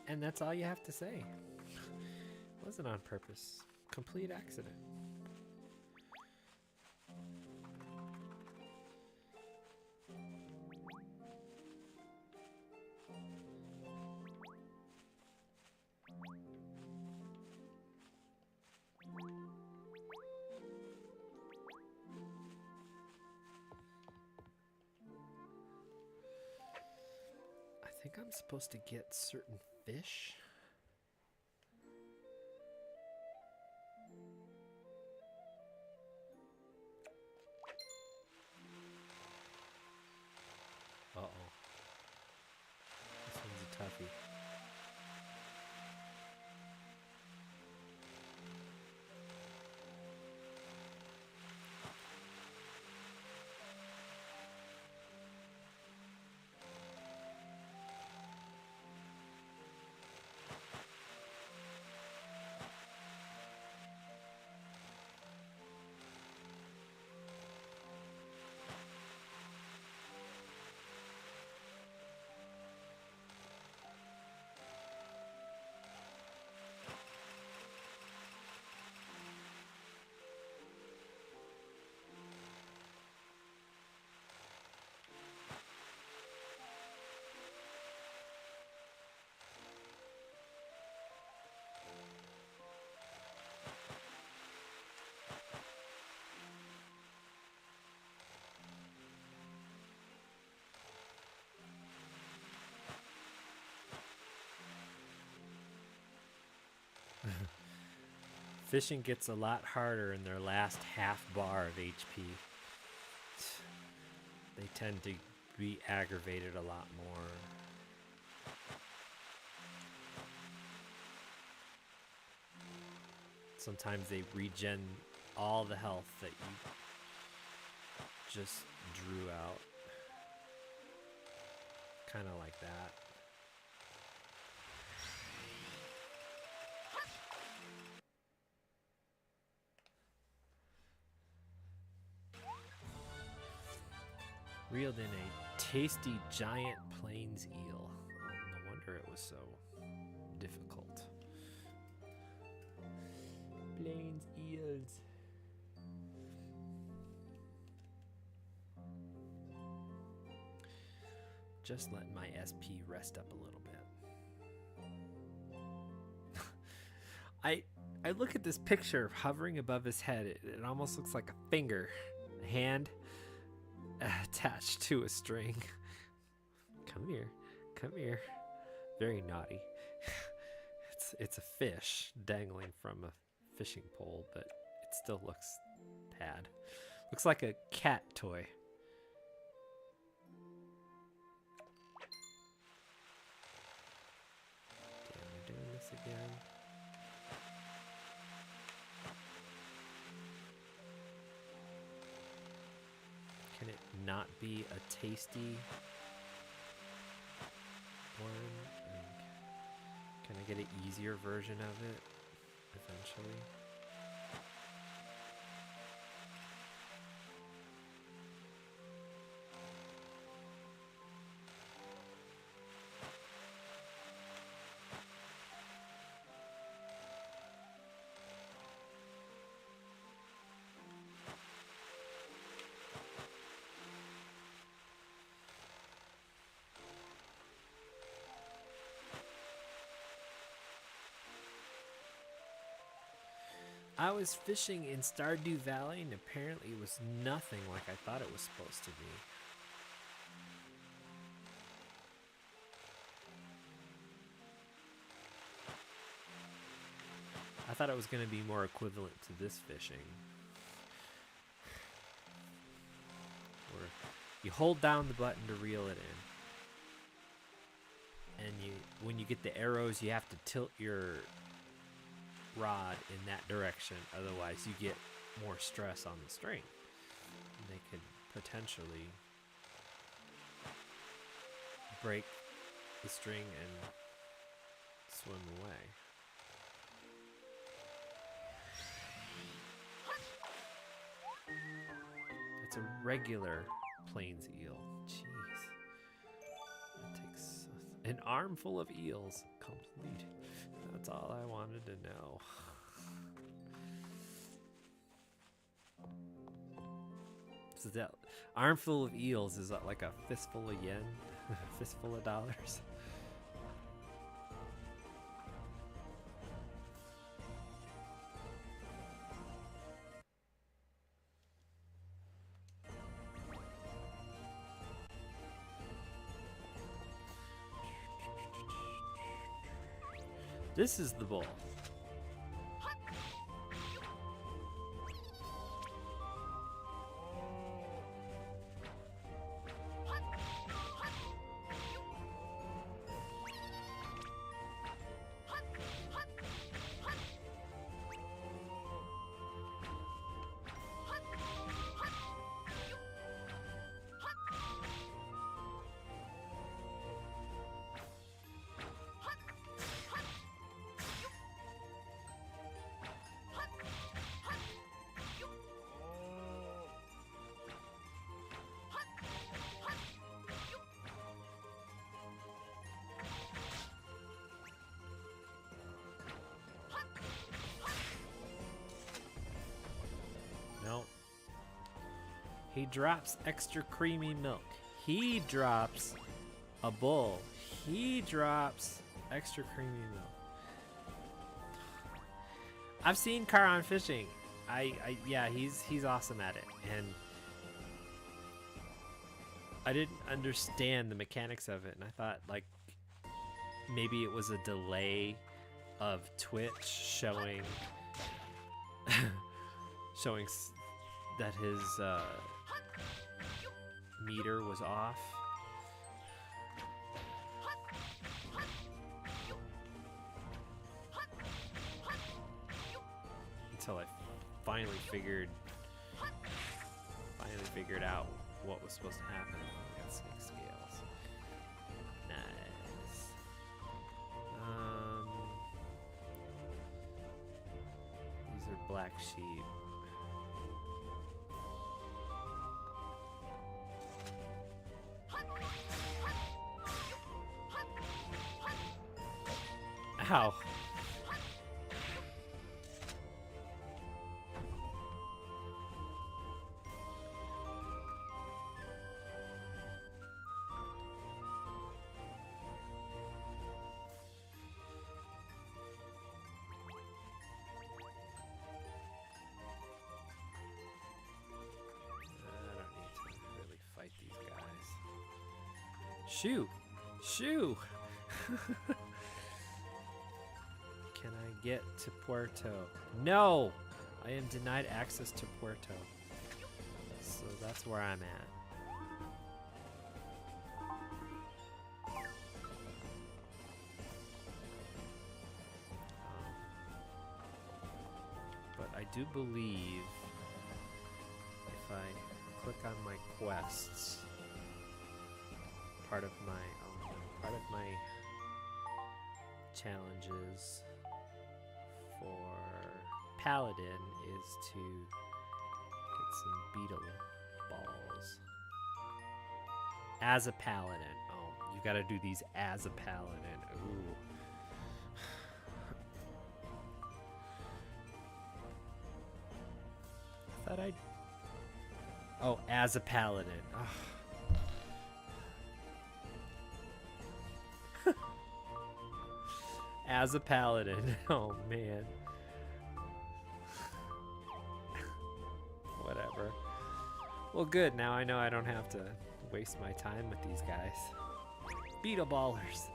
S1: And that's all you have to say. It wasn't on purpose. Complete accident. I think I'm supposed to get certain fish. Uh-oh. This one's a toughie. Fishing gets a lot harder in their last half bar of HP. They tend to be aggravated a lot more. Sometimes they regen all the health that you just drew out. Kind of like that. Reeled in a tasty giant plains eel. Oh, no wonder it was so difficult. Plains eels. Just let my SP rest up a little bit. I look at this picture hovering above his head. It almost looks like a finger, a hand attached to a string. Come here, come here. Very naughty. It's a fish dangling from a fishing pole, but it still looks bad. Looks like a cat toy. Damn, we're doing this again. it not be a tasty one? Like, can I get an easier version of it eventually? I was fishing in Stardew Valley and apparently it was nothing like I thought it was supposed to be. I thought it was going to be more equivalent to this fishing. Where you hold down the button to reel it in. And when you get the arrows, you have to tilt your rod in that direction, otherwise you get more stress on the string and they could potentially break the string and swim away. It's a regular plains eel. Jeez, that takes an armful of eels complete. That's all I wanted to know. So that armful of eels, is that like a fistful of yen? A fistful of dollars? This is the bowl. He drops extra creamy milk. He drops a bowl. He drops extra creamy milk. I've seen Karan fishing. Yeah, he's awesome at it. And I didn't understand the mechanics of it, and I thought like maybe it was a delay of Twitch showing that his meter was off. Until I finally figured out what was supposed to happen. We got 6 scales. Nice. These are black sheep. Ow. Shoo! Shoo! Can I get to Puerto? No! I am denied access to Puerto. So that's where I'm at. But I do believe if I click on my quests, part of my challenges for Paladin is to get some beetle balls. As a Paladin. Oh, you gotta do these as a Paladin. Ooh. I thought I'd... Oh, as a Paladin. As a Paladin. Oh, man. Whatever. Well, good. Now I know I don't have to waste my time with these guys. Beetle ballers.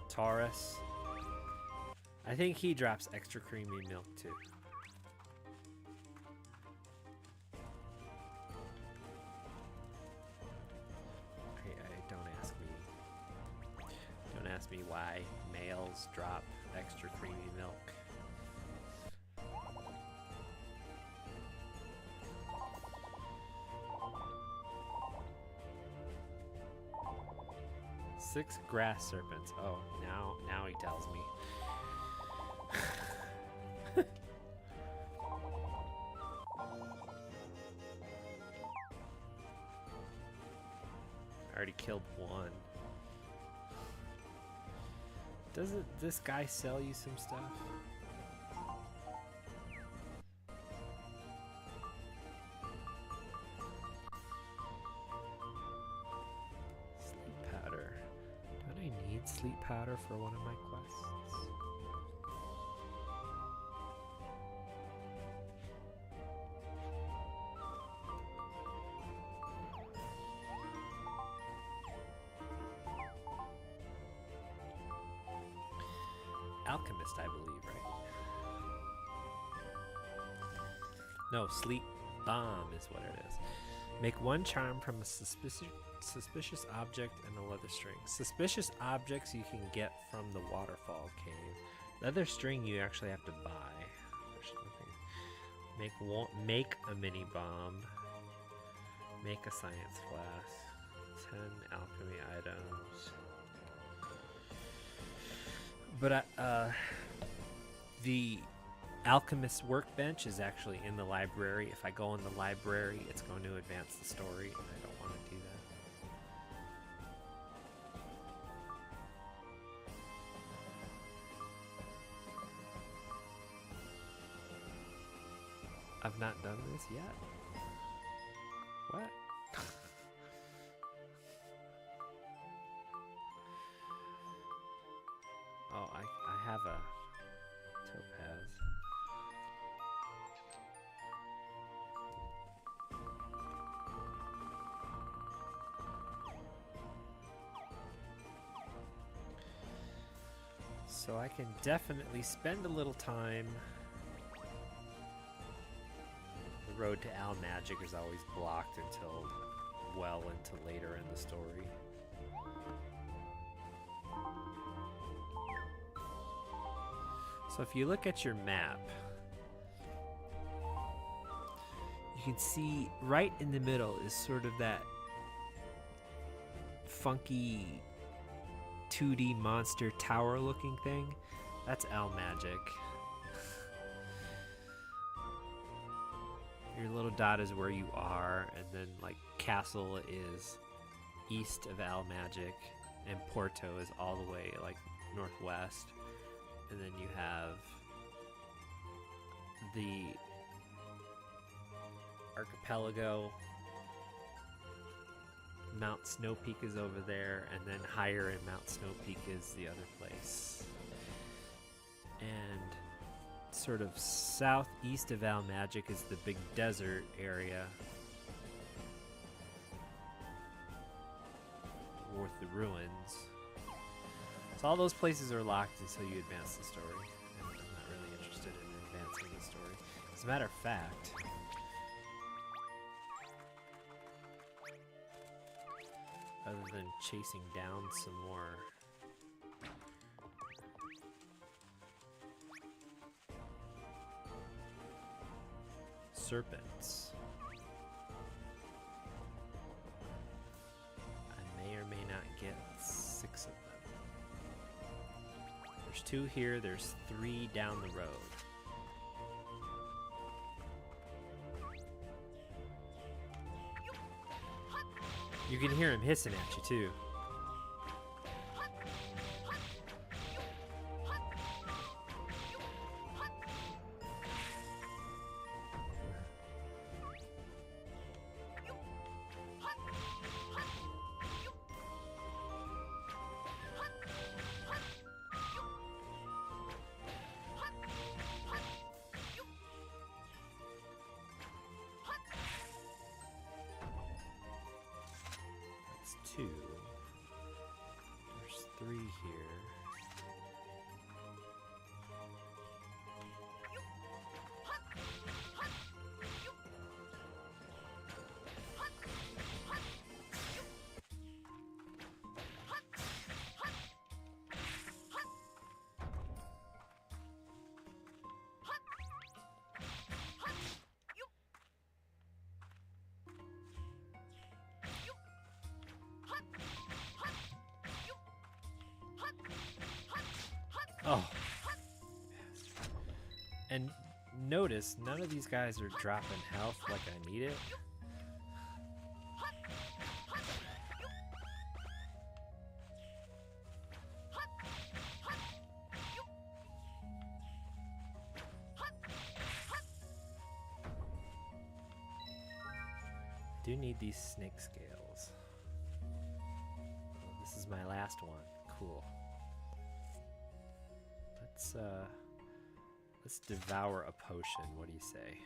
S1: Taurus. I think he drops extra creamy milk too. Don't ask me. Don't ask me why males drop extra creamy milk. Six grass serpents. Oh, now he tells me. I already killed one. Doesn't this guy sell you some stuff? Sleep powder. Don't I need sleep powder for one of my quests? Alchemist, I believe, right? No, sleep bomb is what it is. Make one charm from a suspicious object and a leather string. Suspicious objects you can get from the waterfall cave. Leather string you actually have to buy. Make a mini bomb. Make a science flask. 10 alchemy items. But the alchemist workbench is actually in the library. If I go in the library, it's going to advance the story, and I don't want to do that. I've not done this yet. What? Oh, I have a topaz. So I can definitely spend a little time. The road to Al Magic is always blocked until well into later in the story. So if you look at your map, you can see right in the middle is sort of that funky 2D monster tower looking thing. That's Al Magic. Your little dot is where you are, and then like Castle is east of Al Magic, and Porto is all the way like northwest. And then you have the archipelago. Mount Snow Peak is over there, and then higher in Mount Snow Peak is the other place. And sort of southeast of Al Magic is the big desert area with the ruins. So all those places are locked until you advance the story. And I'm not really interested in advancing the story. As a matter of fact, other than chasing down some more serpents. I may or may not get 6 of them. There's 2 here, there's 3 down the road. You can hear him hissing at you too. That's 2. There's 3 here. Oh. And notice, none of these guys are dropping health like I need it. Do need these snake scales. Oh, this is my last one. Cool. Let's devour a potion. What do you say?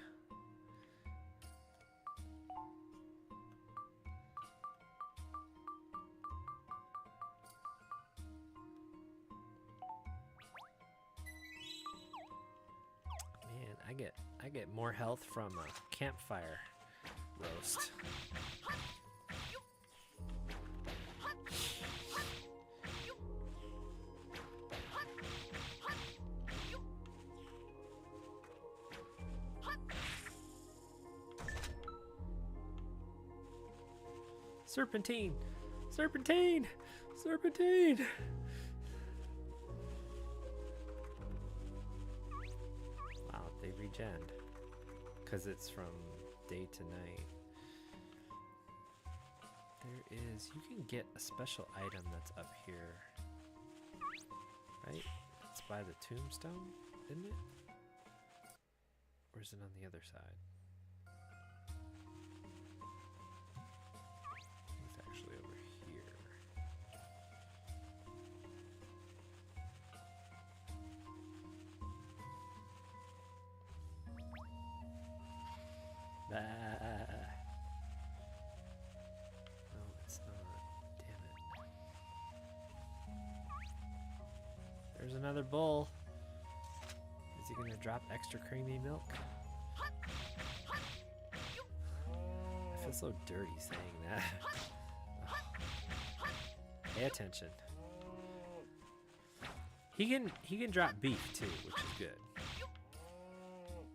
S1: Man, I get more health from a campfire roast. Serpentine! Serpentine! Serpentine! Wow, they regened. Because it's from day to night. There is... You can get a special item that's up here. Right? It's by the tombstone, isn't it? Or is it on the other side? No, it's not. Damn it. There's another bull. Is he gonna drop extra creamy milk? I feel so dirty saying that. Pay attention. He can drop beef too, which is good.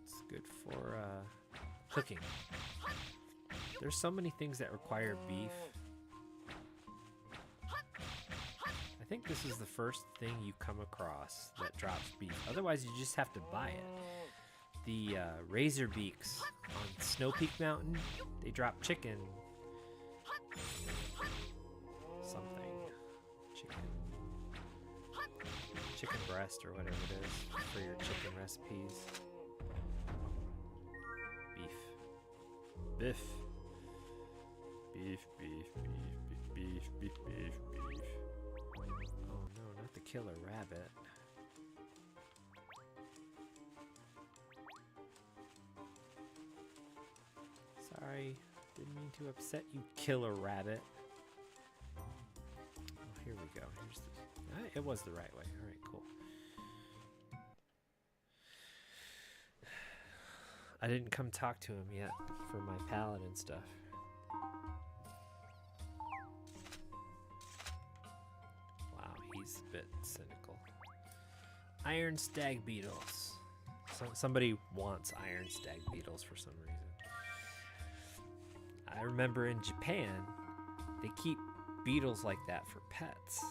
S1: It's good for cooking. There's so many things that require beef. I think this is the first thing you come across that drops beef. Otherwise, you just have to buy it. The Razor Beaks on Snow Peak Mountain, they drop chicken. Something. Chicken breast or whatever it is for your chicken recipes. Beef. Beef, beef, beef, beef, beef, beef, beef. Oh no, not the killer rabbit. Sorry, didn't mean to upset you, killer rabbit. Oh, here we go. Here's the... It was the right way. All right, cool. I didn't come talk to him yet for my paladin stuff. Wow, he's a bit cynical. Iron stag beetles. Somebody wants iron stag beetles for some reason. I remember in Japan, they keep beetles like that for pets.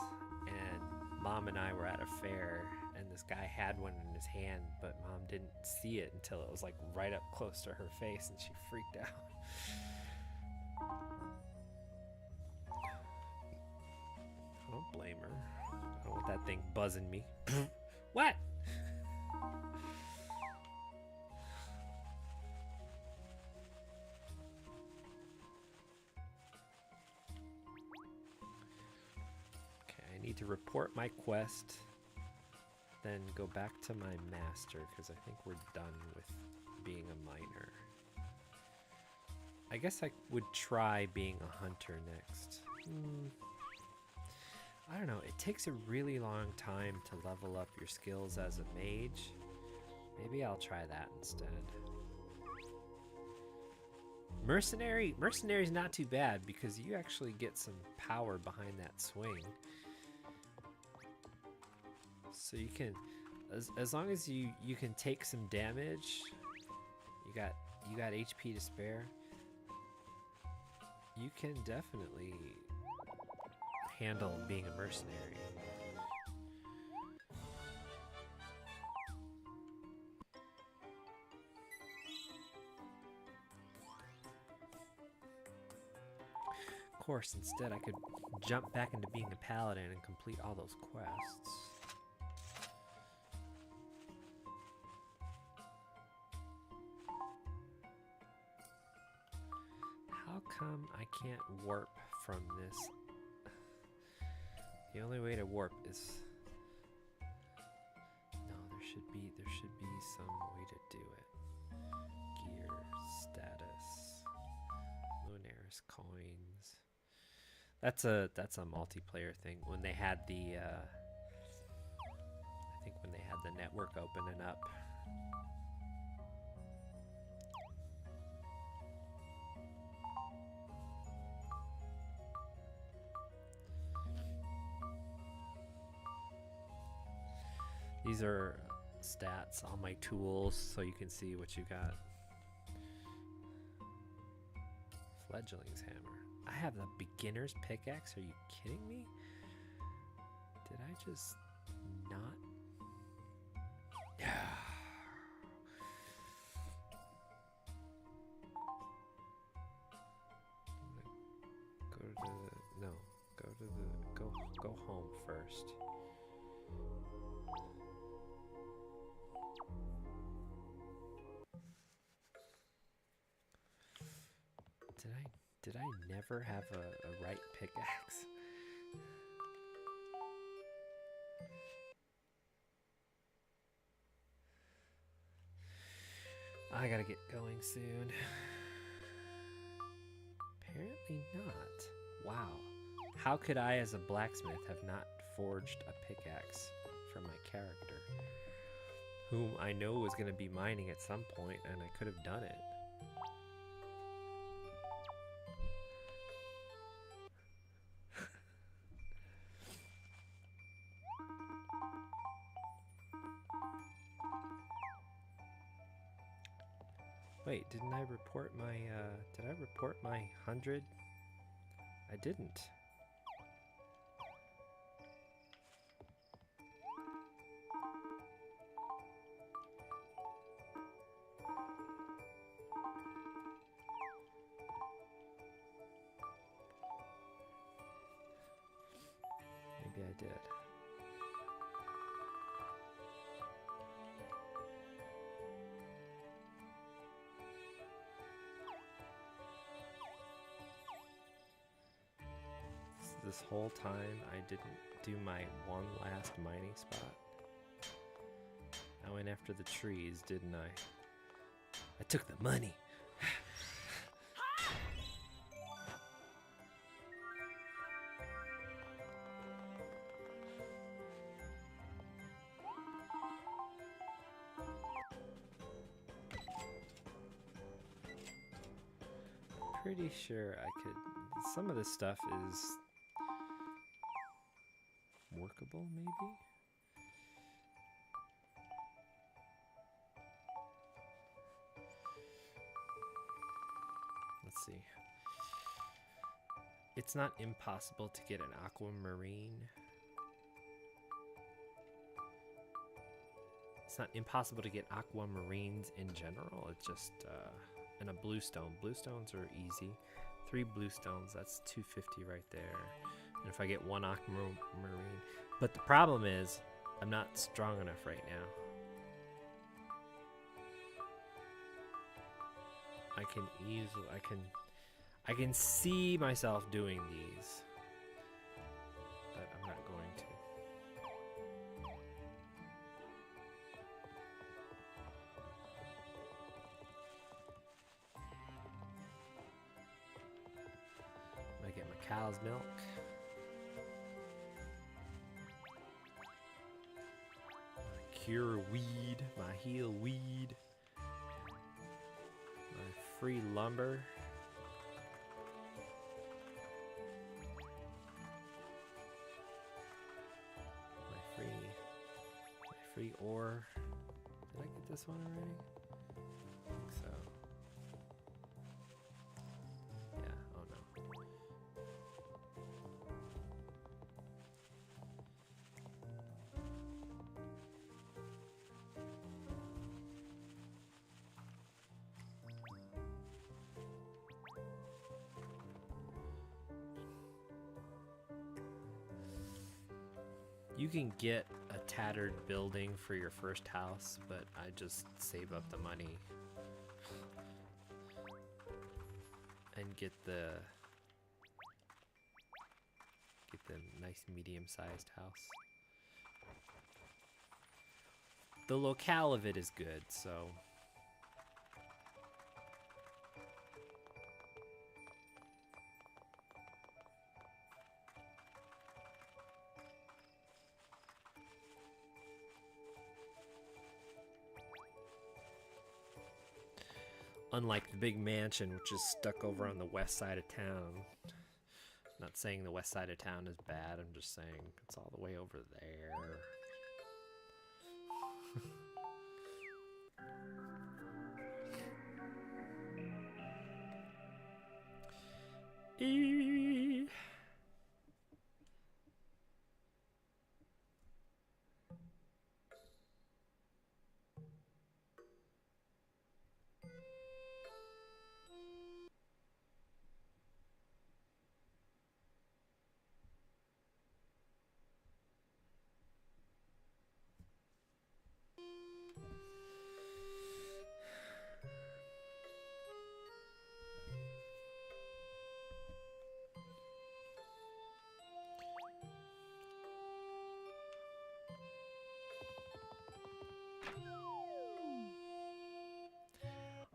S1: And Mom and I were at a fair, and this guy had one in his hand, but Mom didn't see it until it was like right up close to her face, and she freaked out. I don't blame her. I don't want that thing buzzing me. What? Need to report my quest, then go back to my master, because I think we're done with being a miner. I guess I would try being a hunter next. I don't know, it takes a really long time to level up your skills as a mage. Maybe I'll try that instead. Mercenary's not too bad because you actually get some power behind that swing. So you can, as long as you can take some damage, you got HP to spare. You can definitely handle being a mercenary. Of course, instead I could jump back into being a paladin and complete all those quests. How come I can't warp from this? The only way to warp is... No, there should be some way to do it. Gear, status, Lunaris coins. That's a multiplayer thing. When they had the I think when they had the network opening up. These are stats on my tools, so you can see what you got. Fledgling's hammer. I have the beginner's pickaxe. Are you kidding me? Did I just not? Go home first. Did I never have a right pickaxe? I gotta get going soon. Apparently not. Wow. How could I, as a blacksmith, have not forged a pickaxe for my character, whom I know was going to be mining at some point, and I could have done it? Wait, didn't I report my, did I report my 100? I didn't. Maybe I did. This whole time I didn't do my one last mining spot. I went after the trees, didn't I? I took the money. Pretty sure I could. Some of this stuff is workable, maybe? let's see. It's not impossible to get an aquamarine. It's not impossible to get aquamarines in general. It's just and a bluestone. Bluestones are easy. 3 bluestones, that's 250 right there. And if I get 1 aquamarine, but the problem is I'm not strong enough right now. I can see myself doing these, but I'm not going to. I get my cow's milk. My cure weed, my heal weed, my free lumber. My free ore. Did I get this one already? I think so. Yeah, oh no. You can get a tattered building for your first house, but I just save up the money and get the nice medium-sized house. The locale of it is good, so unlike the big mansion, which is stuck over on the west side of town. Not saying the west side of town is bad, I'm just saying it's all the way over there.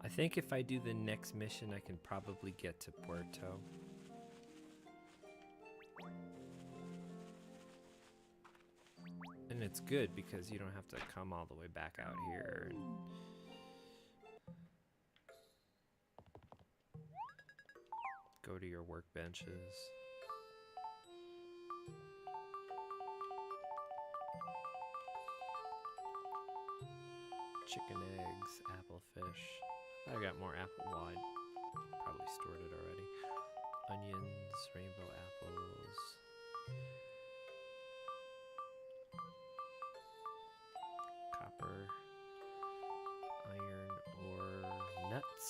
S1: I think if I do the next mission, I can probably get to Puerto. And it's good because you don't have to come all the way back out here. And go to your workbenches. Chicken eggs, apple fish. I got more apple wine. Probably stored it already. Onions, rainbow apples. Copper. Iron ore. Nuts.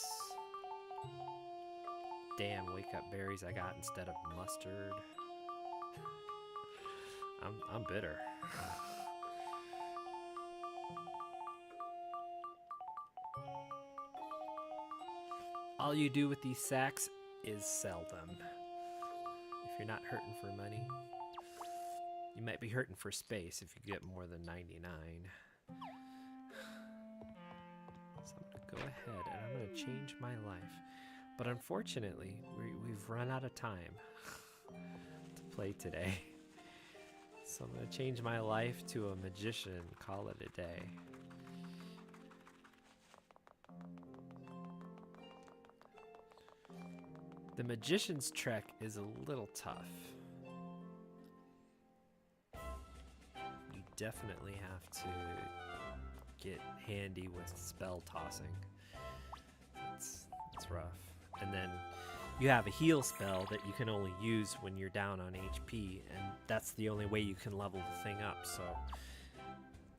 S1: Damn, wake up berries I got instead of mustard. I'm bitter. All you do with these sacks is sell them. If you're not hurting for money, you might be hurting for space if you get more than 99. So I'm gonna go ahead and I'm gonna change my life. But unfortunately, we've run out of time to play today. So I'm gonna change my life to a magician, call it a day. The magician's trek is a little tough. You definitely have to get handy with spell tossing. It's rough. And then you have a heal spell that you can only use when you're down on HP, and that's the only way you can level the thing up. So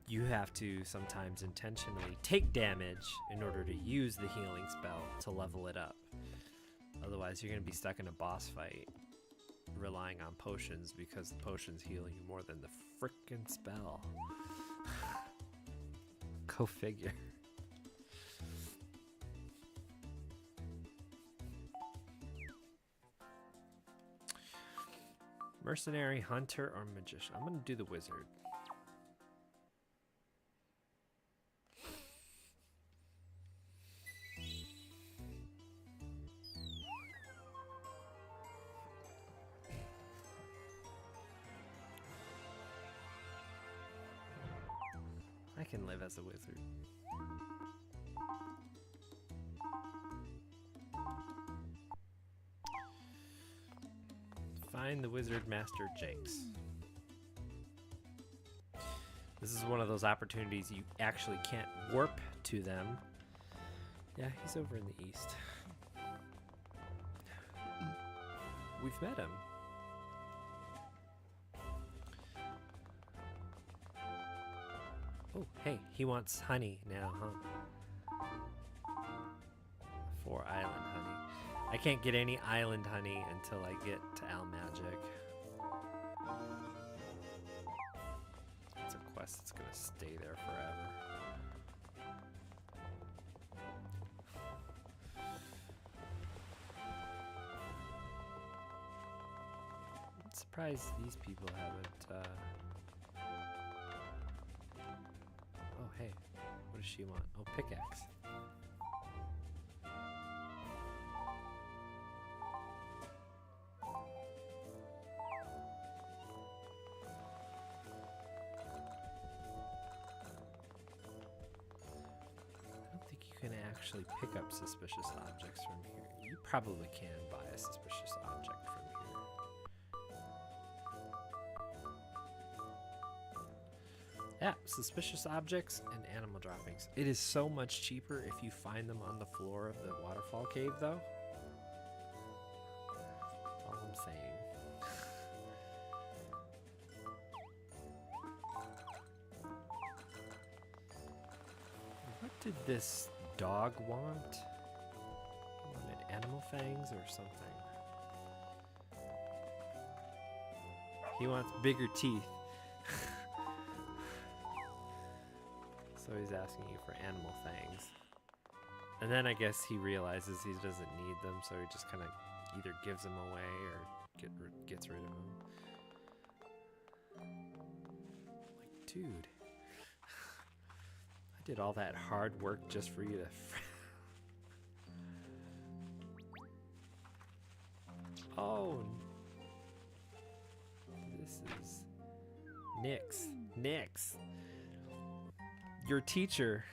S1: you have to sometimes intentionally take damage in order to use the healing spell to level it up. Otherwise, you're going to be stuck in a boss fight relying on potions because the potions heal you more than the frickin' spell. Go figure. Mercenary, hunter, or magician? I'm going to do the wizard. I can live as a wizard. Find the wizard master Jinx. This is one of those opportunities you actually can't warp to them. Yeah, he's over in the east. We've met him. Oh, hey, he wants honey now, huh? 4 island honey. I can't get any island honey until I get to Almagic. It's a quest that's gonna stay there forever. I'm surprised these people haven't, Oh, hey. What does she want? Oh, pickaxe. Can actually pick up suspicious objects from here. You probably can buy a suspicious object from here. Yeah, suspicious objects and animal droppings. It is so much cheaper if you find them on the floor of the waterfall cave, though. That's all I'm saying. What did this dog want? He wanted animal fangs or something. He wants bigger teeth. So he's asking you for animal fangs. And then I guess he realizes he doesn't need them, so he just kind of either gives them away or gets rid of them. Like, dude. I did all that hard work just for you to... Oh. This is... Nyx. Your teacher...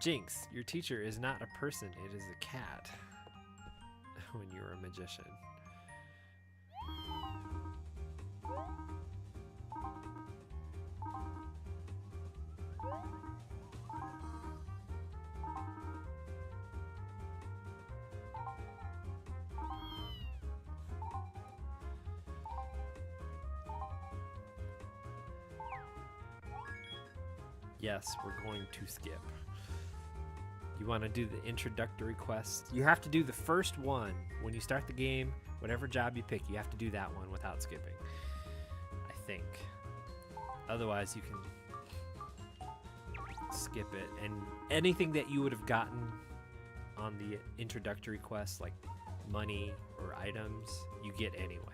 S1: Jinx, your teacher is not a person, it is a cat. When you're a magician. Yes, we're going to skip. You want to do the introductory quest? You have to do the first one when you start the game. Whatever job you pick, you have to do that one without skipping. I think. Otherwise, you can skip it. And anything that you would have gotten on the introductory quest, like money or items, you get anyway.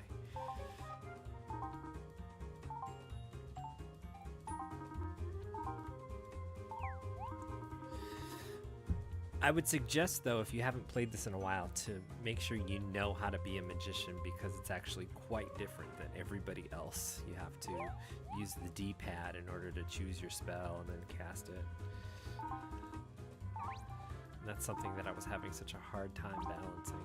S1: I would suggest, though, if you haven't played this in a while, to make sure you know how to be a magician, because it's actually quite different than everybody else. You have to use the D-pad in order to choose your spell and then cast it. And that's something that I was having such a hard time balancing.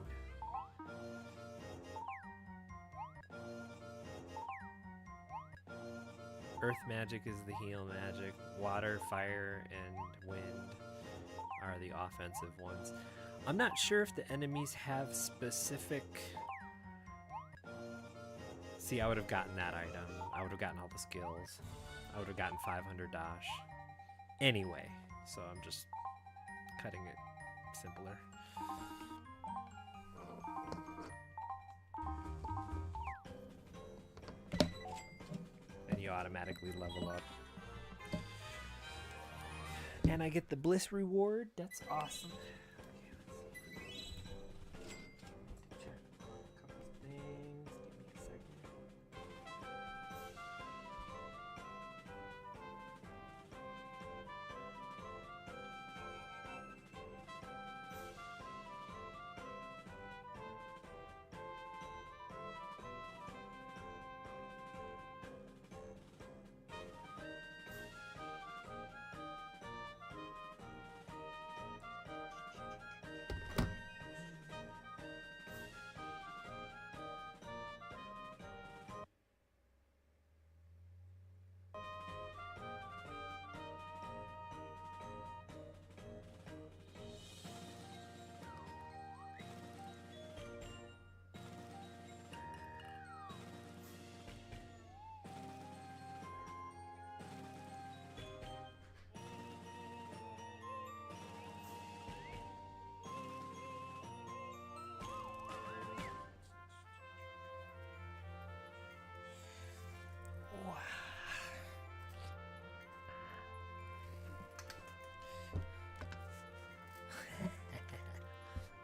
S1: Earth magic is the heal magic. Water, fire, and wind are the offensive ones. I'm not sure if the enemies have specific... See, I would have gotten that item. I would have gotten all the skills. I would have gotten 500 dash. Anyway, so I'm just cutting it simpler. And you automatically level up. And I get the bliss reward. That's awesome.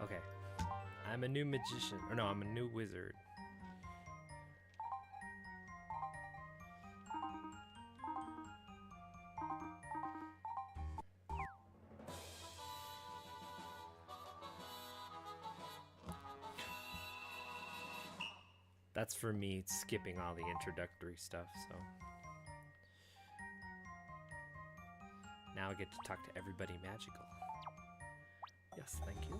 S1: Okay. I'm a new magician. Or no, I'm a new wizard. That's for me skipping all the introductory stuff, so. Now I get to talk to everybody magical. Yes, thank you.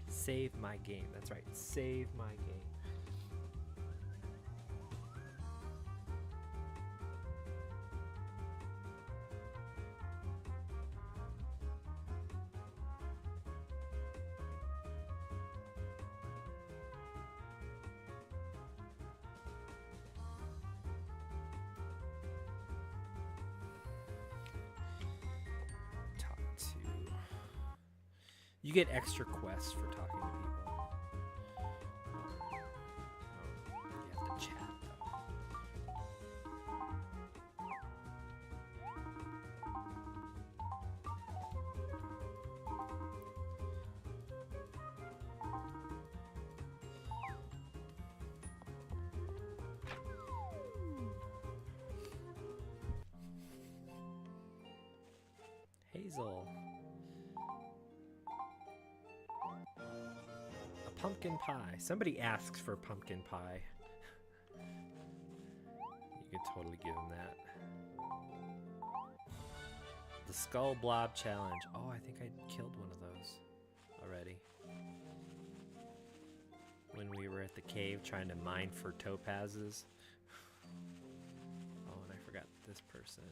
S1: Save my game. That's right. Save my game. You get extra quests for talking to people. You have to chat, though. Hazel. Pumpkin pie. Somebody asks for pumpkin pie. You could totally give them that. The Skull Blob Challenge. Oh, I think I killed one of those already. When we were at the cave trying to mine for topazes. Oh, and I forgot this person.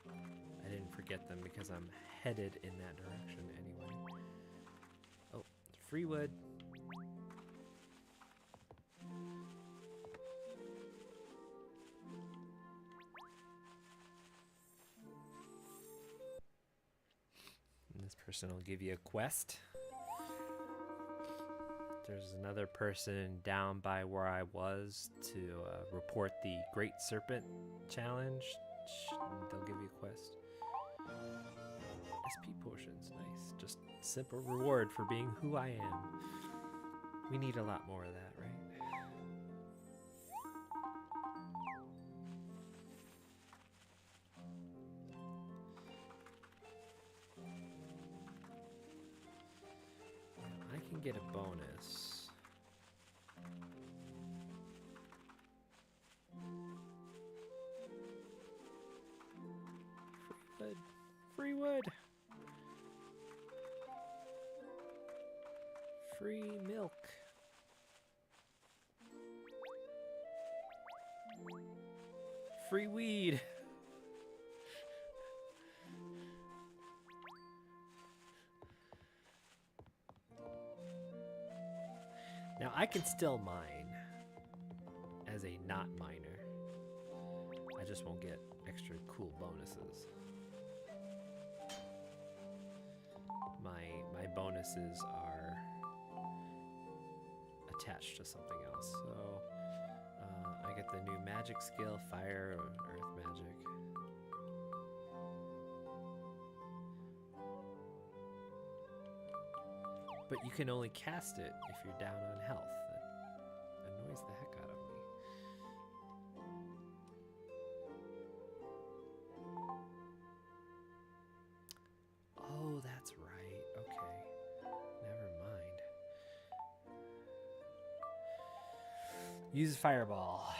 S1: I didn't forget them because I'm headed in that direction anyway. Free wood. And this person will give you a quest. There's another person down by where I was to report the Great Serpent Challenge. They'll give you a quest. SP potions, nice. Just simple reward for being who I am. We need a lot more of that, right? I can get a bonus. Free wood. Free wood. Free milk. Free weed. I can still mine as a not miner. I just won't get extra cool bonuses. My bonuses are attached to something else. So I get the new magic skill, fire or earth magic. But you can only cast it if you're down on health. That annoys the heck out of me. Oh, that's right. Okay. Never mind. Use Fireball.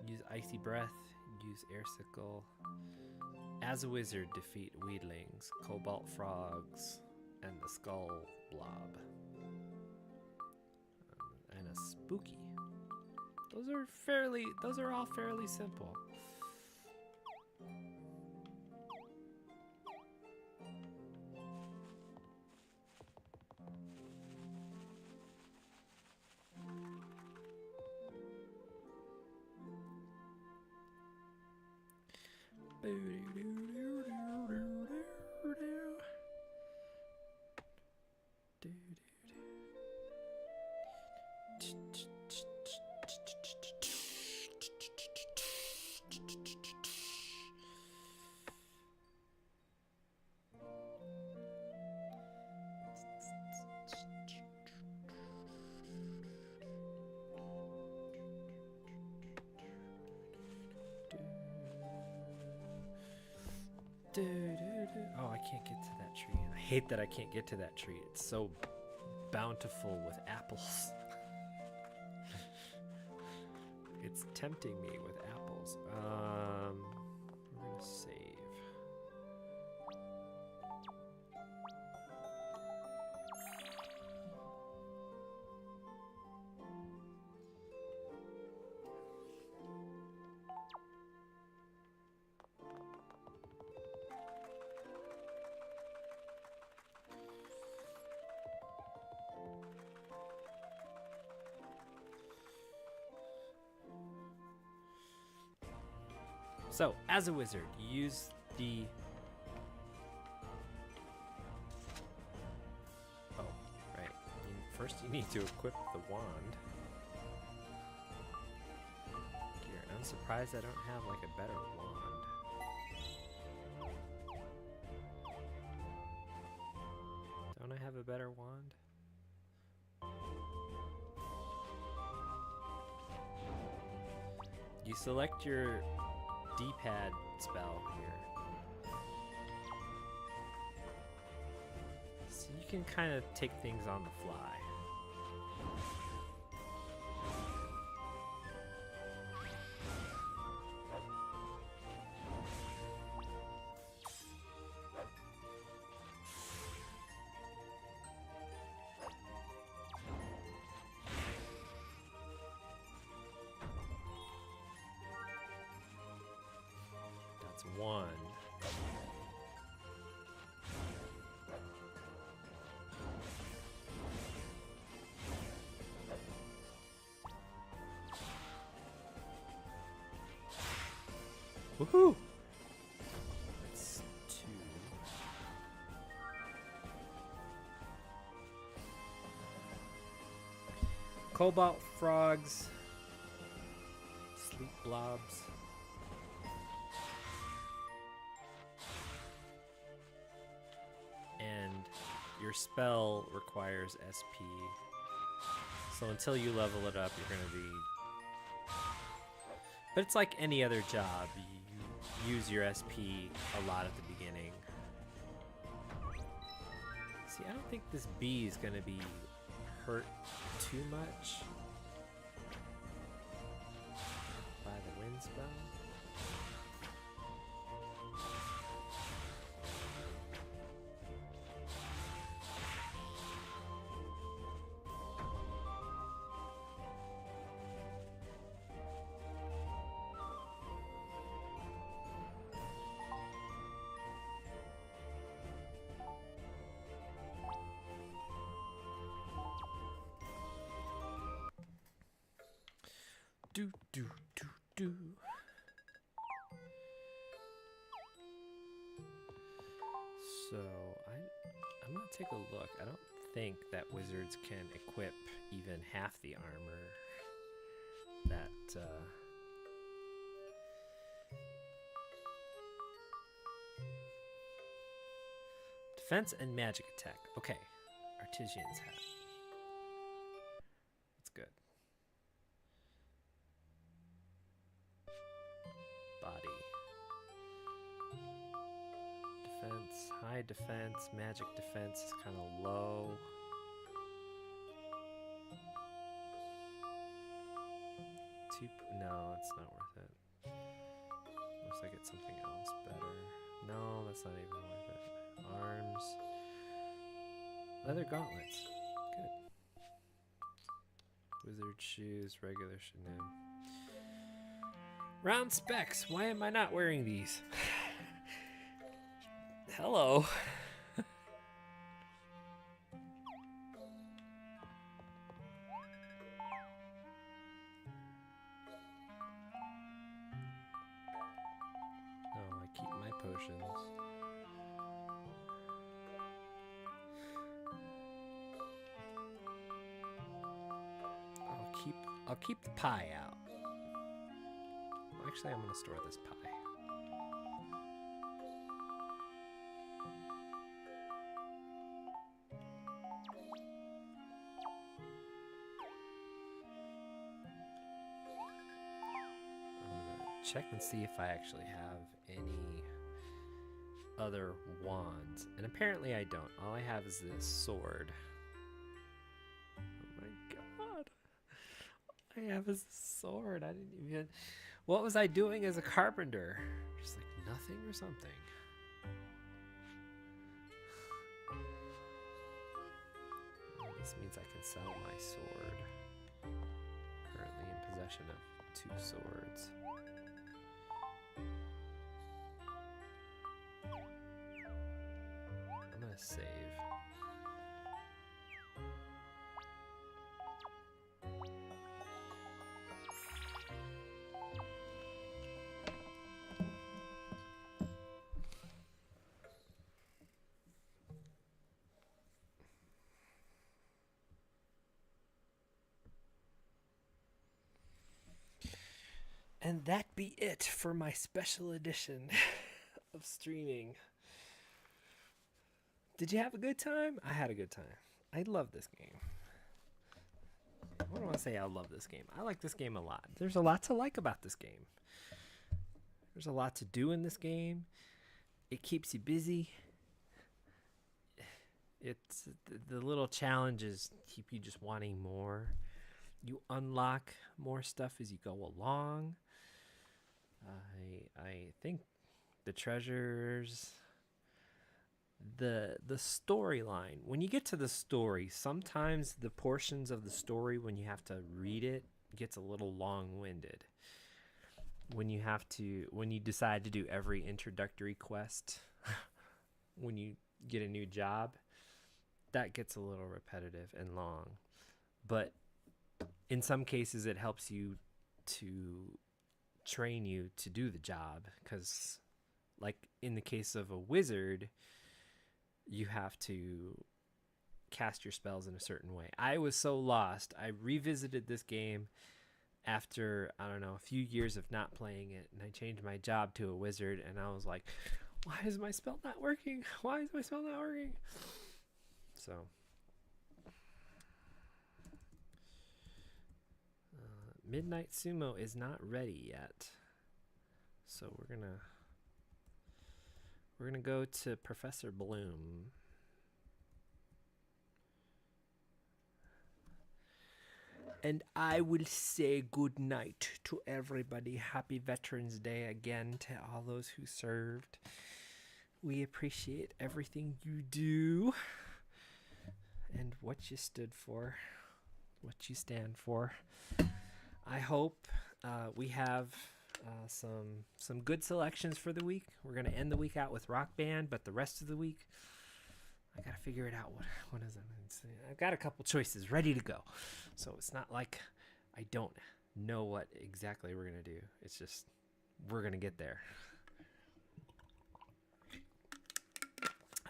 S1: Use Icy Breath. Use Air Sickle. As a wizard, defeat weedlings, cobalt frogs, and the skull blob. And a spooky. Those are all fairly simple. Oh, I can't get to that tree. I hate that I can't get to that tree. It's so bountiful with apples. It's tempting me with apples. We're gonna save. So, as a wizard, use the... Oh, right. First you need to equip the wand. Here, I'm surprised I don't have like a better wand. Don't I have a better wand? You select your D-pad spell here. So you can kind of take things on the fly. One. Woohoo! That's two. Cobalt frogs. Sleep blobs. Your spell requires SP, so until you level it up, you're gonna be... But it's like any other job, you use your SP a lot at the beginning. See, I don't think this bee is gonna be hurt too much by the wind spell. do, do, do, do. So I'm gonna take a look. I don't think that wizards can equip even half the armor that defense and magic attack. Okay, Artisan's hat. That's good. Body. Defense, high defense, magic defense is kind of low. No, it's not worth it. Looks like it's something else better. No, that's not even worth it. Arms. Leather gauntlets. Good. Wizard shoes, regular Chanel. Round specs. Why am I not wearing these? Hello. Oh, I keep my potions. I'll keep the pie out. Well, actually, I'm gonna store this pie. Check and see if I actually have any other wands. And apparently I don't. All I have is this sword. Oh my god. All I have is this sword. I didn't even... What was I doing as a carpenter? Just like nothing or something. Well, this means I can sell my sword. Currently in possession of 2 swords. Save. And that be it for my special edition of streaming. Did you have a good time? I had a good time. I love this game. What do I say? I love this game. I like this game a lot. There's a lot to like about this game. There's a lot to do in this game. It keeps you busy. It's the little challenges keep you just wanting more. You unlock more stuff as you go along. I think the treasures, the storyline, when you get to the story, sometimes the portions of the story when you have to read it gets a little long-winded. When you decide to do every introductory quest when you get a new job, that gets a little repetitive and long. But in some cases it helps you to train you to do the job, because like in the case of a wizard, you have to cast your spells in a certain way. I was so lost. I revisited this game after, I don't know, a few years of not playing it, and I changed my job to a wizard, and I was like, why is my spell not working? Why is my spell not working? So Midnight Sumo is not ready yet. So we're gonna go to Professor Bloom. And I will say good night to everybody. Happy Veterans Day again to all those who served. We appreciate everything you do and what you stood for, what you stand for. I hope we have some good selections for the week. We're going to end the week out with Rock Band, but the rest of the week, I got to figure it out. What is it? I've got a couple choices ready to go. So it's not like I don't know what exactly we're going to do. It's just we're going to get there.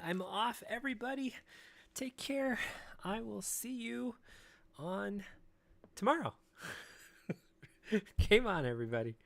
S1: I'm off, everybody. Take care. I will see you on tomorrow. Game on, everybody.